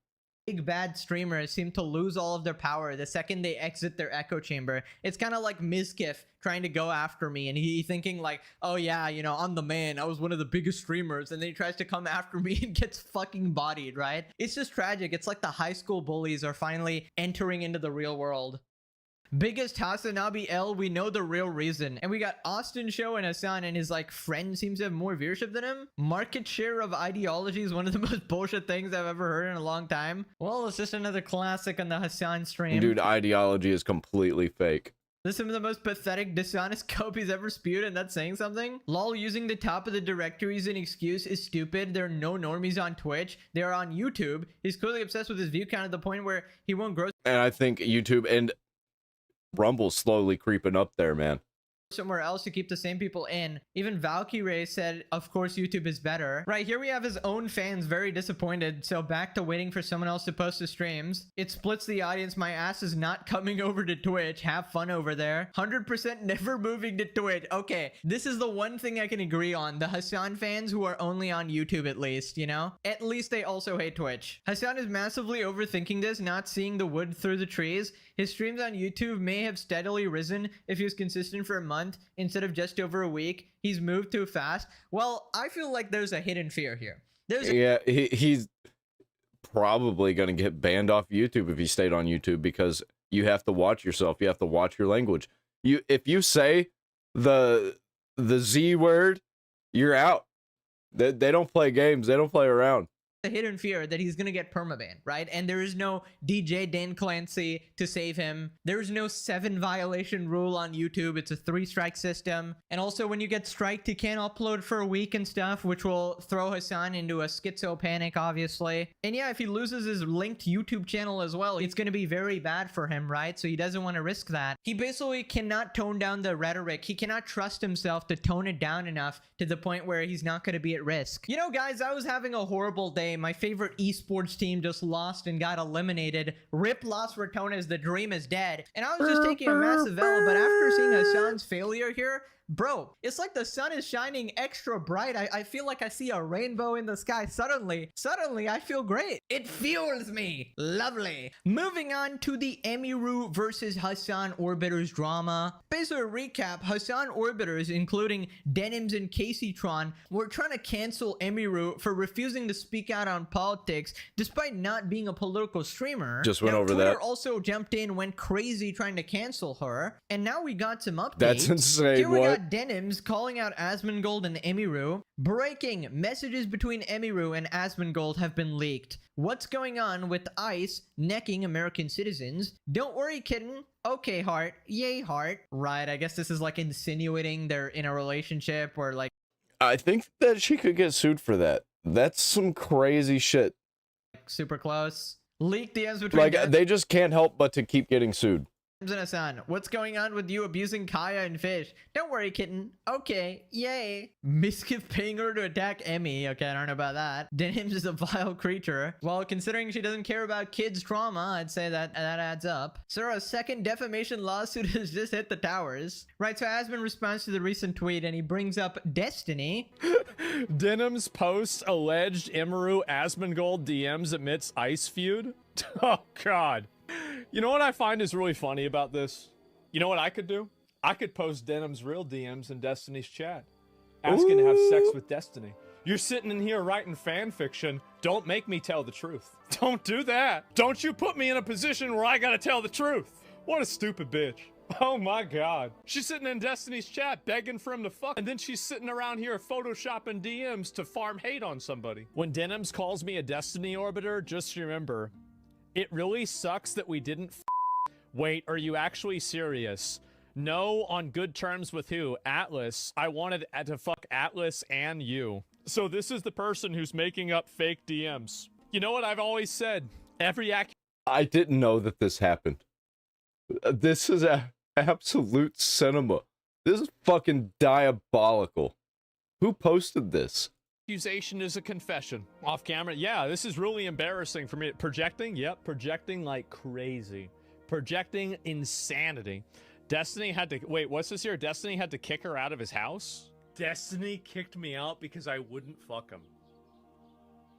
Big bad streamers seem to lose all of their power the second they exit their echo chamber. It's kind of like Mizkif trying to go after me and he thinking like, oh yeah, you know, I'm the man, I was one of the biggest streamers, and then he tries to come after me and gets fucking bodied, right? It's just tragic. It's like the high school bullies are finally entering into the real world. Biggest Hasanabi L, we know the real reason. And we got Austin Show and Hasan, and his like friend seems to have more viewership than him. Market share of ideology is one of the most bullshit things I've ever heard in a long time. Well, it's just another classic on the Hasan stream. Dude, ideology is completely fake. This is some of the most pathetic, dishonest cope he's ever spewed, and that's saying something. Lol, using the top of the directory as an excuse is stupid. There are no normies on Twitch. They are on YouTube. He's clearly obsessed with his view count at the point where he won't grow. And I think YouTube and Rumble's slowly creeping up there, man. Somewhere else to keep the same people in. Even Valkyrie said, of course YouTube is better. Right, here we have his own fans very disappointed, so back to waiting for someone else to post his streams. It splits the audience. My ass is not coming over to Twitch. Have fun over there. 100% never moving to Twitch. Okay, this is the one thing I can agree on. The Hasan fans who are only on YouTube, at least, you know? At least they also hate Twitch. Hasan is massively overthinking this, not seeing the wood through the trees. His streams on YouTube may have steadily risen if he was consistent for a month instead of just over a week. He's moved too fast. Well, I feel like there's a hidden fear here. He's probably going to get banned off YouTube if he stayed on YouTube, because you have to watch yourself. You have to watch your language. If you say the Z word, you're out. They don't play games. They don't play around. The hidden fear that he's gonna get permabanned, right? And there is no DJ Dan Clancy to save him. There's no 7 violation rule on YouTube. It's a 3-strike system. And also when you get striked, he can't upload for a week and stuff, which will throw Hasan into a schizo panic, obviously. And yeah, if he loses his linked YouTube channel as well, it's gonna be very bad for him, right? So he doesn't want to risk that. He basically cannot tone down the rhetoric. He cannot trust himself to tone it down enough to the point where he's not gonna be at risk. You know, guys, I was having a horrible day. My favorite esports team just lost and got eliminated. Rip Las Ratonas, the dream is dead. And I was just taking a massive L, but after seeing Hasan's failure here, bro, it's like the sun is shining extra bright. I feel like I see a rainbow in the sky. Suddenly, I feel great. It fuels me. Lovely. Moving on to the Emiru versus Hasan Orbiters drama. Basically, a recap, Hasan Orbiters, including Denims and Caseytron, were trying to cancel Emiru for refusing to speak out on politics, despite not being a political streamer. Just went over Twitter that. also jumped in, went crazy trying to cancel her. And now we got some updates. That's insane. Here we What? got Denims calling out Asmongold and Emiru. Breaking: messages between Emiru and Asmongold have been leaked. What's going on with ICE necking American citizens? Don't worry, kitten. Okay, heart. Yay, heart. Right, I guess this is like insinuating they're in a relationship or like I think that she could get sued for that. That's some crazy shit. super close. Leaked DMs between Like, they just can't help but to keep getting sued. Denims and Hasan. What's going on with you abusing Kaya and Fish? Don't worry, kitten. Okay, yay. Miskiff paying her to attack Emmy. Okay, I don't know about that. Denims is a vile creature. Well, considering she doesn't care about kids' trauma, I'd say that adds up. So a second defamation lawsuit has just hit the towers. Right, so Asmon responds to the recent tweet and he brings up Destiny. Denims posts alleged Emiru Asmongold DMs amidst ICE feud. Oh, God. You know what I find is really funny about this? You know what I could do? I could post Denim's real DMs in Destiny's chat, asking to have sex with Destiny. You're sitting in here writing fan fiction. Don't make me tell the truth. Don't do that. Don't you put me in a position where I gotta tell the truth. What a stupid bitch. Oh my God. She's sitting in Destiny's chat begging for him to fuck, and then she's sitting around here photoshopping DMs to farm hate on somebody. When Denims calls me a Destiny orbiter, just remember, It really sucks that we didn't Wait, are you actually serious? No, on good terms with who? Atlas. I wanted to fuck Atlas and you. So this is the person who's making up fake DMs. You know what I've always said? I didn't know that this happened. This is absolute cinema. This is fucking diabolical. Who posted this? Accusation is a confession. Off camera? Yeah, this is really embarrassing for me. Projecting? Yep, projecting like crazy. Projecting insanity. Destiny had to... Wait, what's this here? Destiny had to kick her out of his house? Destiny kicked me out because I wouldn't fuck him.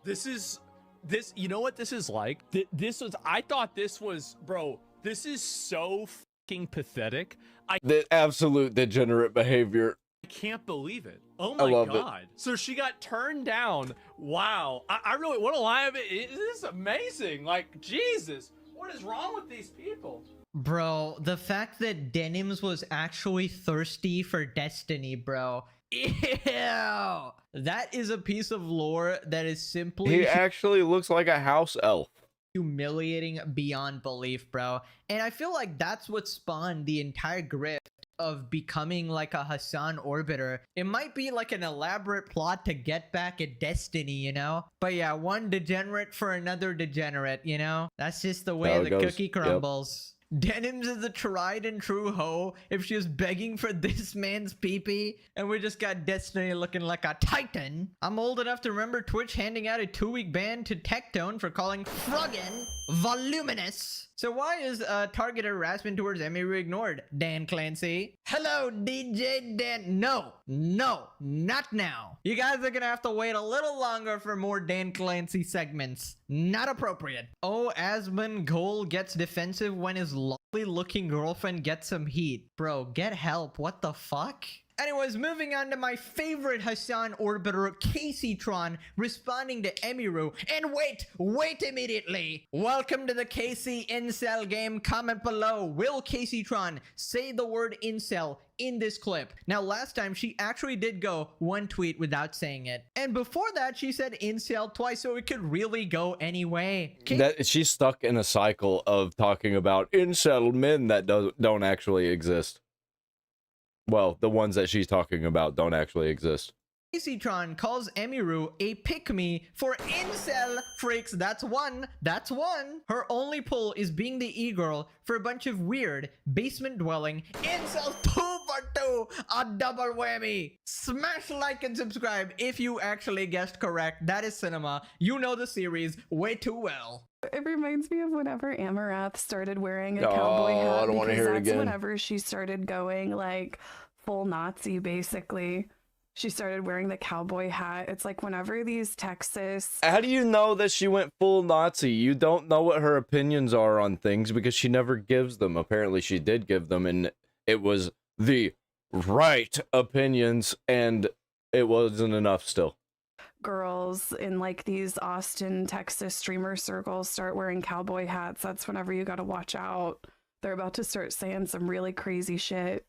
This is... This... You know what this is like? This was... I thought this was... Bro, this is so fucking pathetic. The absolute degenerate behavior. I can't believe it. Oh I my love god. So she got turned down. Wow. I really want to lie of it. This is amazing. Like, Jesus. What is wrong with these people? Bro, the fact that Denims was actually thirsty for Destiny, bro. Ew! That is a piece of lore that is simply He actually looks like a house elf. humiliating beyond belief, bro. And I feel like that's what spawned the entire grift of becoming like a Hassan Orbiter. It might be like an elaborate plot to get back at Destiny, you know? But yeah, one degenerate for another degenerate, you know? That's just the way How it the goes. cookie crumbles. Denims is the tried and true hoe if she was begging for this man's pee-pee, and we just got Destiny looking like a titan. I'm old enough to remember Twitch handing out a 2-week ban to Tectone for calling Froggen voluminous. So why is targeted harassment towards Emiru ignored, Dan Clancy? Hello, DJ Dan. No, not now. You guys are gonna have to wait a little longer for more Dan Clancy segments. Not appropriate. Oh, Asmongold gets defensive when his lovely looking girlfriend gets some heat. Bro, get help. What the fuck? Anyways, moving on to my favorite Hassan Orbiter, Caseytron, responding to Emiru. And wait immediately. Welcome to the Casey Incel game. Comment below. Will Caseytron say the word incel in this clip? Now, last time she actually did go one tweet without saying it. And before that, she said incel twice, so it could really go any way. She's stuck in a cycle of talking about incel men that don't actually exist. Well, the ones that she's talking about don't actually exist. Caseytron calls Emiru a pick-me for incel freaks. That's one. Her only pull is being the e-girl for a bunch of weird basement-dwelling incels. 2 for 2, a double whammy. Smash like and subscribe if you actually guessed correct. That is cinema. You know the series way too well. It reminds me of whenever Amarath started wearing a cowboy hat. I don't want to hear it that's again. whenever she started going like full Nazi, basically. She started wearing the cowboy hat. It's like whenever these Texas... How do you know that she went full Nazi? You don't know what her opinions are on things because she never gives them. Apparently she did give them, and it was the right opinions, and it wasn't enough still. Girls in like these Austin, Texas streamer circles start wearing cowboy hats. That's whenever you gotta watch out. They're about to start saying some really crazy shit.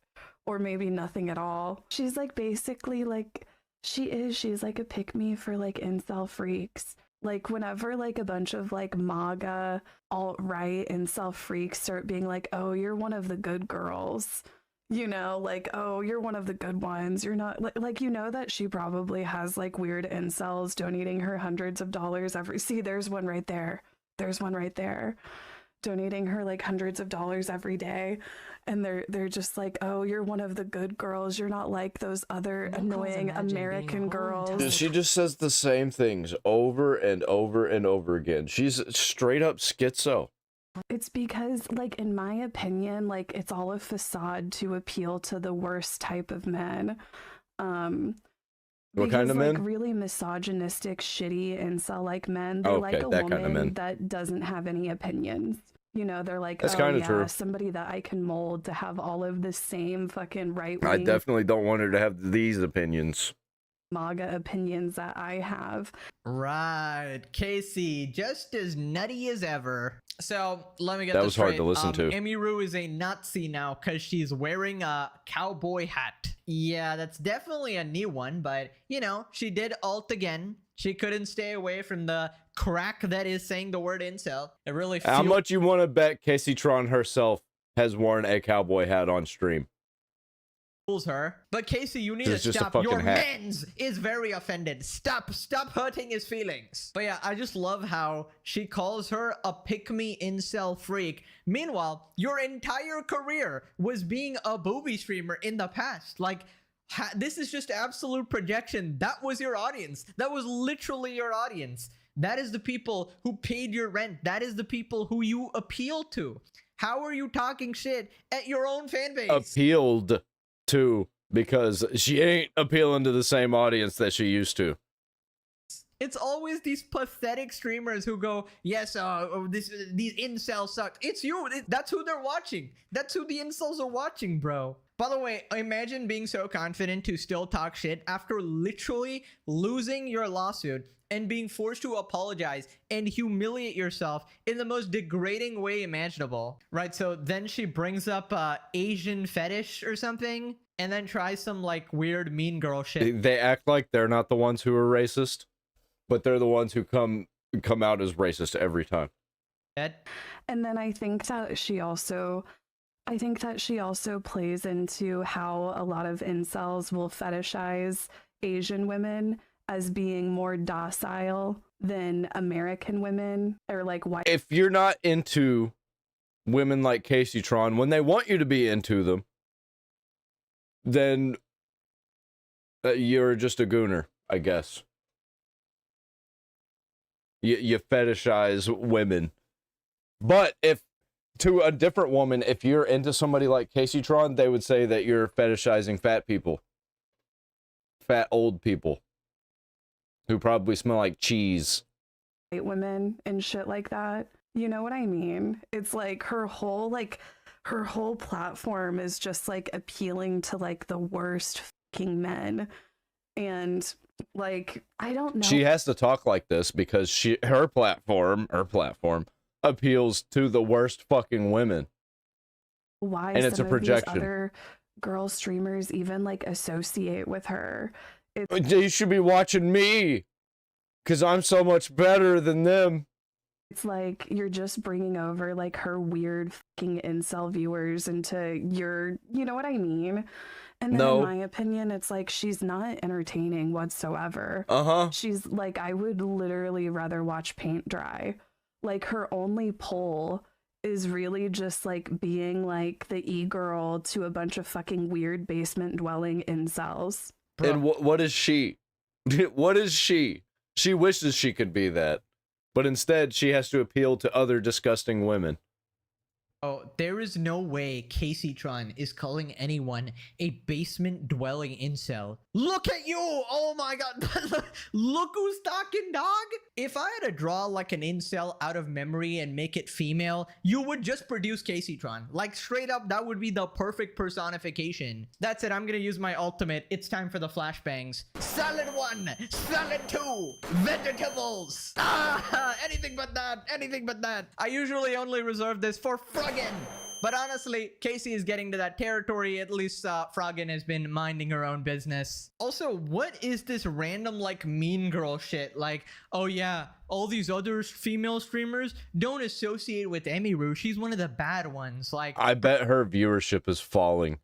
Or maybe nothing at all. She's like basically like, she's like a pick-me for like incel freaks. Like whenever like a bunch of like MAGA, alt-right incel freaks start being like, oh, you're one of the good girls. You know, like, oh, you're one of the good ones. You're not like, you know that she probably has like weird incels donating her hundreds of dollars every... See, there's one right there. Donating her like hundreds of dollars every day, and they're just like, oh, you're one of the good girls, you're not like those other annoying American girls. She just says the same things over and over and over again. She's straight up schizo. It's because, like, in my opinion, like, it's all a facade to appeal to the worst type of men. What kind of men? Like really misogynistic, shitty incel like men. They're Okay, like a that woman kind of men. that doesn't have any opinions. You know, they're like, That's oh kinda yeah, true. somebody that I can mold to have all of the same fucking right I wing definitely don't want her to have these opinions. MAGA opinions that I have. Right, Casey, just as nutty as ever. So let me get That this was hard straight. to listen to. Emiru is a Nazi now because she's wearing a cowboy hat. Yeah, that's definitely a new one, but you know, she did alt again. She couldn't stay away from the crack that is saying the word incel. It really How much you want to bet Casey Tron herself has worn a cowboy hat on stream? fuels her. But Casey, you need It's to just a stop. fucking Your hat. mens is very offended. Stop hurting his feelings. But yeah, I just love how she calls her a pick-me incel freak. Meanwhile, your entire career was being a booby streamer in the past. Like, this is just absolute projection. That was your audience. That was literally your audience. That is the people who paid your rent. That is the people who you appeal to. How are you talking shit at your own fan base? Appealed to, because she ain't appealing to the same audience that she used to. It's always these pathetic streamers who go, yes, these incels suck. It's you. That's who they're watching. That's who the incels are watching, bro. By the way, imagine being so confident to still talk shit after literally losing your lawsuit and being forced to apologize and humiliate yourself in the most degrading way imaginable. Right, so then she brings up Asian fetish or something and then tries some like weird mean girl shit. They act like they're not the ones who are racist, but they're the ones who come out as racist every time. And then I think that she also plays into how a lot of incels will fetishize Asian women as being more docile than American women, or like white. If you're not into women like Casey Tron when they want you to be into them, then you're just a gooner, I guess. You fetishize women. But if to a different woman, if you're into somebody like Casey Tron, they would say that you're fetishizing fat people. Fat old people. Who probably smell like cheese. White women and shit like that. You know what I mean? It's like her whole platform is just like appealing to like the worst fucking men. And like, I don't know. She has to talk like this because her platform appeals to the worst fucking women. Why and it's a projection. These other girl streamers even like associate with her. You should be watching me because I'm so much better than them. It's like you're just bringing over like her weird fucking incel viewers into your, you know what I mean? And then in my opinion, it's like she's not entertaining whatsoever. She's like, I would literally rather watch paint dry. Like her only pull is really just like being like the e-girl to a bunch of fucking weird basement dwelling incels. And what is she? What is she? She wishes she could be that. But instead, she has to appeal to other disgusting women. Oh, there is no way Casey Tron is calling anyone a basement dwelling incel. Look at you! Oh my god! Look who's talking, dog! If I had to draw like an incel out of memory and make it female, you would just produce Casey Tron. Like straight up, that would be the perfect personification. That's it, I'm gonna use my ultimate. It's time for the flashbangs. Salad 1! Salad 2! Vegetables! Ah! Anything but that! Anything but that! I usually only reserve this for Froggen! But honestly, Casey is getting to that territory. At least Froggen has been minding her own business. Also, what is this random like mean girl shit? Like, oh yeah, all these other female streamers don't associate with Emiru. She's one of the bad ones. Like, I bet her viewership is falling.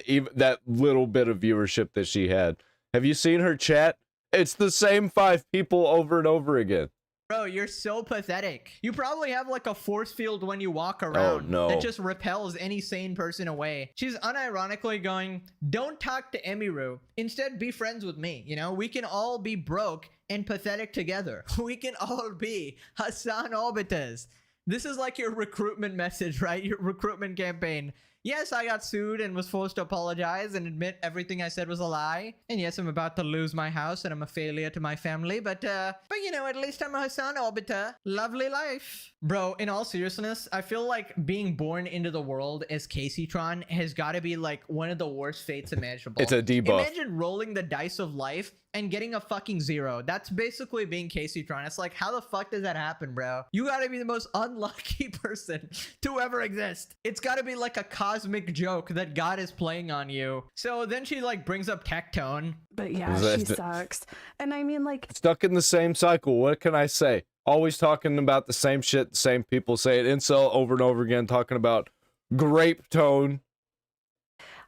Even that little bit of viewership that she had. Have you seen her chat? It's the same 5 people over and over again. bro, you're so pathetic. You probably have like a force field when you walk around that just repels any sane person away. She's unironically going, don't talk to Emiru. Instead, be friends with me. You know, we can all be broke and pathetic together. We can all be Hassan Orbitas. This is like your recruitment message, right? Your recruitment campaign. Yes, I got sued and was forced to apologize and admit everything I said was a lie. And yes, I'm about to lose my house and I'm a failure to my family. But you know, at least I'm a Hassan Arbiter. Lovely life. Bro, in all seriousness, I feel like being born into the world as Caseytron has got to be like one of the worst fates imaginable. It's a debuff. Imagine rolling the dice of life and getting a fucking 0. That's basically being Caseytron. It's like, how the fuck does that happen, bro? You gotta be the most unlucky person to ever exist. It's gotta be like a cosmic joke that God is playing on you. So then she like brings up Tectone. But yeah, she sucks. And I mean, like, stuck in the same cycle. What can I say? Always talking about the same shit, the same people say it. Incel over and over again, talking about grape tone.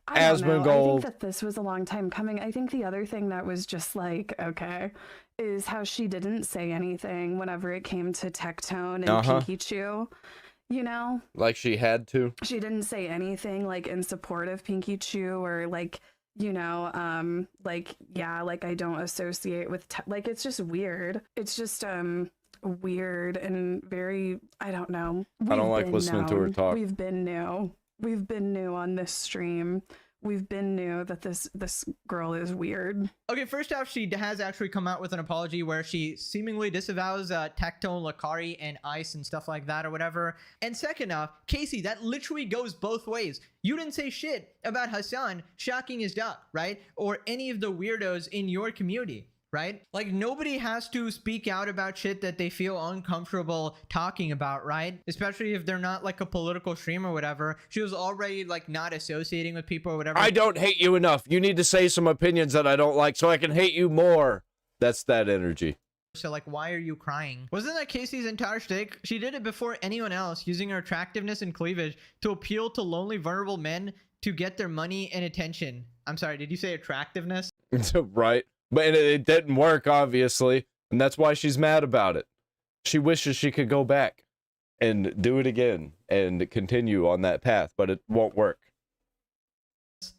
I don't know. I Asmongold. think that this was a long time coming. I think the other thing that was just like, okay, is how she didn't say anything whenever it came to Tectone and Pinky Chew. You know? Like she had to. She didn't say anything like in support of Pinky Chew or like, you know, like, yeah, like I don't associate with, like, it's just weird. It's just, weird and very, I don't know. I don't like listening to her talk. We've been new on this stream. We've been new that this girl is weird. Okay, first off, she has actually come out with an apology where she seemingly disavows Tectone, Lakari, and Ice and stuff like that or whatever. And second off, Casey, that literally goes both ways. You didn't say shit about Hassan shocking his duck, right? Or any of the weirdos in your community. Right? Like, nobody has to speak out about shit that they feel uncomfortable talking about, right? Especially if they're not like a political stream or whatever. She was already like not associating with people or whatever. I don't hate you enough. You need to say some opinions that I don't like so I can hate you more. That's that energy. So like, why are you crying? Wasn't that Casey's entire shtick? She did it before anyone else, using her attractiveness and cleavage to appeal to lonely, vulnerable men to get their money and attention. I'm sorry, did you say attractiveness? Right. But it didn't work, obviously, and that's why she's mad about it. She wishes she could go back and do it again and continue on that path, but it won't work.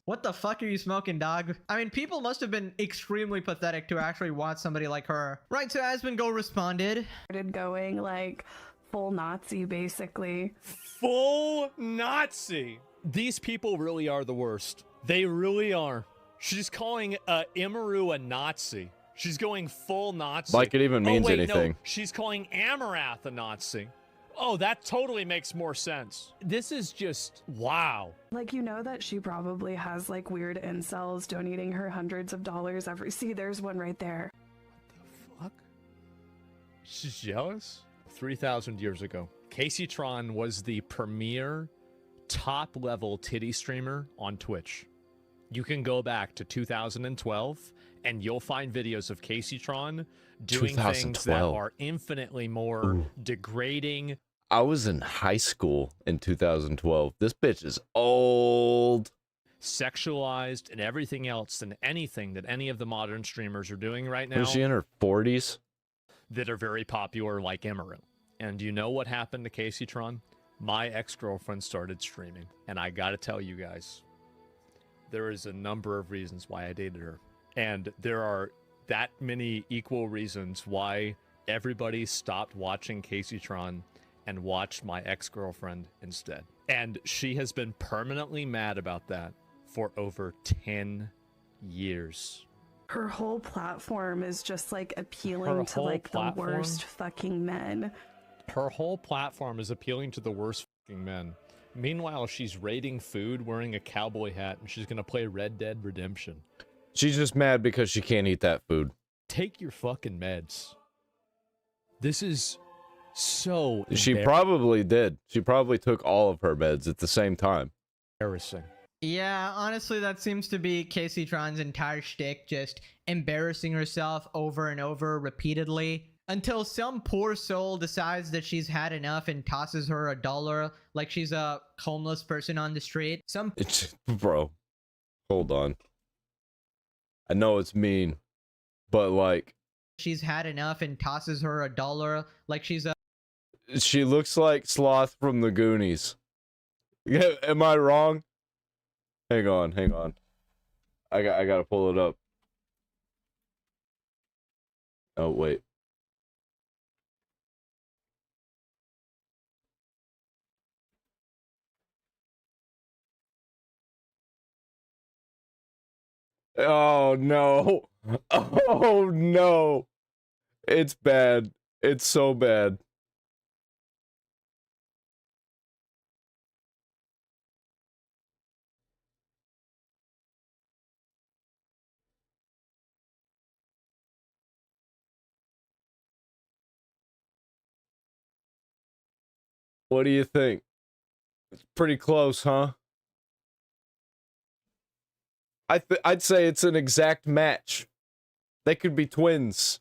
What the fuck are you smoking, dog? I mean, people must have been extremely pathetic to actually watch somebody like her. Right, so Asmongold responded. Started going like full Nazi, basically. Full Nazi. These people really are the worst. They really are. She's calling Imru a Nazi. She's going full Nazi. Like it even means anything. No, she's calling Amarath a Nazi. Oh, that totally makes more sense. This is just, wow. Like, you know that she probably has like weird incels donating her hundreds of dollars every... See, there's one right there. What the fuck? She's jealous? 3,000 years ago, Caseytron was the premier top-level titty streamer on Twitch. You can go back to 2012 and you'll find videos of Caseytron doing things that are infinitely more degrading. I was in high school in 2012. This bitch is old. Sexualized and everything else than anything that any of the modern streamers are doing right now. Was she in her 40s? That are very popular like Emeru. And you know what happened to Caseytron? My ex-girlfriend started streaming. And I gotta tell you guys, there is a number of reasons why I dated her. And there are that many equal reasons why everybody stopped watching Caseytron and watched my ex-girlfriend instead. And she has been permanently mad about that for over 10 years. Her whole platform is just like appealing to like the worst fucking men. Her whole platform is appealing to the worst fucking men. Meanwhile, she's raiding food wearing a cowboy hat and she's gonna play Red Dead Redemption. She's just mad because she can't eat that food. Take your fucking meds. This is so She probably did. She probably took all of her meds at the same time. embarrassing. Yeah, honestly, that seems to be Caseytron's entire shtick, just embarrassing herself over and over repeatedly. Until some poor soul decides that she's had enough and tosses her $1 like she's a homeless person on the street. Bro, hold on. I know it's mean, but like... She's had enough and tosses her $1 like she's a... She looks like Sloth from the Goonies. Yeah, am I wrong? Hang on. I gotta pull it up. Oh, wait. Oh no. Oh no. It's bad. It's so bad. What do you think? It's pretty close, huh? I'd say it's an exact match. They could be twins.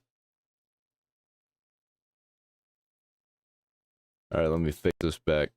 All right, let me fix this back.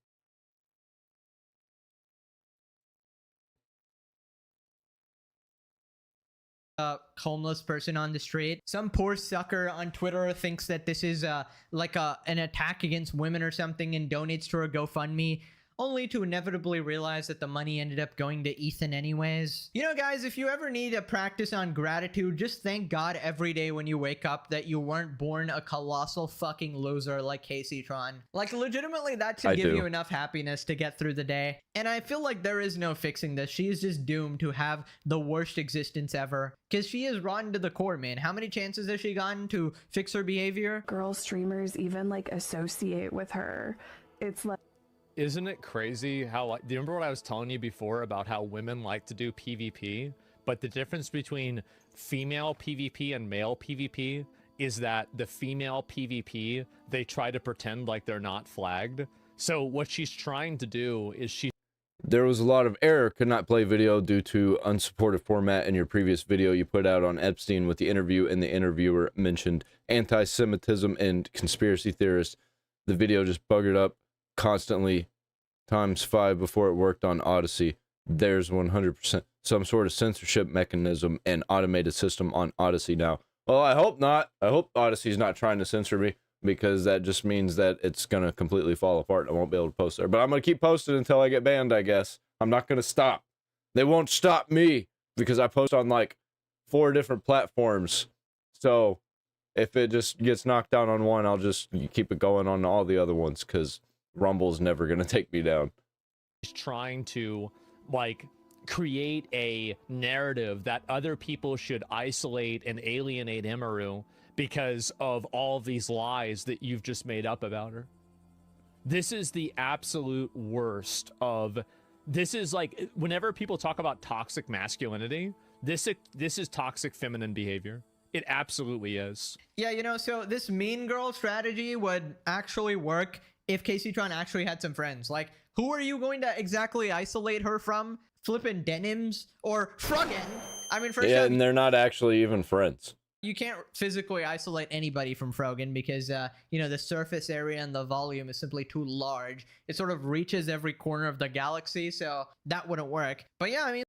Homeless person on the street. Some poor sucker on Twitter thinks that this is like an attack against women or something and donates to her GoFundMe, only to inevitably realize that the money ended up going to Ethan anyways. You know, guys, if you ever need a practice on gratitude, just thank God every day when you wake up that you weren't born a colossal fucking loser like Casey Tron. Like, legitimately, that should give you enough happiness to get through the day. And I feel like there is no fixing this. She is just doomed to have the worst existence ever. Because she is rotten to the core, man. How many chances has she gotten to fix her behavior? Girl streamers even like associate with her. It's like, isn't it crazy how, like, do you remember what I was telling you before about how women like to do PvP? But the difference between female PvP and male PvP is that the female PvP, they try to pretend like they're not flagged. So what she's trying to do is There was a lot of error, could not play video due to unsupported format. In your previous video you put out on Epstein with the interview, and the interviewer mentioned anti-Semitism and conspiracy theorists. The video just buggered up constantly ×5 before it worked on Odyssey. There's 100% some sort of censorship mechanism and automated system on Odyssey now. Well, I hope not. I hope Odyssey's not trying to censor me, because that just means that it's gonna completely fall apart. I won't be able to post there, but I'm gonna keep posting until I get banned, I guess. I'm not gonna stop. They won't stop me because I post on like 4 different platforms. So if it just gets knocked down on one, I'll just keep it going on all the other ones, because Rumble's never gonna take me down. she's trying to, like, create a narrative that other people should isolate and alienate Emiru because of all these lies that you've just made up about her. This is the absolute worst of, this is like, whenever people talk about toxic masculinity, this is toxic feminine behavior. It absolutely is. Yeah, you know, so this mean girl strategy would actually work if Casey Tron actually had some friends. Like, who are you going to exactly isolate her from? Flippin' Denims or Froggen? I mean, first, yeah, and they're not actually even friends. You can't physically isolate anybody from Froggen because, you know, the surface area and the volume is simply too large. It sort of reaches every corner of the galaxy, so that wouldn't work. But yeah, I mean,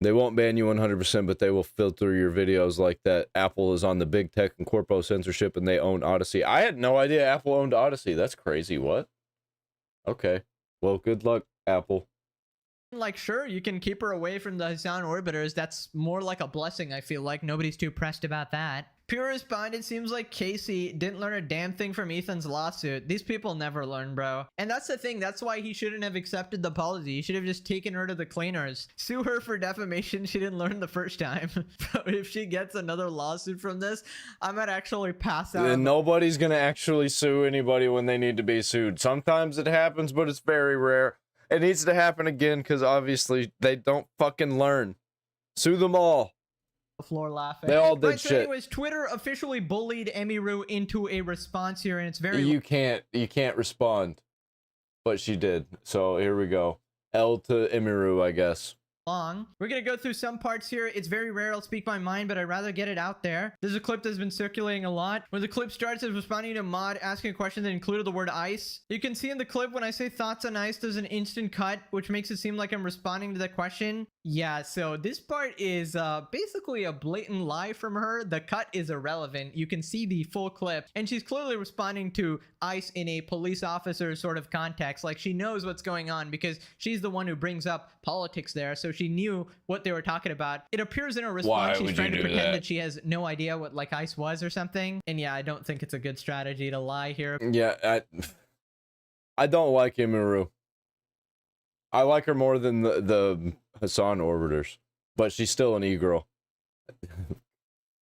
they won't ban you 100%, but they will filter your videos like that. Apple is on the big tech and corpo censorship, and they own Odyssey. I had no idea Apple owned Odyssey. That's crazy. What? Okay. Well, good luck, Apple. like, sure, you can keep her away from the Hassan orbiters. That's more like a blessing, I feel like. Nobody's too pressed about that. Pure responded, seems like Casey didn't learn a damn thing from Ethan's lawsuit. These people never learn, bro. And that's the thing. That's why he shouldn't have accepted the apology. He should have just taken her to the cleaners. Sue her for defamation she didn't learn the first time. If she gets another lawsuit from this, I might actually pass out. And nobody's going to actually sue anybody when they need to be sued. Sometimes it happens, but it's very rare. It needs to happen again because obviously they don't fucking learn. Sue them all. Floor laughing. They all did right, so shit. anyways, Twitter officially bullied Emiru into a response here, and it's very You can't respond. But she did. So here we go. L to Emiru, I guess. long. We're gonna go through some parts here. It's very rare I'll speak my mind, but I'd rather get it out there. There's a clip that's been circulating a lot. When the clip starts, it's responding to a mod asking a question that included the word ice. You can see in the clip when I say thoughts on ice, there's an instant cut, which makes it seem like I'm responding to the question. Yeah, so this part is basically a blatant lie from her. The cut is irrelevant. You can see the full clip, and she's clearly responding to ice in a police officer sort of context. Like, she knows what's going on because she's the one who brings up politics there, so she knew what they were talking about. It appears in her response she's trying to pretend that she has no idea what like ice was or something. And yeah, I don't think it's a good strategy to lie here. Yeah, I don't like Emiru. I like her more than the Hassan orbiters, but she's still an e-girl.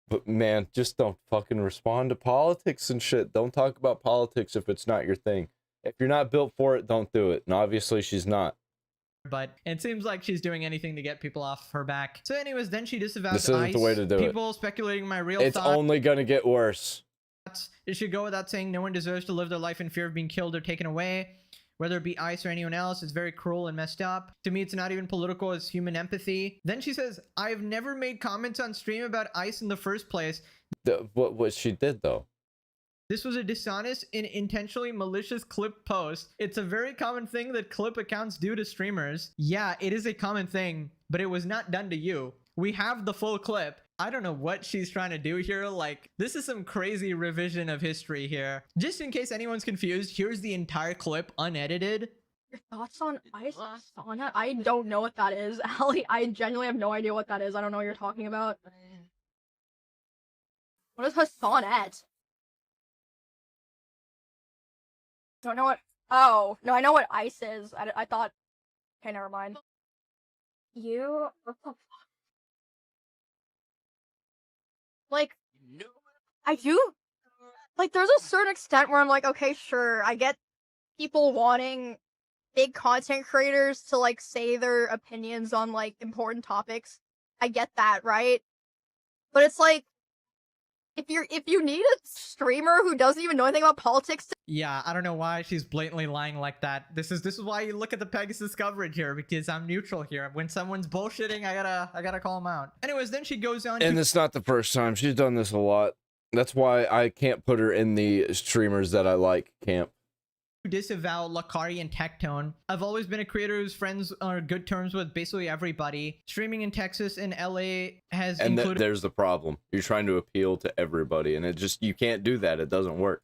But man, just don't fucking respond to politics and shit. Don't talk about politics if it's not your thing. If you're not built for it, don't do it. And obviously she's not. But it seems like she's doing anything to get people off her back. So anyways, then she disavows This isn't ICE. the way to do it. People speculating my real It's thoughts. only gonna get worse. It should go without saying no one deserves to live their life in fear of being killed or taken away. Whether it be ICE or anyone else, it's very cruel and messed up. To me, it's not even political, it's human empathy. Then she says, I've never made comments on stream about ICE in the first place. What she did though. This was a dishonest and intentionally malicious clip post. It's a very common thing that clip accounts do to streamers. Yeah, it is a common thing, but it was not done to you. We have the full clip. I don't know what she's trying to do here. Like, this is some crazy revision of history here. Just in case anyone's confused, here's the entire clip unedited. Your thoughts on Ice Sauna? I don't know what that is, Allie. I genuinely have no idea what that is. I don't know what you're talking about. What is Hassanet? Don't know what. Oh, no, I know what Ice is. I thought. Okay, never mind. You. What the fuck? Like, I do. Like, there's a certain extent where I'm like, okay, sure, I get people wanting big content creators to, like, say their opinions on, like, important topics. I get that, right? But it's like, if you need a streamer who doesn't even know anything about politics to— Yeah, I don't know why she's blatantly lying like that. This is why you look at the Pegasus coverage here, because I'm neutral here. When someone's bullshitting, I gotta call them out. Anyways, then she goes on And to— it's not the first time. She's done this a lot. That's why I can't put her in the streamers that I like camp. disavow Lakari and Tectone. I've always been a creator whose friends are good terms with basically everybody. Streaming in Texas and LA has And included there's the problem. You're trying to appeal to everybody, and you can't do that. It doesn't work.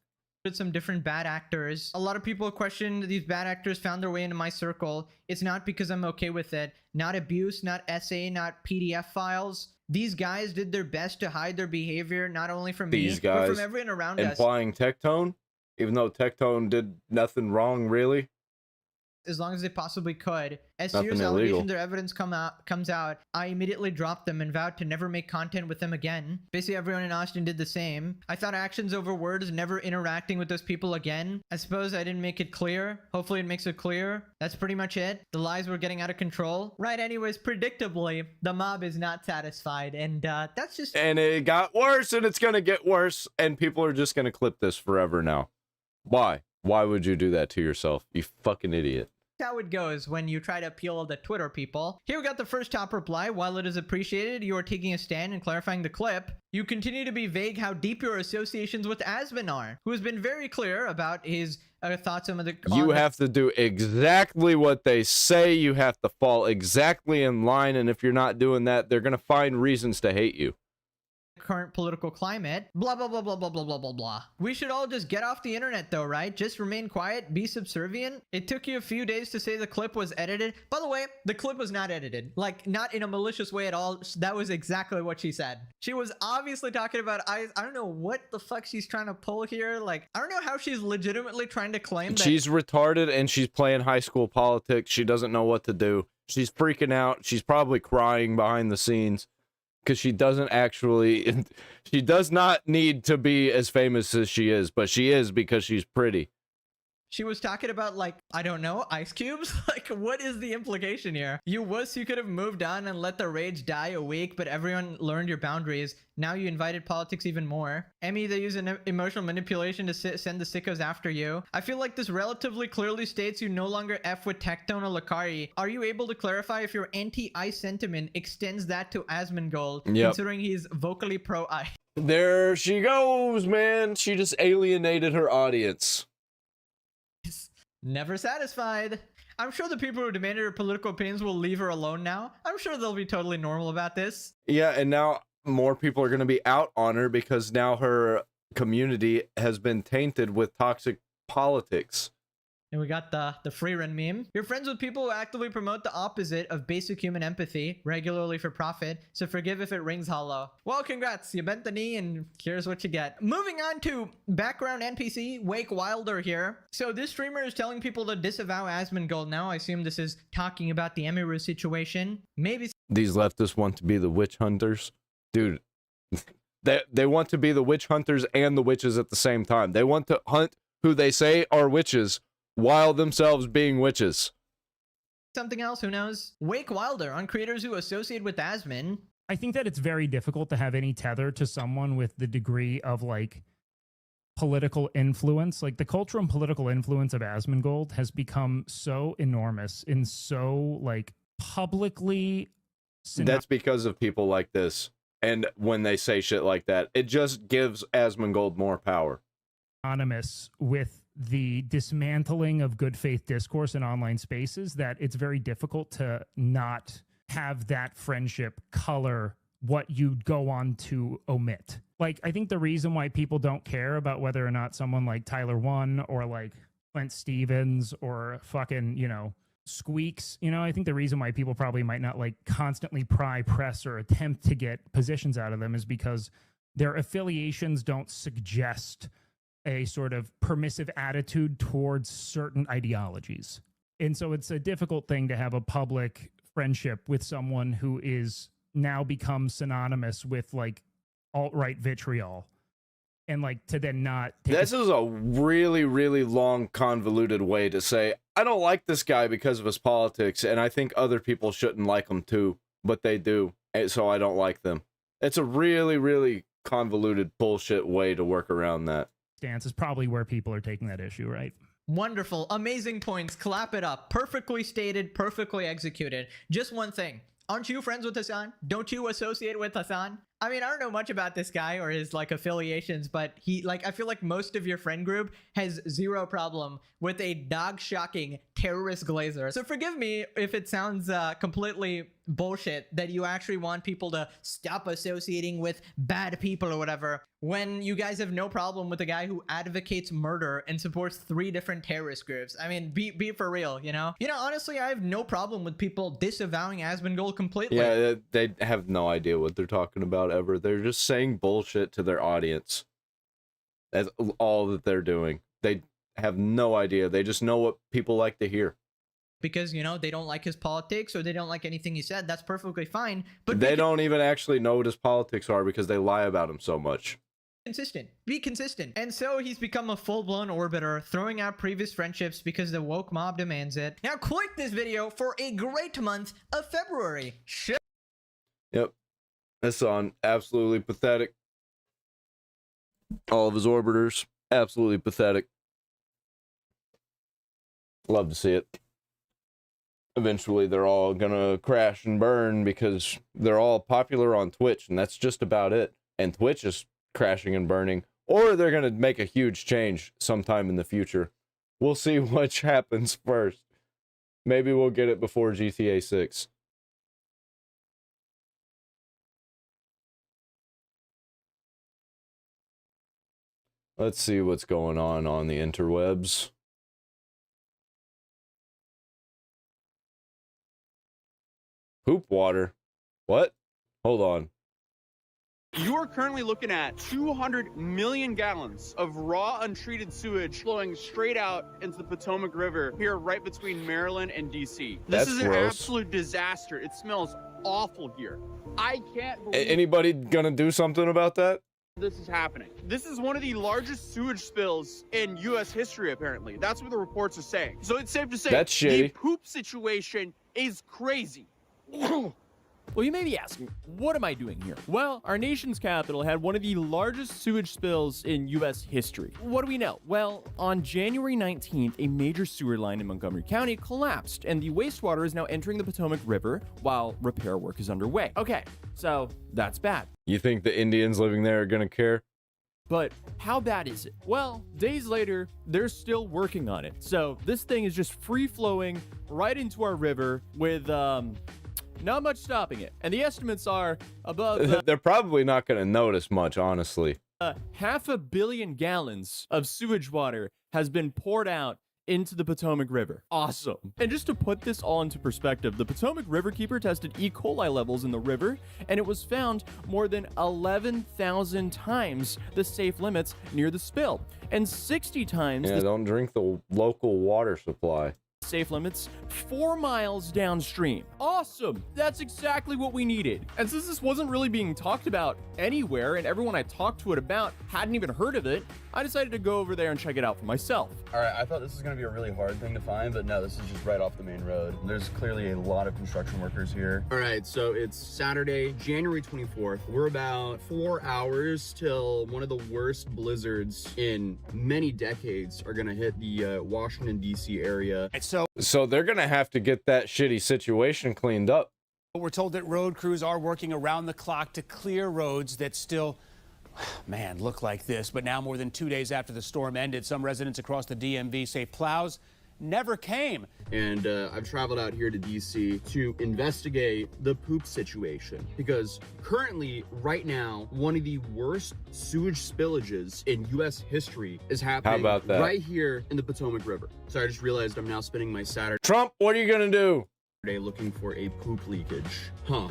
some different bad actors. A lot of people question these bad actors found their way into my circle. It's not because I'm okay with it. Not abuse, not essay, not PDF files. These guys did their best to hide their behavior, not only from These me, guys but from everyone around us. implying Tectone, even though Tectone did nothing wrong, really. As long as they possibly could. As Nothing serious illegal. allegations or evidence comes out, I immediately dropped them and vowed to never make content with them again. Basically, everyone in Austin did the same. I thought actions over words, never interacting with those people again. I suppose I didn't make it clear. Hopefully it makes it clear. That's pretty much it. The lies were getting out of control. Right, anyways, predictably, the mob is not satisfied. And that's just... And it got worse, and it's gonna get worse, and people are just gonna clip this forever now. Why? Why would you do that to yourself, you fucking idiot? how it goes when you try to appeal to the Twitter people. Here we got the first top reply. While it is appreciated you are taking a stand and clarifying the clip, you continue to be vague how deep your associations with Asman are, who has been very clear about his thoughts on the... You have to do exactly what they say. You have to fall exactly in line, and if you're not doing that, they're gonna find reasons to hate you. Current political climate, blah blah blah blah blah blah blah blah blah. We should all just get off the internet though, right? Just remain quiet, be subservient. It took you a few days to say the clip was edited. By the way, the clip was not edited, like not in a malicious way at all. That was exactly what she said. She was obviously talking about I don't know what the fuck she's trying to pull here. Like, I don't know how she's legitimately trying to claim that She's retarded, and she's playing high school politics. She doesn't know what to do. She's freaking out. She's probably crying behind the scenes. Because she doesn't actually, she does not need to be as famous as she is, but she is because she's pretty. she was talking about, like, I don't know, ice cubes? Like, what is the implication here? You wuss, you could have moved on and let the rage die a week, but everyone learned your boundaries. Now you invited politics even more. Emmy, they use an emotional manipulation to send the sickos after you. I feel like this relatively clearly states you no longer F with Tectone or Lakari. Are you able to clarify if your anti-ice sentiment extends that to Asmongold, Yep. considering he's vocally pro-ice? There she goes, man. She just alienated her audience. Never satisfied. I'm sure the people who demanded her political opinions will leave her alone now. I'm sure they'll be totally normal about this. Yeah, and now more people are going to be out on her because now her community has been tainted with toxic politics. And we got the free run meme. You're friends with people who actively promote the opposite of basic human empathy, regularly for profit, so forgive if it rings hollow. Well, congrats, you bent the knee and here's what you get. Moving on to background NPC, Wake Wilder here. So this streamer is telling people to disavow Asmongold now. I assume this is talking about the Emiru situation. Maybe These leftists want to be the witch hunters. Dude, they want to be the witch hunters and the witches at the same time. They want to hunt who they say are witches while themselves being witches. Something else, who knows? Wake Wilder on creators who associate with Asmon. I think that it's very difficult to have any tether to someone with the degree of like political influence. Like the cultural and political influence of Asmongold has become so enormous and so like publicly. That's because of people like this. And when they say shit like that, it just gives Asmongold more power. Anonymous with the dismantling of good faith discourse in online spaces, that it's very difficult to not have that friendship color what you'd go on to omit. Like, I think the reason why people don't care about whether or not someone like Tyler One or like Clint Stevens or fucking, you know, Squeaks, you know, I think the reason why people probably might not like constantly pry, press, or attempt to get positions out of them is because their affiliations don't suggest a sort of permissive attitude towards certain ideologies. And so it's a difficult thing to have a public friendship with someone who is now become synonymous with like alt-right vitriol, and like to then not take this is a really, really long, convoluted way to say, I don't like this guy because of his politics, and I think other people shouldn't like him too, but they do, and so I don't like them. It's a really, really convoluted bullshit way to work around that. Stance is probably where people are taking that issue, right? Wonderful, amazing points. Clap it up. Perfectly stated, perfectly executed. Just one thing. Aren't you friends with Hassan? Don't you associate with Hassan? I mean, I don't know much about this guy or his like affiliations, but he like, I feel like most of your friend group has zero problem with a dog shocking terrorist glazer. So forgive me if it sounds completely bullshit that you actually want people to stop associating with bad people or whatever, when you guys have no problem with a guy who advocates murder and supports 3 different terrorist groups. I mean, be for real, you know? You know, honestly, I have no problem with people disavowing Asmongold completely. Yeah, they have no idea what they're talking about ever. They're just saying bullshit to their audience. That's all that they're doing. They have no idea. They just know what people like to hear. Because, you know, they don't like his politics or they don't like anything he said. That's perfectly fine. But they don't even actually know what his politics are because they lie about him so much. Consistent. Be consistent. And so he's become a full-blown orbiter, throwing out previous friendships because the woke mob demands it. Now click this video for a great month of February. Yep. Hassan, absolutely pathetic. All of his orbiters, absolutely pathetic. Love to see it. Eventually, they're all gonna crash and burn because they're all popular on Twitch, and that's just about it. And Twitch is crashing and burning, or they're gonna make a huge change sometime in the future. We'll see which happens first. Maybe we'll get it before GTA 6. Let's see what's going on the interwebs. Poop water? What? Hold on. You are currently looking at 200 million gallons of raw, untreated sewage flowing straight out into the Potomac River here right between Maryland and DC. This is an absolute disaster. It smells awful here. I can't believe anybody gonna do something about that? This is happening. This is one of the largest sewage spills in U.S. history, apparently. That's what the reports are saying. So it's safe to say that's shitty. The poop situation is crazy. Well, you may be asking, what am I doing here? Well, our nation's capital had one of the largest sewage spills in U.S. history. What do we know? Well, on January 19th, a major sewer line in Montgomery County collapsed, and the wastewater is now entering the Potomac River while repair work is underway. Okay, so that's bad. You think the Indians living there are gonna care? But how bad is it? Well, days later, they're still working on it. So this thing is just free-flowing right into our river with, not much stopping it. And the estimates are above... They're probably not going to notice much, honestly. 500 million gallons of sewage water has been poured out into the Potomac River. Awesome. And just to put this all into perspective, the Potomac Riverkeeper tested E. coli levels in the river, and it was found more than 11,000 times the safe limits near the spill, and 60 times... Yeah, don't drink the local water supply. safe limits 4 miles downstream. Awesome! That's exactly what we needed. And since this wasn't really being talked about anywhere and everyone I talked to it about hadn't even heard of it, I decided to go over there and check it out for myself. All right, I thought this was gonna be a really hard thing to find, but no, this is just right off the main road. There's clearly a lot of construction workers here. All right, so it's Saturday, January 24th. We're about 4 hours till one of the worst blizzards in many decades are gonna hit the Washington, D.C. area. And so they're gonna have to get that shitty situation cleaned up. we're told that road crews are working around the clock to clear roads that still, man, look like this. But now, more than 2 days after the storm ended, some residents across the DMV say plows never came. And I've traveled out here to DC to investigate the poop situation, because currently, right now, one of the worst sewage spillages in US history is happening. How about that? Right here in the Potomac River. So I just realized I'm now spending my Saturday Trump, what are you gonna do? looking for a poop leakage. Huh.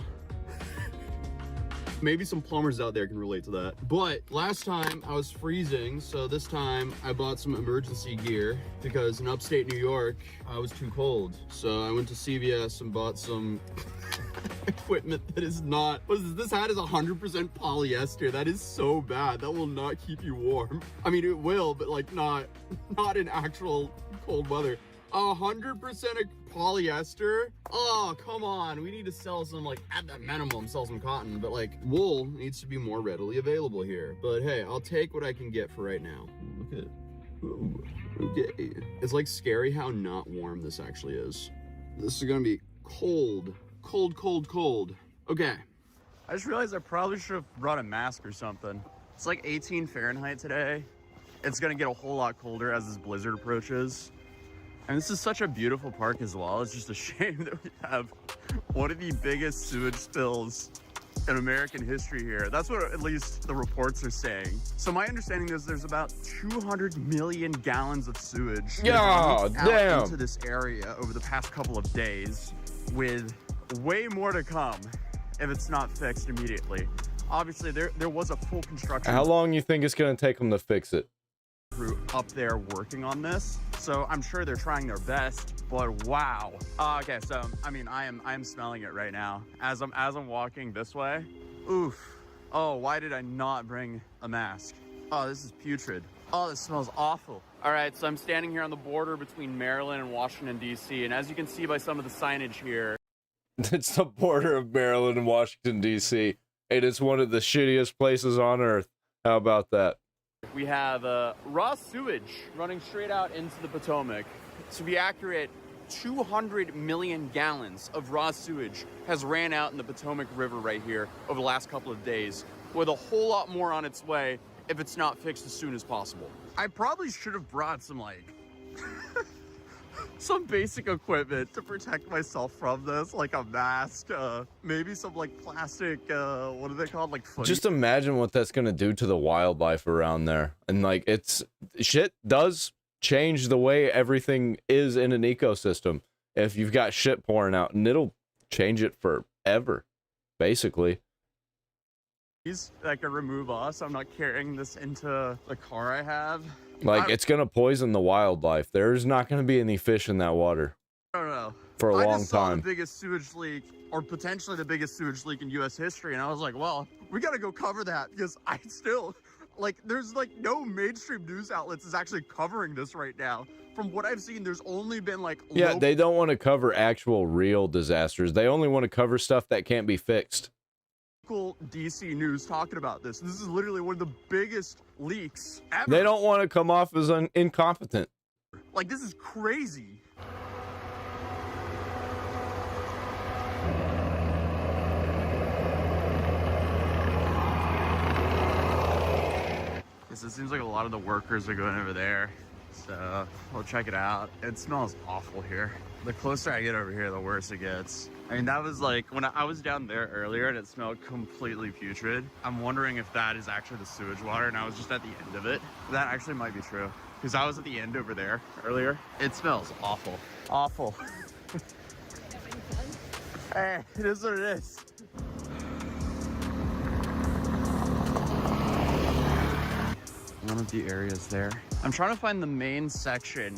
Maybe some plumbers out there can relate to that. But last time I was freezing, so this time I bought some emergency gear because in upstate New York, I was too cold. So I went to CVS and bought some equipment that is not, what is this? This hat is 100% polyester. That is so bad. That will not keep you warm. I mean, it will, but like not in actual cold weather. 100% polyester. Oh, come on. We need to sell some, like, at the minimum, sell some cotton. But, like, wool needs to be more readily available here. But, hey, I'll take what I can get for right now. Look at, ooh, okay. It's, like, scary how not warm this actually is. This is gonna be cold. Cold, cold, cold. Okay. I just realized I probably should have brought a mask or something. It's, like, 18 Fahrenheit today. It's gonna get a whole lot colder as this blizzard approaches. And this is such a beautiful park as well. It's just a shame that we have one of the biggest sewage spills in American history here. That's what at least the reports are saying. So my understanding is there's about 200 million gallons of sewage Yeah, damn. into this area over the past couple of days, with way more to come if it's not fixed immediately. Obviously, there was a full construction How long you think it's gonna take them to fix it? crew up there working on this, so I'm sure they're trying their best, but wow. Okay, so I mean, I am smelling it right now as I'm walking this way. Oof. Oh, why did I not bring a mask? Oh, this is putrid. Oh, this smells awful. All right, so I'm standing here on the border between Maryland and Washington, D.C., and as you can see by some of the signage here, It's the border of Maryland and Washington, D.C. It is one of the shittiest places on earth. How about that? we have raw sewage running straight out into the Potomac. To be accurate, 200 million gallons of raw sewage has ran out in the Potomac River right here over the last couple of days, with a whole lot more on its way if it's not fixed as soon as possible. I probably should have brought some, like, some basic equipment to protect myself from this, like a mask, maybe some, like, plastic, what are they called, like footy. Just imagine what that's gonna do to the wildlife around there. And like, it's shit does change the way everything is in an ecosystem if you've got shit pouring out, and it'll change it forever, basically. That can remove us. I'm not carrying this into the car I have. Like, it's gonna poison the wildlife. There's not gonna be any fish in that water I don't know. for a I long just saw time. the biggest sewage leak, or potentially the biggest sewage leak in U.S. history, and I was like, well, we gotta go cover that, because I still, like, there's like no mainstream news outlets is actually covering this right now. From what I've seen, there's only been like Yeah, local they don't want to cover actual real disasters. They only want to cover stuff that can't be fixed. DC news talking about this. This is literally one of the biggest leaks ever. They don't want to come off as incompetent. Like, this is crazy. It seems like a lot of the workers are going over there, so we'll check it out. It smells awful here. The closer I get over here, the worse it gets. I mean, that was like, when I was down there earlier and it smelled completely putrid. I'm wondering if that is actually the sewage water and I was just at the end of it. That actually might be true, because I was at the end over there earlier. It smells awful. Awful. Hey, it is what it is. One of the areas there. I'm trying to find the main section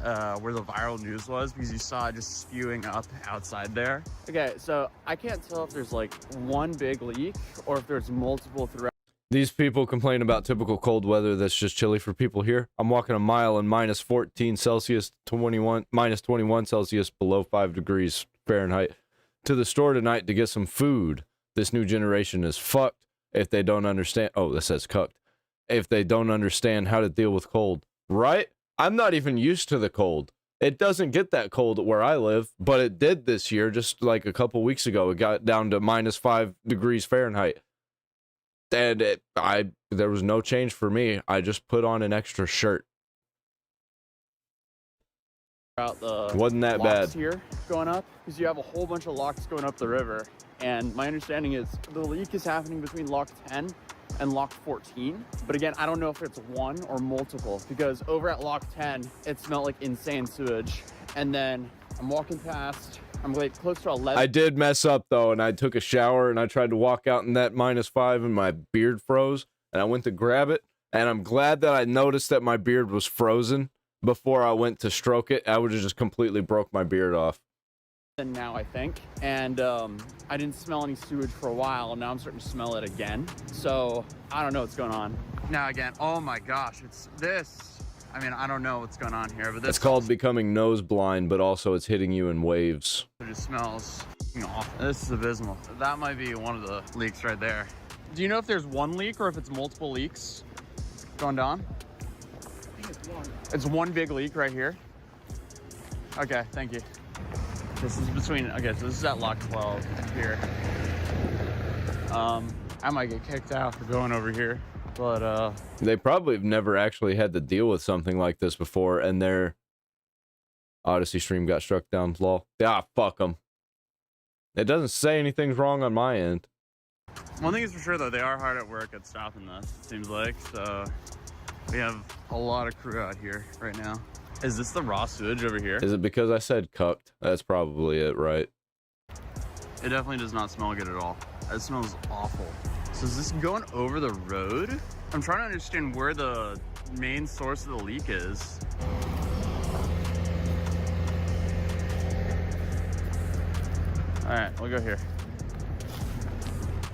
where the viral news was, because you saw it just spewing up outside there. Okay, so I can't tell if there's like one big leak or if there's multiple throughout. These people complain about typical cold weather that's just chilly for people here. I'm walking a mile in minus 14 Celsius, minus 21 Celsius, below 5 degrees Fahrenheit, to the store tonight to get some food. This new generation is fucked if they don't understand. Oh, this says cucked. If they don't understand how to deal with cold. Right? I'm not even used to the cold. It doesn't get that cold where I live, but it did this year, just like a couple weeks ago. It got down to minus 5 degrees Fahrenheit. And there was no change for me. I just put on an extra shirt. Wasn't that bad here going up, because you have a whole bunch of locks going up the river, and my understanding is the leak is happening between lock 10 and lock 14. But again, I don't know if it's one or multiple, because over at lock 10 it smelled like insane sewage, and then I'm walking past, I'm like close to 11. I did mess up though, and I took a shower and I tried to walk out in that minus 5 and my beard froze, and I went to grab it, and I'm glad that I noticed that my beard was frozen before I went to stroke it. I would have just completely broke my beard off. And now I think, and I didn't smell any sewage for a while, and now I'm starting to smell it again. So I don't know what's going on. Now again, oh my gosh, it's this. I mean, I don't know what's going on here, but this. It's called becoming nose blind, but also it's hitting you in waves. It just smells awful. This is abysmal. That might be one of the leaks right there. Do you know if there's one leak or if it's multiple leaks going down? I think it's one. It's one big leak right here. Okay, thank you. This is between, okay, so this is at lock 12 here. I might get kicked out for going over here, but they probably have never actually had to deal with something like this before, and their Odyssey stream got struck down. Lol. Ah, fuck them. It doesn't say anything's wrong on my end. One thing is for sure though, they are hard at work at stopping this, it seems like. So we have a lot of crew out here right now. Is this the raw sewage over here? Is it because I said cucked? That's probably it, right? It definitely does not smell good at all. It smells awful. So is this going over the road? I'm trying to understand where the main source of the leak is. All right, we'll go here.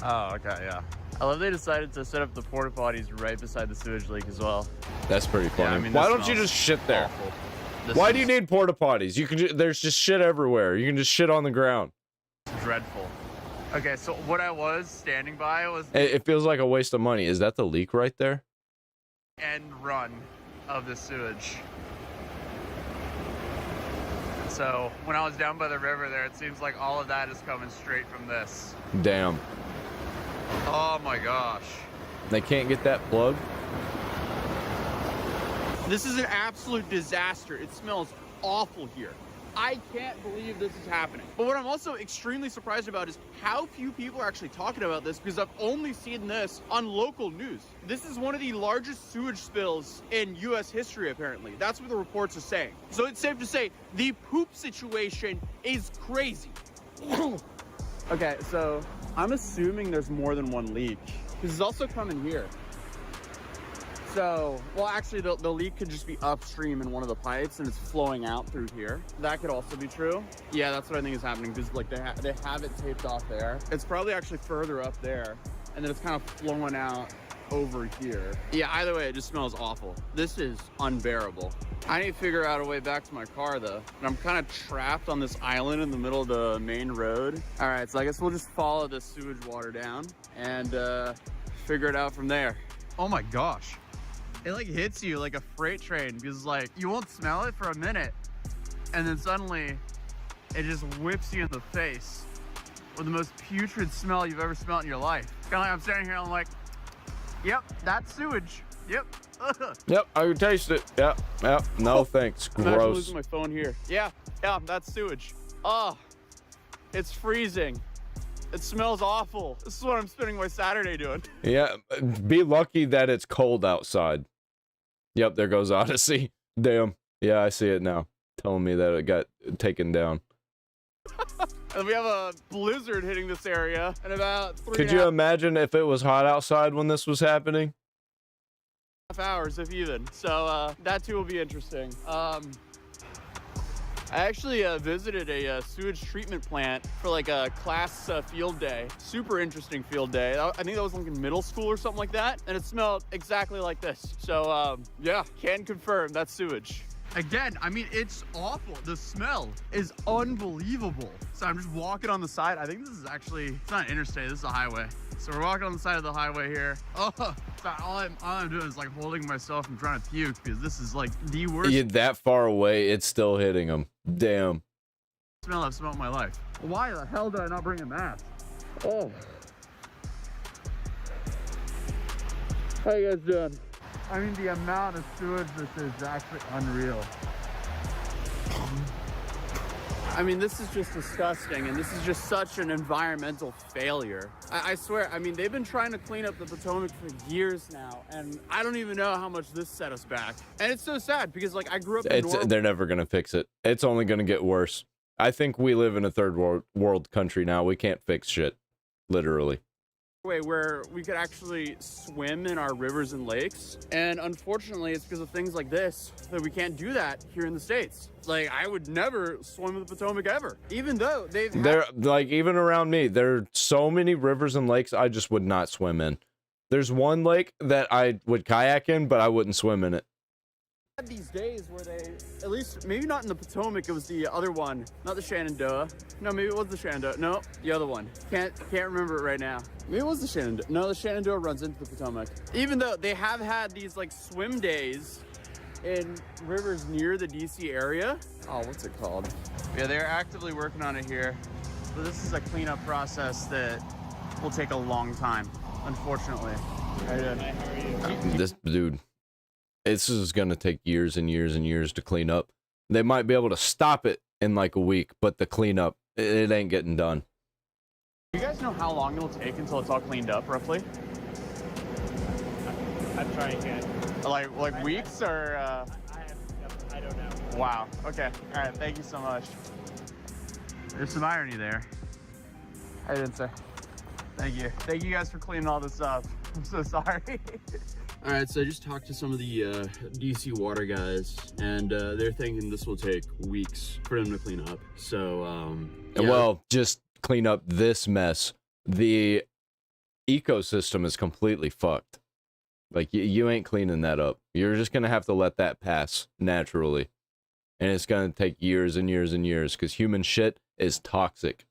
Oh, okay, yeah. I love they decided to set up the porta potties right beside the sewage leak as well. That's pretty funny. Yeah, I mean, why don't you just shit there? Why do you need porta potties? You can. There's just shit everywhere. You can just shit on the ground. Dreadful. Okay, so what I was standing by was It feels like a waste of money. Is that the leak right there? end run of the sewage. So when I was down by the river there, it seems like all of that is coming straight from this. Damn. Oh my gosh. They can't get that plug? This is an absolute disaster. It smells awful here. I can't believe this is happening. But what I'm also extremely surprised about is how few people are actually talking about this, because I've only seen this on local news. This is one of the largest sewage spills in US history, apparently. That's what the reports are saying. So it's safe to say the poop situation is crazy. Okay, so I'm assuming there's more than one leak. This is also coming here. So, well, actually, the leak could just be upstream in one of the pipes and it's flowing out through here. That could also be true. Yeah, that's what I think is happening, because like they have it taped off there. It's probably actually further up there, and then it's kind of flowing out over here. Yeah, either way, it just smells awful. This is unbearable. I need to figure out a way back to my car, though. And I'm kind of trapped on this island in the middle of the main road. All right, so I guess we'll just follow this sewage water down and figure it out from there. Oh my gosh. It like hits you like a freight train, because like you won't smell it for a minute, and then suddenly it just whips you in the face with the most putrid smell you've ever smelled in your life. Kind of like I'm standing here and I'm like, yep, that's sewage. Yep. Yep, I can taste it. Yep. No, thanks. I'm actually Gross. losing my phone here. Yeah, that's sewage. Oh, it's freezing. It smells awful. This is what I'm spending my Saturday doing. Yeah, be lucky that it's cold outside. Yep, there goes Odyssey. Damn. Yeah, I see it now. Telling me that it got taken down. And we have a blizzard hitting this area in about 3.5 Could you imagine if it was hot outside when this was happening? hours, if even. So that too will be interesting. I actually visited a sewage treatment plant for like a class field day. Super interesting field day. I think that was like in middle school or something like that. And it smelled exactly like this. So yeah, can confirm that's sewage. Again, I mean, it's awful. The smell is unbelievable. So I'm just walking on the side. I think this is actually, it's not an interstate, this is a highway. So we're walking on the side of the highway here. Oh, all I'm doing is like holding myself from trying to puke because this is like the worst. Yeah, that far away, it's still hitting him. Damn. Smell I've smelled in my life. Why the hell did I not bring a mask? Oh. How you guys doing? I mean, the amount of sewage this is actually unreal. I mean, this is just disgusting, and this is just such an environmental failure. I swear, I mean, they've been trying to clean up the Potomac for years now, and I don't even know how much this set us back. And it's so sad because, like, I grew up in Norway. They're never gonna fix it. It's only gonna get worse. I think we live in a third world country now. We can't fix shit, literally. Where we could actually swim in our rivers and lakes, and unfortunately it's because of things like this that we can't do that here in the States. Like, I would never swim in the Potomac ever, even though they're like, even around me there are so many rivers and lakes I just would not swim in. There's one lake that I would kayak in, but I wouldn't swim in it. These days where they, at least maybe not in the Potomac, it was the other one, not the Shenandoah. No, maybe it was the Shenandoah. No, the other one. Can't remember it right now. Maybe it was the Shenandoah. No, the Shenandoah runs into the Potomac. Even though they have had these like swim days in rivers near the DC area. Oh, what's it called? Yeah, they're actively working on it here. So this is a cleanup process that will take a long time, unfortunately. How are you? This dude. This is going to take years and years and years to clean up. They might be able to stop it in like a week, but the cleanup, it ain't getting done. Do you guys know how long it'll take until it's all cleaned up, roughly? I'm trying to. Like weeks or? I don't know. Wow. Okay. All right. Thank you so much. There's some irony there. I didn't say. Thank you. Thank you guys for cleaning all this up. I'm so sorry. All right, so I just talked to some of the DC water guys, and they're thinking this will take weeks for them to clean up. So, yeah. Well, just clean up this mess. The ecosystem is completely fucked. Like, you ain't cleaning that up. You're just gonna have to let that pass naturally, and it's gonna take years and years and years because human shit is toxic.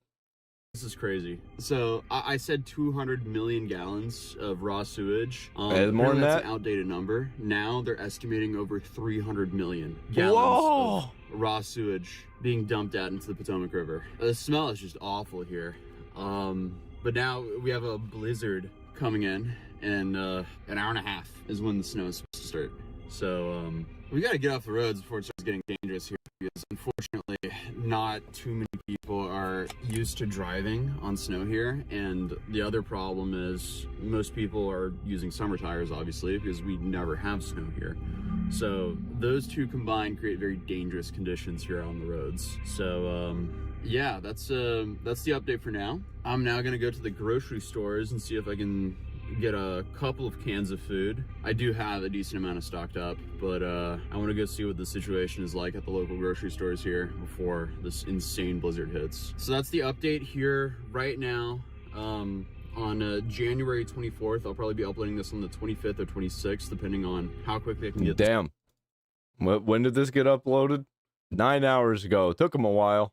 This is crazy. So I said 200 million gallons of raw sewage. More than that's that? an outdated number. Now they're estimating over 300 million gallons of raw sewage being dumped out into the Potomac River. The smell is just awful here. But now we have a blizzard coming in, and an hour and a half is when the snow is supposed to start. So we got to get off the roads before it starts getting dangerous here, because unfortunately not too many people are used to driving on snow here. And the other problem is most people are using summer tires, obviously, because we never have snow here. So those two combined create very dangerous conditions here on the roads. So yeah, that's the update for now. I'm now gonna go to the grocery stores and see if I can get a couple of cans of food. I do have a decent amount of stocked up, but I want to go see what the situation is like at the local grocery stores here before this insane blizzard hits. So that's the update here right now. On January 24th, I'll probably be uploading this on the 25th or 26th, depending on how quickly I can get Damn. When did this get uploaded? 9 hours ago. It took him a while.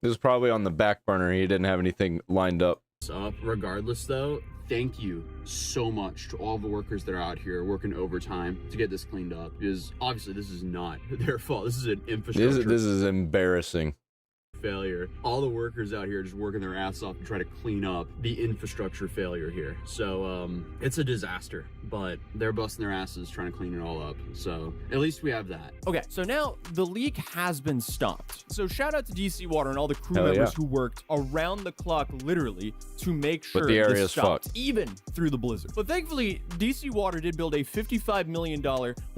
This is probably on the back burner. He didn't have anything lined up. Regardless, though, thank you so much to all the workers that are out here working overtime to get this cleaned up, because obviously this is not their fault. This is an infrastructure This is embarrassing. failure. All the workers out here just working their ass off to try to clean up the infrastructure failure here. So it's a disaster, but they're busting their asses trying to clean it all up. So at least we have that. Okay, so now the leak has been stopped. So shout out to DC Water and all the crew Hell members yeah. who worked around the clock, literally, to make sure the area this is stopped, fucked. even through the blizzard. But thankfully, DC Water did build a $55 million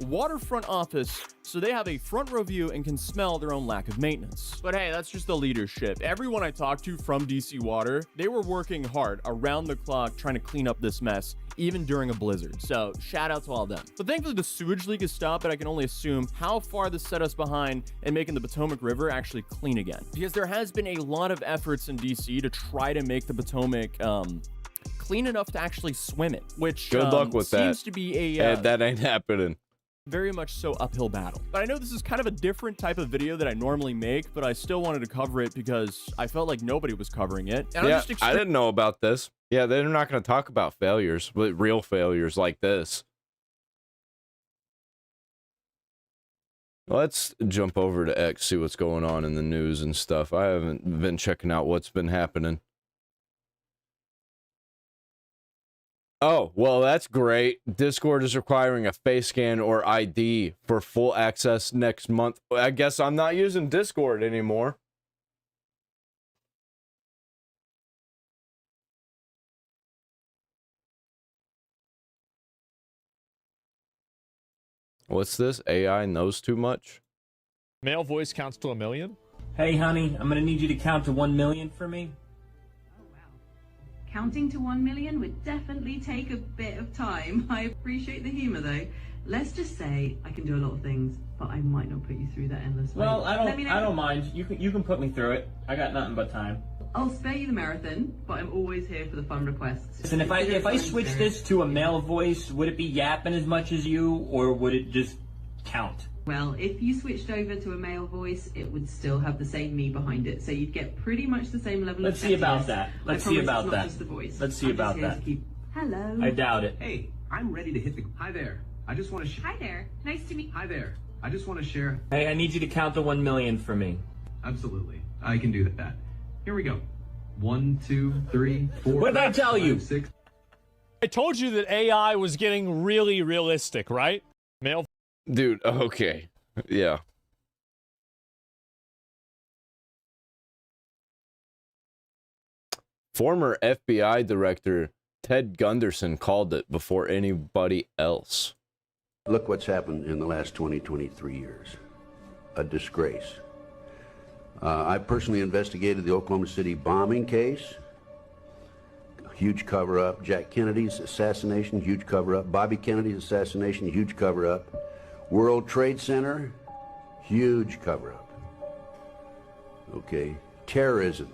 waterfront office, so they have a front row view and can smell their own lack of maintenance. But hey, that's just the leadership. Everyone I talked to from DC Water, they were working hard around the clock trying to clean up this mess, even during a blizzard. So shout out to all of them. But thankfully the sewage leak has stopped, but I can only assume how far this set us behind in making the Potomac River actually clean again. Because there has been a lot of efforts in DC to try to make the Potomac clean enough to actually swim it, which good luck with that. Seems to be a that ain't happening. Very much so uphill battle. But I know this is kind of a different type of video that I normally make, but I still wanted to cover it because I felt like nobody was covering it. And Yeah, I didn't know about this. Yeah, they're not going to talk about failures, but real failures like this. Let's jump over to X, see what's going on in the news and stuff. I haven't been checking out what's been happening. Oh, well, that's great. Discord is requiring a face scan or ID for full access next month. I guess I'm not using Discord anymore. What's this? AI knows too much? Male voice counts to 1 million? Hey, honey, I'm gonna need you to count to 1 million for me. Counting to 1 million would definitely take a bit of time. I appreciate the humor though. Let's just say I can do a lot of things, but I might not put you through that endless wait. Well, I Let me know. don't mind. You can put me through it. I got nothing but time. I'll spare you the marathon, but I'm always here for the fun requests. And if I switch this to a male voice, would it be yapping as much as you, or would it just count? Well, if you switched over to a male voice, it would still have the same me behind it, so you'd get pretty much the same level Let's of see about pettiness. that. I Let's see promise about it's that. not just the voice. Let's see I'm just about here to that. keep- Hello. I doubt it. Hey, I'm ready to hit the. Hi there. I just want to. Hi there. Nice to meet. Hi there. I just want to share. Hey, I need you to count to 1 million for me. Absolutely, I can do that. Here we go. 1, 2, 3, 4. What did I tell you? 6. I told you that AI was getting really realistic, right? Male. Dude, okay. Yeah. Former FBI director Ted Gunderson called it before anybody else. Look what's happened in the last 23 years. A disgrace. I personally investigated the Oklahoma City bombing case. Huge cover-up. Jack Kennedy's assassination, huge cover-up. Bobby Kennedy's assassination, huge cover-up. World Trade Center, huge cover-up. Okay. Terrorism.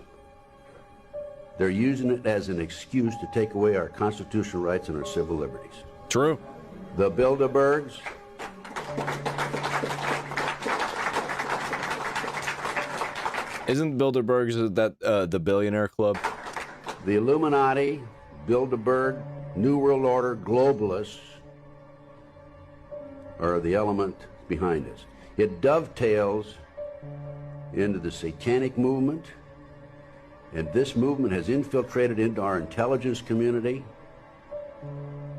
They're using it as an excuse to take away our constitutional rights and our civil liberties. True. The Bilderbergs. Isn't Bilderbergs that the billionaire club? The Illuminati, Bilderberg, New World Order, globalists are the element behind this. It dovetails into the satanic movement, and this movement has infiltrated into our intelligence community,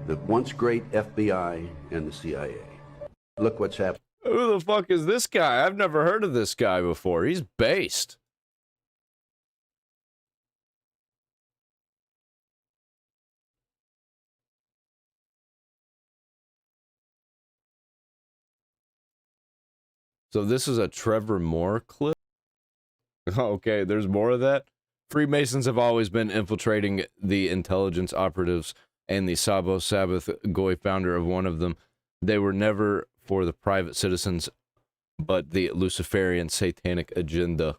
the once great FBI and the CIA. Look what's happened. Who the fuck is this guy? I've never heard of this guy before. He's based. So this is a Trevor Moore clip? Okay, there's more of that. Freemasons have always been infiltrating the intelligence operatives and the Sabo Sabbath Goy, founder of one of them. They were never for the private citizens, but the Luciferian satanic agenda.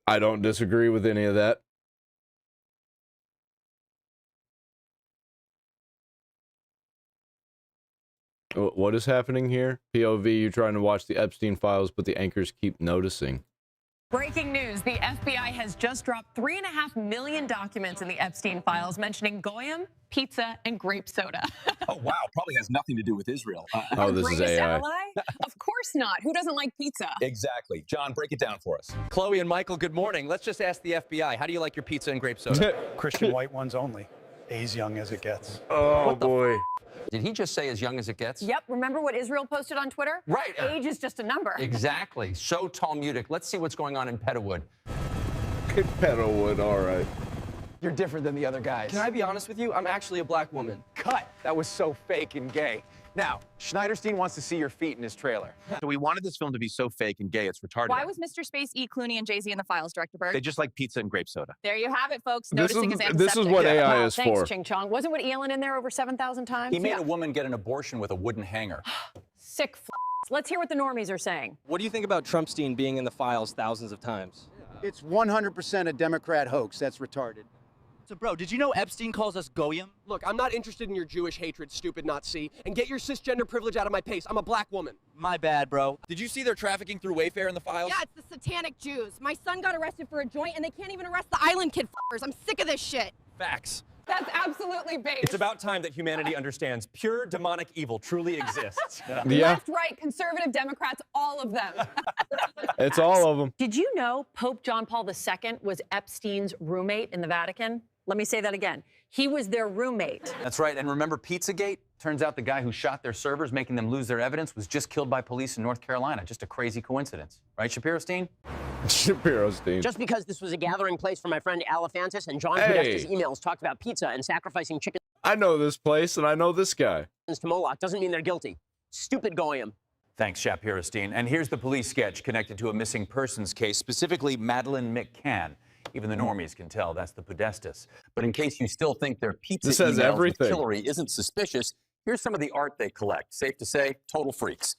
I don't disagree with any of that. What is happening here? POV, you're trying to watch the Epstein files, but the anchors keep noticing. Breaking news, the FBI has just dropped 3.5 million documents in the Epstein files mentioning Goyim, pizza, and grape soda. Oh, wow. Probably has nothing to do with Israel. Oh, this is Greatest AI. ally? Of course not. Who doesn't like pizza? Exactly. John, break it down for us. Chloe and Michael, good morning. Let's just ask the FBI, how do you like your pizza and grape soda? Christian white ones only. As young as it gets. Oh, boy. Did he just say as young as it gets? Yep, remember what Israel posted on Twitter? Right. Age is just a number. Exactly. So Talmudic. Let's see what's going on in Petalwood. Petalwood, all right. You're different than the other guys. Can I be honest with you? I'm actually a black woman. Cut. That was so fake and gay. Now, Schneiderstein wants to see your feet in his trailer. So we wanted this film to be so fake and gay, it's retarded. Why was Mr. Space E. Clooney and Jay-Z in the files, Director Berg? They just like pizza and grape soda. There you have it, folks. This Noticing is- is this is what antiseptic. AI is Thanks, for. Ching Chong. Wasn't what Elon in there over 7,000 times? He made a woman get an abortion with a wooden hanger. Sick Let's hear what the normies are saying. What do you think about Trumpstein being in the files thousands of times? It's 100% a Democrat hoax. That's retarded. So, bro, did you know Epstein calls us goyim? Look, I'm not interested in your Jewish hatred, stupid Nazi, and get your cisgender privilege out of my face. I'm a black woman. My bad, bro. Did you see they're trafficking through Wayfair in the files? Yeah, it's the satanic Jews. My son got arrested for a joint, and they can't even arrest the island kid f***ers. I'm sick of this shit. Facts. That's absolutely base. It's about time that humanity understands pure demonic evil truly exists. Left, right, conservative, Democrats, all of them. It's all of them. Did you know Pope John Paul II was Epstein's roommate in the Vatican? Let me say that again. He was their roommate. That's right. And remember Pizzagate? Turns out the guy who shot their servers, making them lose their evidence, was just killed by police in North Carolina. Just a crazy coincidence. Right, Shapiro-Stein? Shapiro-Stein. Just because this was a gathering place for my friend Alephantis and John Hey. Podesta's emails talked about pizza and sacrificing chickens I know this place and I know this guy. to Moloch doesn't mean they're guilty. Stupid goyim. Thanks, Shapiro-Stein. And here's the police sketch connected to a missing persons case, specifically Madeleine McCann. Even the normies can tell that's the Podestas. But in case you still think their pizza This has emails everything. with Hillary isn't suspicious, here's some of the art they collect. Safe to say, total freaks.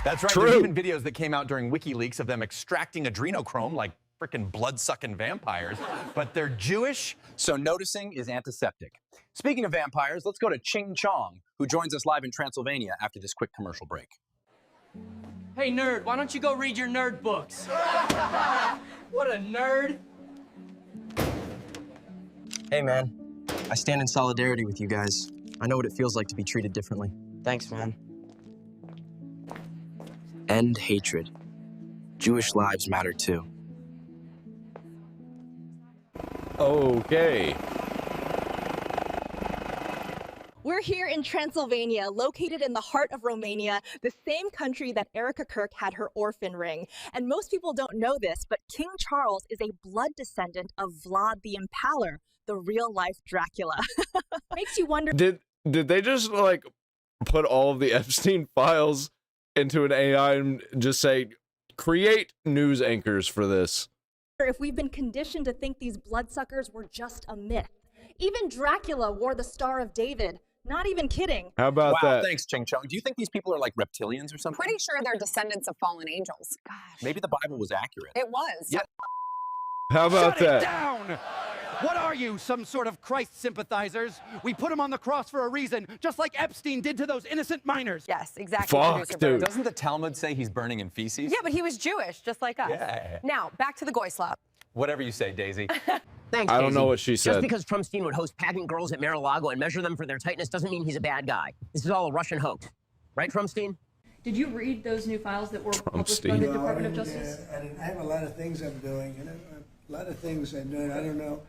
That's right. True. There's even videos that came out during WikiLeaks of them extracting adrenochrome like freaking blood-sucking vampires. But they're Jewish, so noticing is antiseptic. Speaking of vampires, let's go to Ching Chong, who joins us live in Transylvania after this quick commercial break. Hey, nerd, why don't you go read your nerd books? What a nerd. Hey, man. I stand in solidarity with you guys. I know what it feels like to be treated differently. Thanks, man. End hatred. Jewish lives matter too. Okay. We're here in Transylvania, located in the heart of Romania, the same country that Erica Kirk had her orphan ring. And most people don't know this, but King Charles is a blood descendant of Vlad the Impaler, the real-life Dracula. Makes you wonder... Did they just like put all of the Epstein files into an AI and just say, create news anchors for this? if we've been conditioned to think these bloodsuckers were just a myth. Even Dracula wore the Star of David. Not even kidding. How about wow, that? Thanks, Ching Chong. Do you think these people are like reptilians or something? Pretty sure they're descendants of fallen angels. Gosh. Maybe the Bible was accurate. It was. Yeah. How about Shut that? it down! What are you, some sort of Christ sympathizers? We put him on the cross for a reason, just like Epstein did to those innocent minors. Yes, exactly. Fuck, dude. Doesn't the Talmud say he's burning in feces? Yeah, but he was Jewish, just like us. Yeah. Now, back to the goy slap. Whatever you say, Daisy. Thanks, I don't Daisy. know what she said. Just because Trumpstein would host pageant girls at Mar-a-Lago and measure them for their tightness doesn't mean he's a bad guy. This is all a Russian hoax. Right, Trumpstein? Did you read those new files that were published by the Department of Justice? I have a lot of things I'm doing, a lot of things I'm doing. I don't know.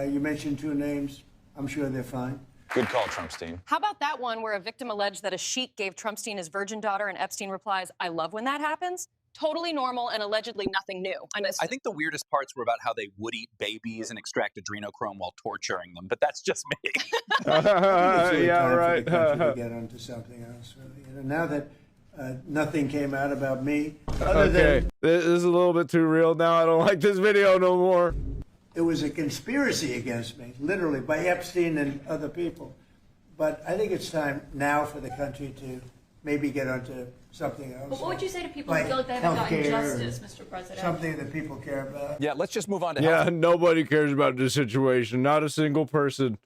You mentioned two names. I'm sure they're fine. Good call, Trumpstein. How about that one where a victim alleged that a sheik gave Trumpstein his virgin daughter and Epstein replies, "I love when that happens"? Totally normal and allegedly nothing new. I think the weirdest parts were about how they would eat babies and extract adrenochrome while torturing them, but that's just me. Yeah, right. To get onto something else. Really. Now that nothing came out about me, other Okay, than this is a little bit too real now. I don't like this video no more. it was a conspiracy against me, literally, by Epstein and other people. But I think it's time now for the country to maybe get onto something else. But what would you say to people like who feel like they haven't gotten healthcare justice, or Mr. President? Something that people care about. Yeah, let's just move on to Yeah, health. nobody cares about this situation. Not a single person.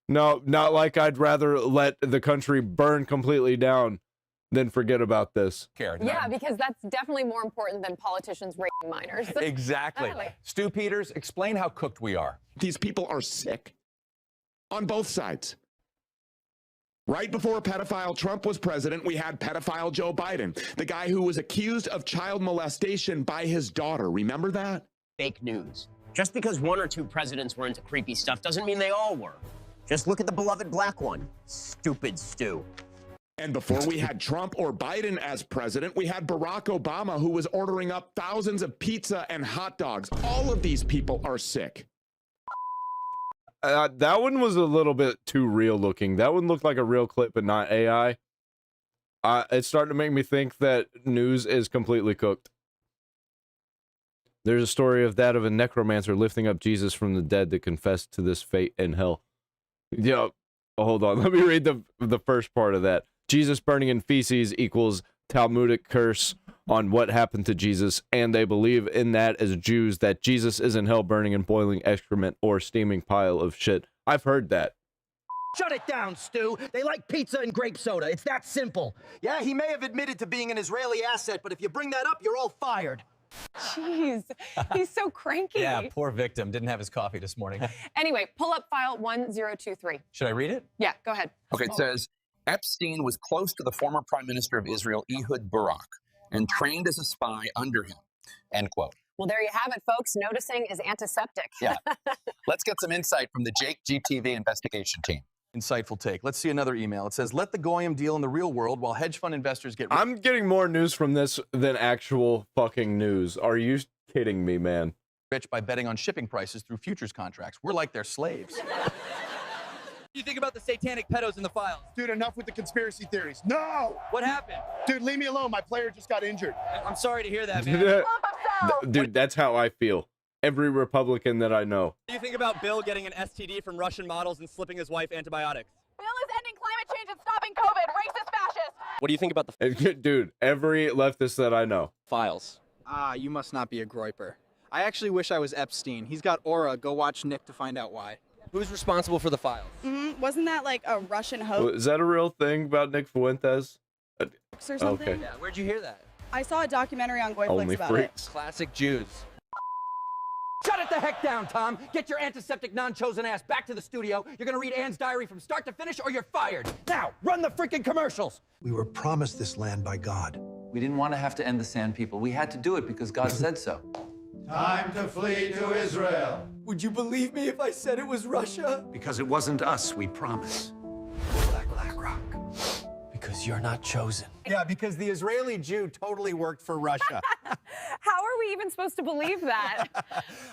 No, not like I'd rather let the country burn completely down than forget about this. Yeah, because that's definitely more important than politicians raping minors. Exactly. Totally. Stu Peters, explain how cooked we are. These people are sick on both sides. Right before pedophile Trump was president, we had pedophile Joe Biden, the guy who was accused of child molestation by his daughter. Remember that? Fake news. Just because one or two presidents were into creepy stuff doesn't mean they all were. Just look at the beloved black one. Stupid Stu. And before we had Trump or Biden as president, we had Barack Obama, who was ordering up thousands of pizza and hot dogs. All of these people are sick. That one was a little bit too real looking. That one looked like a real clip, but not AI. It's starting to make me think that news is completely cooked. There's a story of that of a necromancer lifting up Jesus from the dead to confess to this fate in hell. Yeah, hold on. Let me read the first part of that. Jesus burning in feces equals Talmudic curse on what happened to Jesus, and they believe in that as Jews, that Jesus is in hell burning in boiling excrement or steaming pile of shit. I've heard that. Shut it down, Stu. They like pizza and grape soda. It's that simple. Yeah, he may have admitted to being an Israeli asset, but if you bring that up, you're all fired. Jeez, he's so cranky. Yeah, poor victim. Didn't have his coffee this morning. Anyway, pull up file 1023. Should I read it? Yeah, go ahead. Okay, it says, Epstein was close to the former Prime Minister of Israel, Ehud Barak, and trained as a spy under him, end quote. Well, there you have it, folks. Noticing is antiseptic. Yeah. Let's get some insight from the Jake GTV investigation team. Insightful take. Let's see another email. It says, let the Goyim deal in the real world while hedge fund investors get... I'm getting more news from this than actual fucking news. Are you kidding me, man? ...rich by betting on shipping prices through futures contracts. We're like their slaves. What do you think about the satanic pedos in the files? Dude, enough with the conspiracy theories. No! What happened? Dude, leave me alone. My player just got injured. I'm sorry to hear that, man. Dude, that's how I feel. Every Republican that I know. What do you think about Bill getting an STD from Russian models and slipping his wife antibiotics? Bill is ending climate change and stopping COVID. Racist fascist. What do you think about the Dude, every leftist that I know. files? You must not be a groiper. I actually wish I was Epstein. He's got aura. Go watch Nick to find out why. Who's responsible for the files? Wasn't that like a Russian hoax Is that a real thing about Nick Fuentes? or something? Okay. Yeah, where'd you hear that? I saw a documentary on Goyflix Only about freaks. Classic Jews. Shut it the heck down, Tom. Get your antiseptic, non-chosen ass back to the studio. You're gonna read Anne's diary from start to finish or you're fired. Now, run the freaking commercials. We were promised this land by God. We didn't want to have to end the Sand People. We had to do it because God said so. Time to flee to Israel. Would you believe me if I said it was Russia? Because it wasn't us, we promise. Black Rock. Because you're not chosen. Yeah, because the Israeli Jew totally worked for Russia. How are we even supposed to believe that?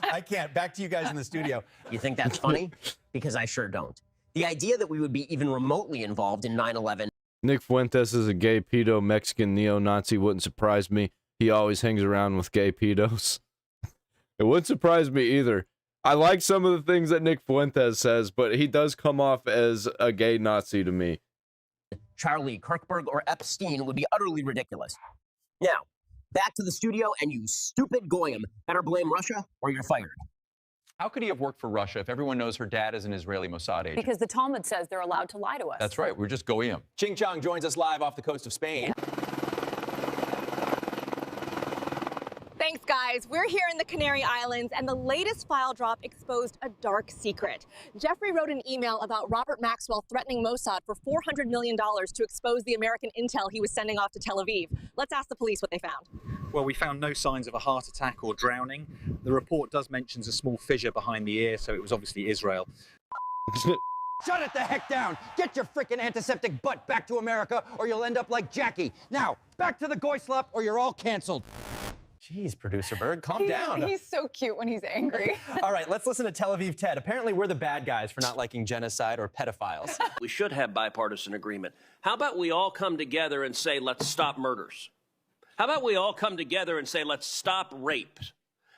I can't. Back to you guys in the studio. You think that's funny? Because I sure don't. The idea that we would be even remotely involved in 9/11. Nick Fuentes is a gay pedo Mexican neo-Nazi. Wouldn't surprise me. He always hangs around with gay pedos. It wouldn't surprise me either. I like some of the things that Nick Fuentes says, but he does come off as a gay Nazi to me. Charlie Kirkberg or Epstein would be utterly ridiculous. Now, back to the studio, and you stupid Goyim better blame Russia or you're fired. How could he have worked for Russia if everyone knows her dad is an Israeli Mossad agent? Because the Talmud says they're allowed to lie to us. That's right. We're just Goyim. Ching Chong joins us live off the coast of Spain. Thanks, guys. We're here in the Canary Islands, and the latest file drop exposed a dark secret. Jeffrey wrote an email about Robert Maxwell threatening Mossad for $400 million to expose the American intel he was sending off to Tel Aviv. Let's ask the police what they found. Well, we found no signs of a heart attack or drowning. The report does mention a small fissure behind the ear, so it was obviously Israel. Shut it the heck down. Get your freaking antiseptic butt back to America or you'll end up like Jackie. Now, back to the Goyslop or you're all canceled. Jeez, Producer Berg, calm down. He's so cute when he's angry. All right, let's listen to Tel Aviv Ted. Apparently, we're the bad guys for not liking genocide or pedophiles. We should have bipartisan agreement. How about we all come together and say, let's stop murders? How about we all come together and say, let's stop rape?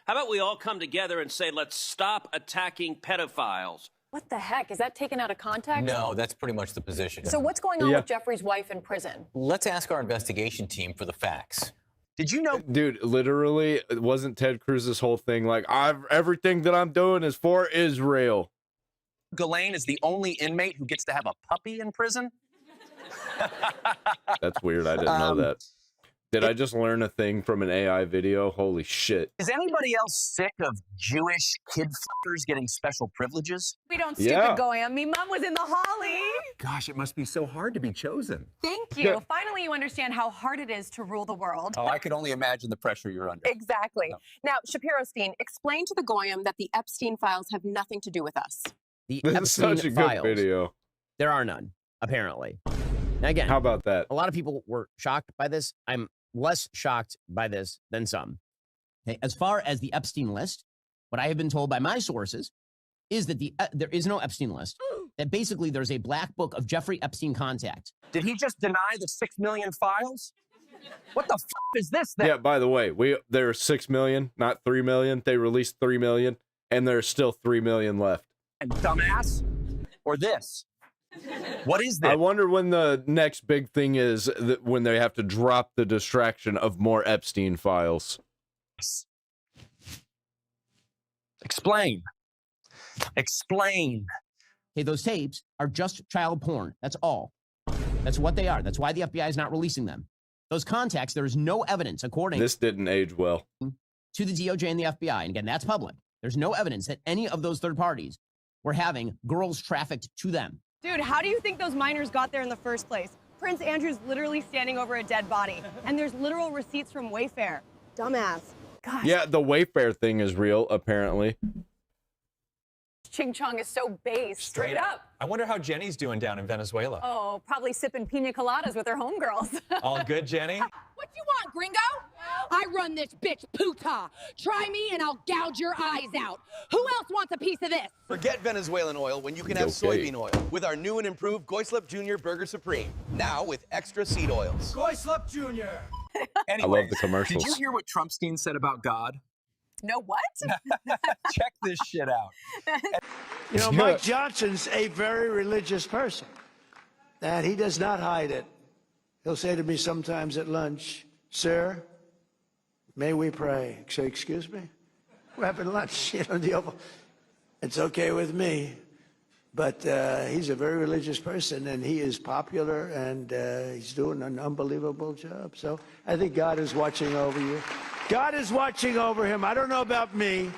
How about we all come together and say, let's stop attacking pedophiles? What the heck? Is that taken out of context? No, that's pretty much the position. So what's going on with Jeffrey's wife in prison? Let's ask our investigation team for the facts. Did you know? Dude, literally, it wasn't Ted Cruz's whole thing like, everything that I'm doing is for Israel. Ghislaine is the only inmate who gets to have a puppy in prison? That's weird. I didn't know that. Did I just learn a thing from an AI video? Holy shit. Is anybody else sick of Jewish kid fuckers getting special privileges? We don't stupid Goyim. Me mom was in the Holly. Gosh, it must be so hard to be chosen. Thank you. Finally, you understand how hard it is to rule the world. Oh, I can only imagine the pressure you're under. Exactly. Now, Shapiro-Stein, explain to the Goyim that the Epstein files have nothing to do with us. The This is Epstein such a files. good video. There are none, apparently. Now, again, how about that? A lot of people were shocked by this. I'm less shocked by this than some. Okay, as far as the Epstein list, what I have been told by my sources is that there is no Epstein list. That basically there's a black book of Jeffrey Epstein contacts. Did he just deny the 6 million files? What the f is this then? Yeah, by the way, there are 6 million, not 3 million. They released 3 million, and there's still 3 million left. And dumbass? Or this? What is this? I wonder when the next big thing is, when they have to drop the distraction of more Epstein files. Explain. Explain. Hey, those tapes are just child porn. That's all. That's what they are. That's why the FBI is not releasing them. Those contacts, there is no evidence, according This didn't age well. to the DOJ and the FBI. And again, that's public. There's no evidence that any of those third parties were having girls trafficked to them. Dude, how do you think those minors got there in the first place? Prince Andrew's literally standing over a dead body, and there's literal receipts from Wayfair. Dumbass. Gosh. Yeah, the Wayfair thing is real, apparently. Ching Chong is so base, straight up. I wonder how Jenny's doing down in Venezuela. Oh, probably sipping pina coladas with her homegirls. All good, Jenny? What you want, gringo? I run this bitch puta. Try me and I'll gouge your eyes out. Who else wants a piece of this? Forget Venezuelan oil when you can have soybean oil with our new and improved Goislip Jr. Burger Supreme. Now with extra seed oils. Goislip Jr. I love the commercials. Did you hear what Trumpstein said about God? No, what? Check this shit out. You know, Mike Johnson's a very religious person, and he does not hide it. He'll say to me sometimes at lunch, "Sir, may we pray?" I say, "Excuse me? We're having lunch." You know, the Oval. It's okay with me, but he's a very religious person, and he is popular, and he's doing an unbelievable job. So I think God is watching over you. God is watching over him. I don't know about me.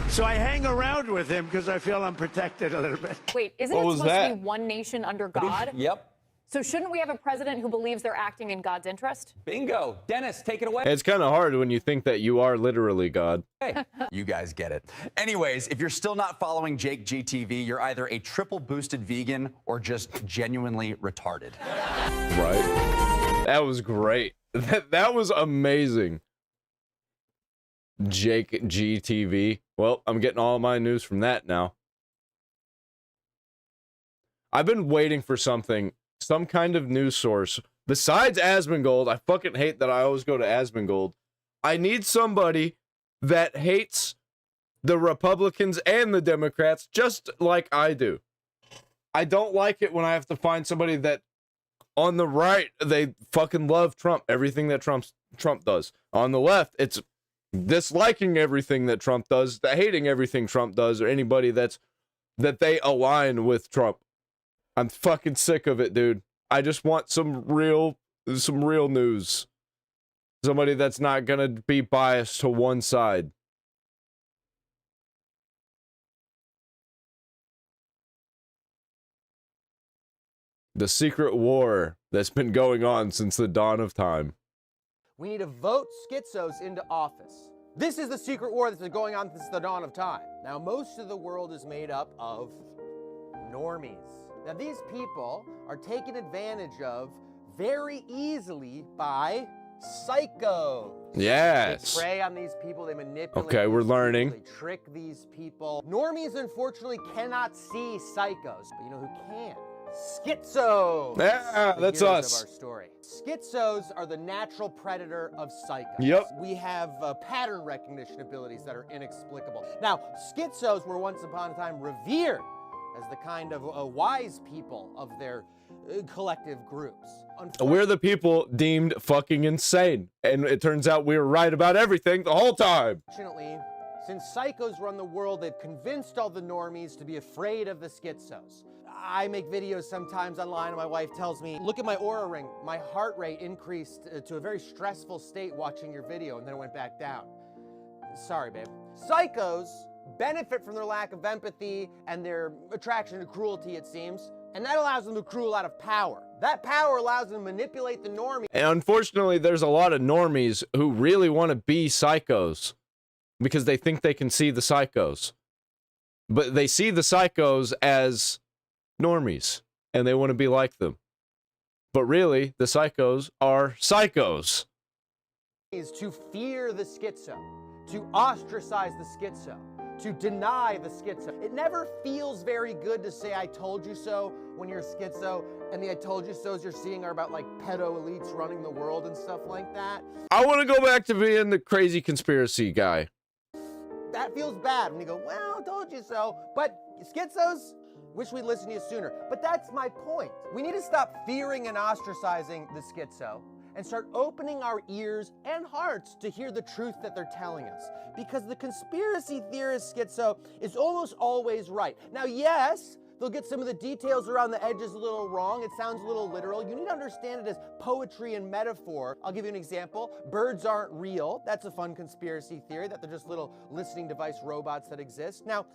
So I hang around with him because I feel I'm protected a little bit. Wait, isn't it supposed to be one nation under God? Yep. So shouldn't we have a president who believes they're acting in God's interest? Bingo. Dennis, take it away. It's kind of hard when you think that you are literally God. Hey, you guys get it. Anyways, if you're still not following Jake GTV, you're either a triple boosted vegan or just genuinely retarded. Right? That was great. That was amazing. Jake GTV. Well, I'm getting all my news from that now. I've been waiting for something, some kind of news source besides Asmongold. I fucking hate that I always go to Asmongold. I need somebody that hates the Republicans and the Democrats just like I do. I don't like it when I have to find somebody that on the right, they fucking love Trump, everything that Trump does. On the left, it's disliking everything that Trump does, hating everything Trump does, or anybody that they align with Trump. I'm fucking sick of it, dude. I just want some real news. Somebody that's not gonna be biased to one side. The secret war that's been going on since the dawn of time. We need to vote schizos into office. This is the secret war that's been going on since the dawn of time. Now, most of the world is made up of normies. Now, these people are taken advantage of very easily by psychos. Yes. They prey on these people, they manipulate. Okay, we're learning. They trick these people. Normies, unfortunately, cannot see psychos, but you know who can? Schizos. Yeah, The that's heroes us. Of our story. Schizos are the natural predator of psychos. Yep. We have pattern recognition abilities that are inexplicable. Now, schizos were once upon a time revered as the kind of wise people of their collective groups. We're the people deemed fucking insane. And it turns out we were right about everything the whole time. Unfortunately, since psychos run the world, they've convinced all the normies to be afraid of the schizos. I make videos sometimes online and my wife tells me, look at my Oura ring. My heart rate increased to a very stressful state watching your video, and then it went back down. Sorry, babe. Psychos benefit from their lack of empathy and their attraction to cruelty, it seems, and that allows them to accrue a lot of power. That power allows them to manipulate the normie. And unfortunately, there's a lot of normies who really want to be psychos because they think they can see the psychos. But they see the psychos as normies and they want to be like them. But really, the psychos are psychos. Is to fear the schizo, to ostracize the schizo, to deny the schizo. It never feels very good to say I told you so when you're a schizo, and the I told you so's you're seeing are about like pedo elites running the world and stuff like that. I want to go back to being the crazy conspiracy guy. That feels bad when you go, well, I told you so. But schizos, wish we'd listened to you sooner. But that's my point. We need to stop fearing and ostracizing the schizo and start opening our ears and hearts to hear the truth that they're telling us. Because the conspiracy theorist schizo is almost always right. Now, yes, they'll get some of the details around the edges a little wrong. It sounds a little literal. You need to understand it as poetry and metaphor. I'll give you an example. Birds aren't real. That's a fun conspiracy theory, that they're just little listening device robots that exist. Now,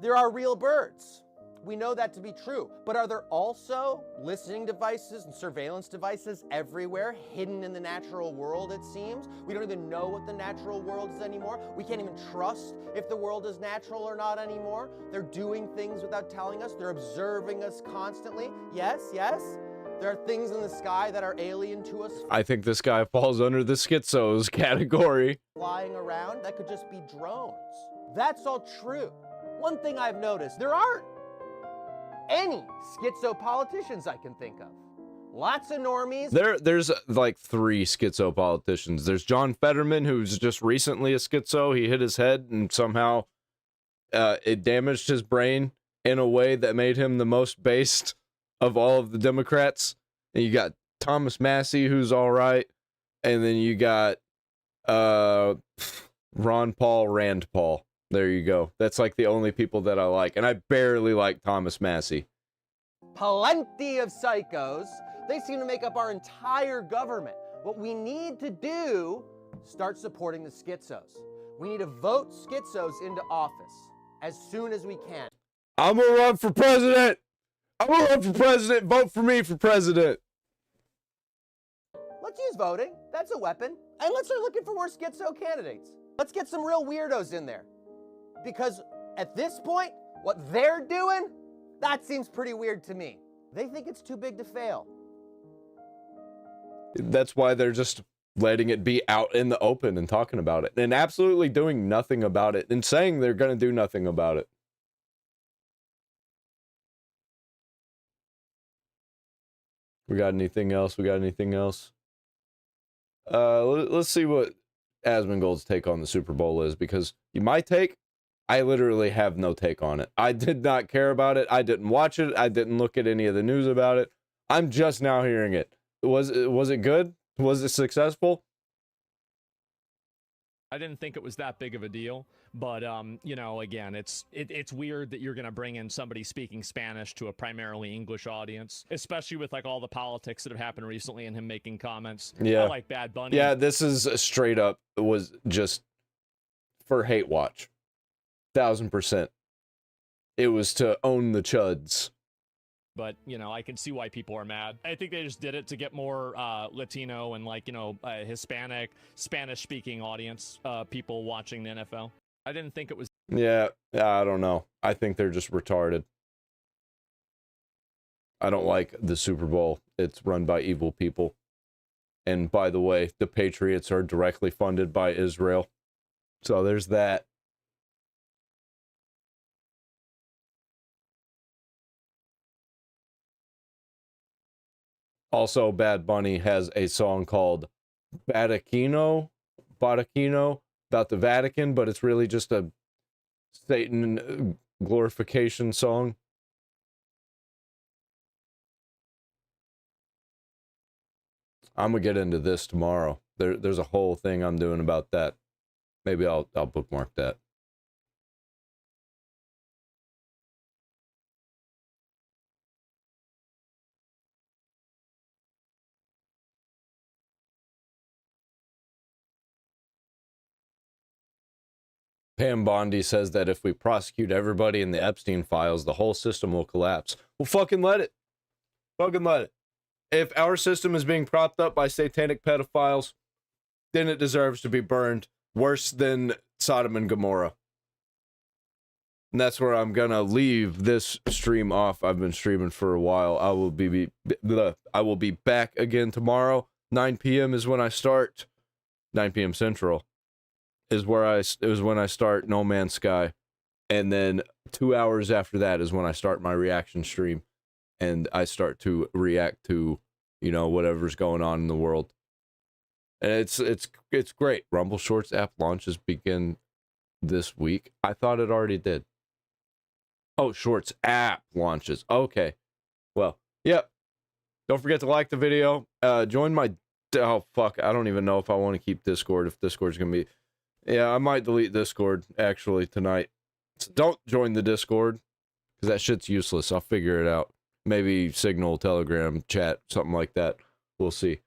there are real birds. We know that to be true. But are there also listening devices and surveillance devices everywhere, hidden in the natural world, it seems? We don't even know what the natural world is anymore. We can't even trust if the world is natural or not anymore. They're doing things without telling us. They're observing us constantly. Yes, yes. There are things in the sky that are alien to us. I think this guy falls under the schizos category. Flying around, that could just be drones. That's all true. One thing I've noticed, there aren't any schizo politicians I can think of. Lots of normies. There's like 3 schizo politicians. There's John Fetterman, who's just recently a schizo. He hit his head and somehow it damaged his brain in a way that made him the most based of all of the Democrats. And you got Thomas Massey, who's all right. And then you got Ron Paul, Rand Paul. There you go. That's like the only people that I like. And I barely like Thomas Massey. Plenty of psychos. They seem to make up our entire government. What we need to do, start supporting the schizos. We need to vote schizos into office as soon as we can. I'm gonna run for president. I'm gonna run for president. Vote for me for president. Let's use voting. That's a weapon. And let's start looking for more schizo candidates. Let's get some real weirdos in there. Because at this point, what they're doing, that seems pretty weird to me. They think it's too big to fail. That's why they're just letting it be out in the open and talking about it and absolutely doing nothing about it and saying they're going to do nothing about it. We got anything else? Let's see what Asmongold's take on the Super Bowl is, because my take, I literally have no take on it. I did not care about it. I didn't watch it. I didn't look at any of the news about it. I'm just now hearing it. Was it good? Was it successful? I didn't think it was that big of a deal, but you know, again, it's weird that you're going to bring in somebody speaking Spanish to a primarily English audience, especially with like all the politics that have happened recently and him making comments. Yeah, like Bad Bunny. Yeah, this is straight up was just for hate watch. 1000%. It was to own the chuds. But, you know, I can see why people are mad. I think they just did it to get more Latino and, like, you know, Hispanic, Spanish-speaking audience, people watching the NFL. I didn't think it was... Yeah, I don't know. I think they're just retarded. I don't like the Super Bowl. It's run by evil people. And, by the way, the Patriots are directly funded by Israel. So there's that. Also, Bad Bunny has a song called Badaquino, about the Vatican, but it's really just a Satan glorification song. I'm gonna get into this tomorrow. There's a whole thing I'm doing about that. Maybe I'll bookmark that. Pam Bondi says that if we prosecute everybody in the Epstein files, the whole system will collapse. Well, fucking let it. Fucking let it. If our system is being propped up by satanic pedophiles, then it deserves to be burned worse than Sodom and Gomorrah. And that's where I'm gonna leave this stream off. I've been streaming for a while. I will be back again tomorrow. 9 p.m. is when I start. 9 p.m. Central is when I start No Man's Sky. And then 2 hours after that is when I start my reaction stream, and I start to react to, you know, whatever's going on in the world. And it's great. Rumble Shorts app launches begin this week. I thought it already did. Oh, Shorts app launches. Okay. Well, yep. Don't forget to like the video. Join my... Oh, fuck. I don't even know if I want to keep Discord, if Discord's going to be... Yeah, I might delete Discord, actually, tonight. So don't join the Discord, because that shit's useless. I'll figure it out. Maybe Signal, Telegram, chat, something like that. We'll see.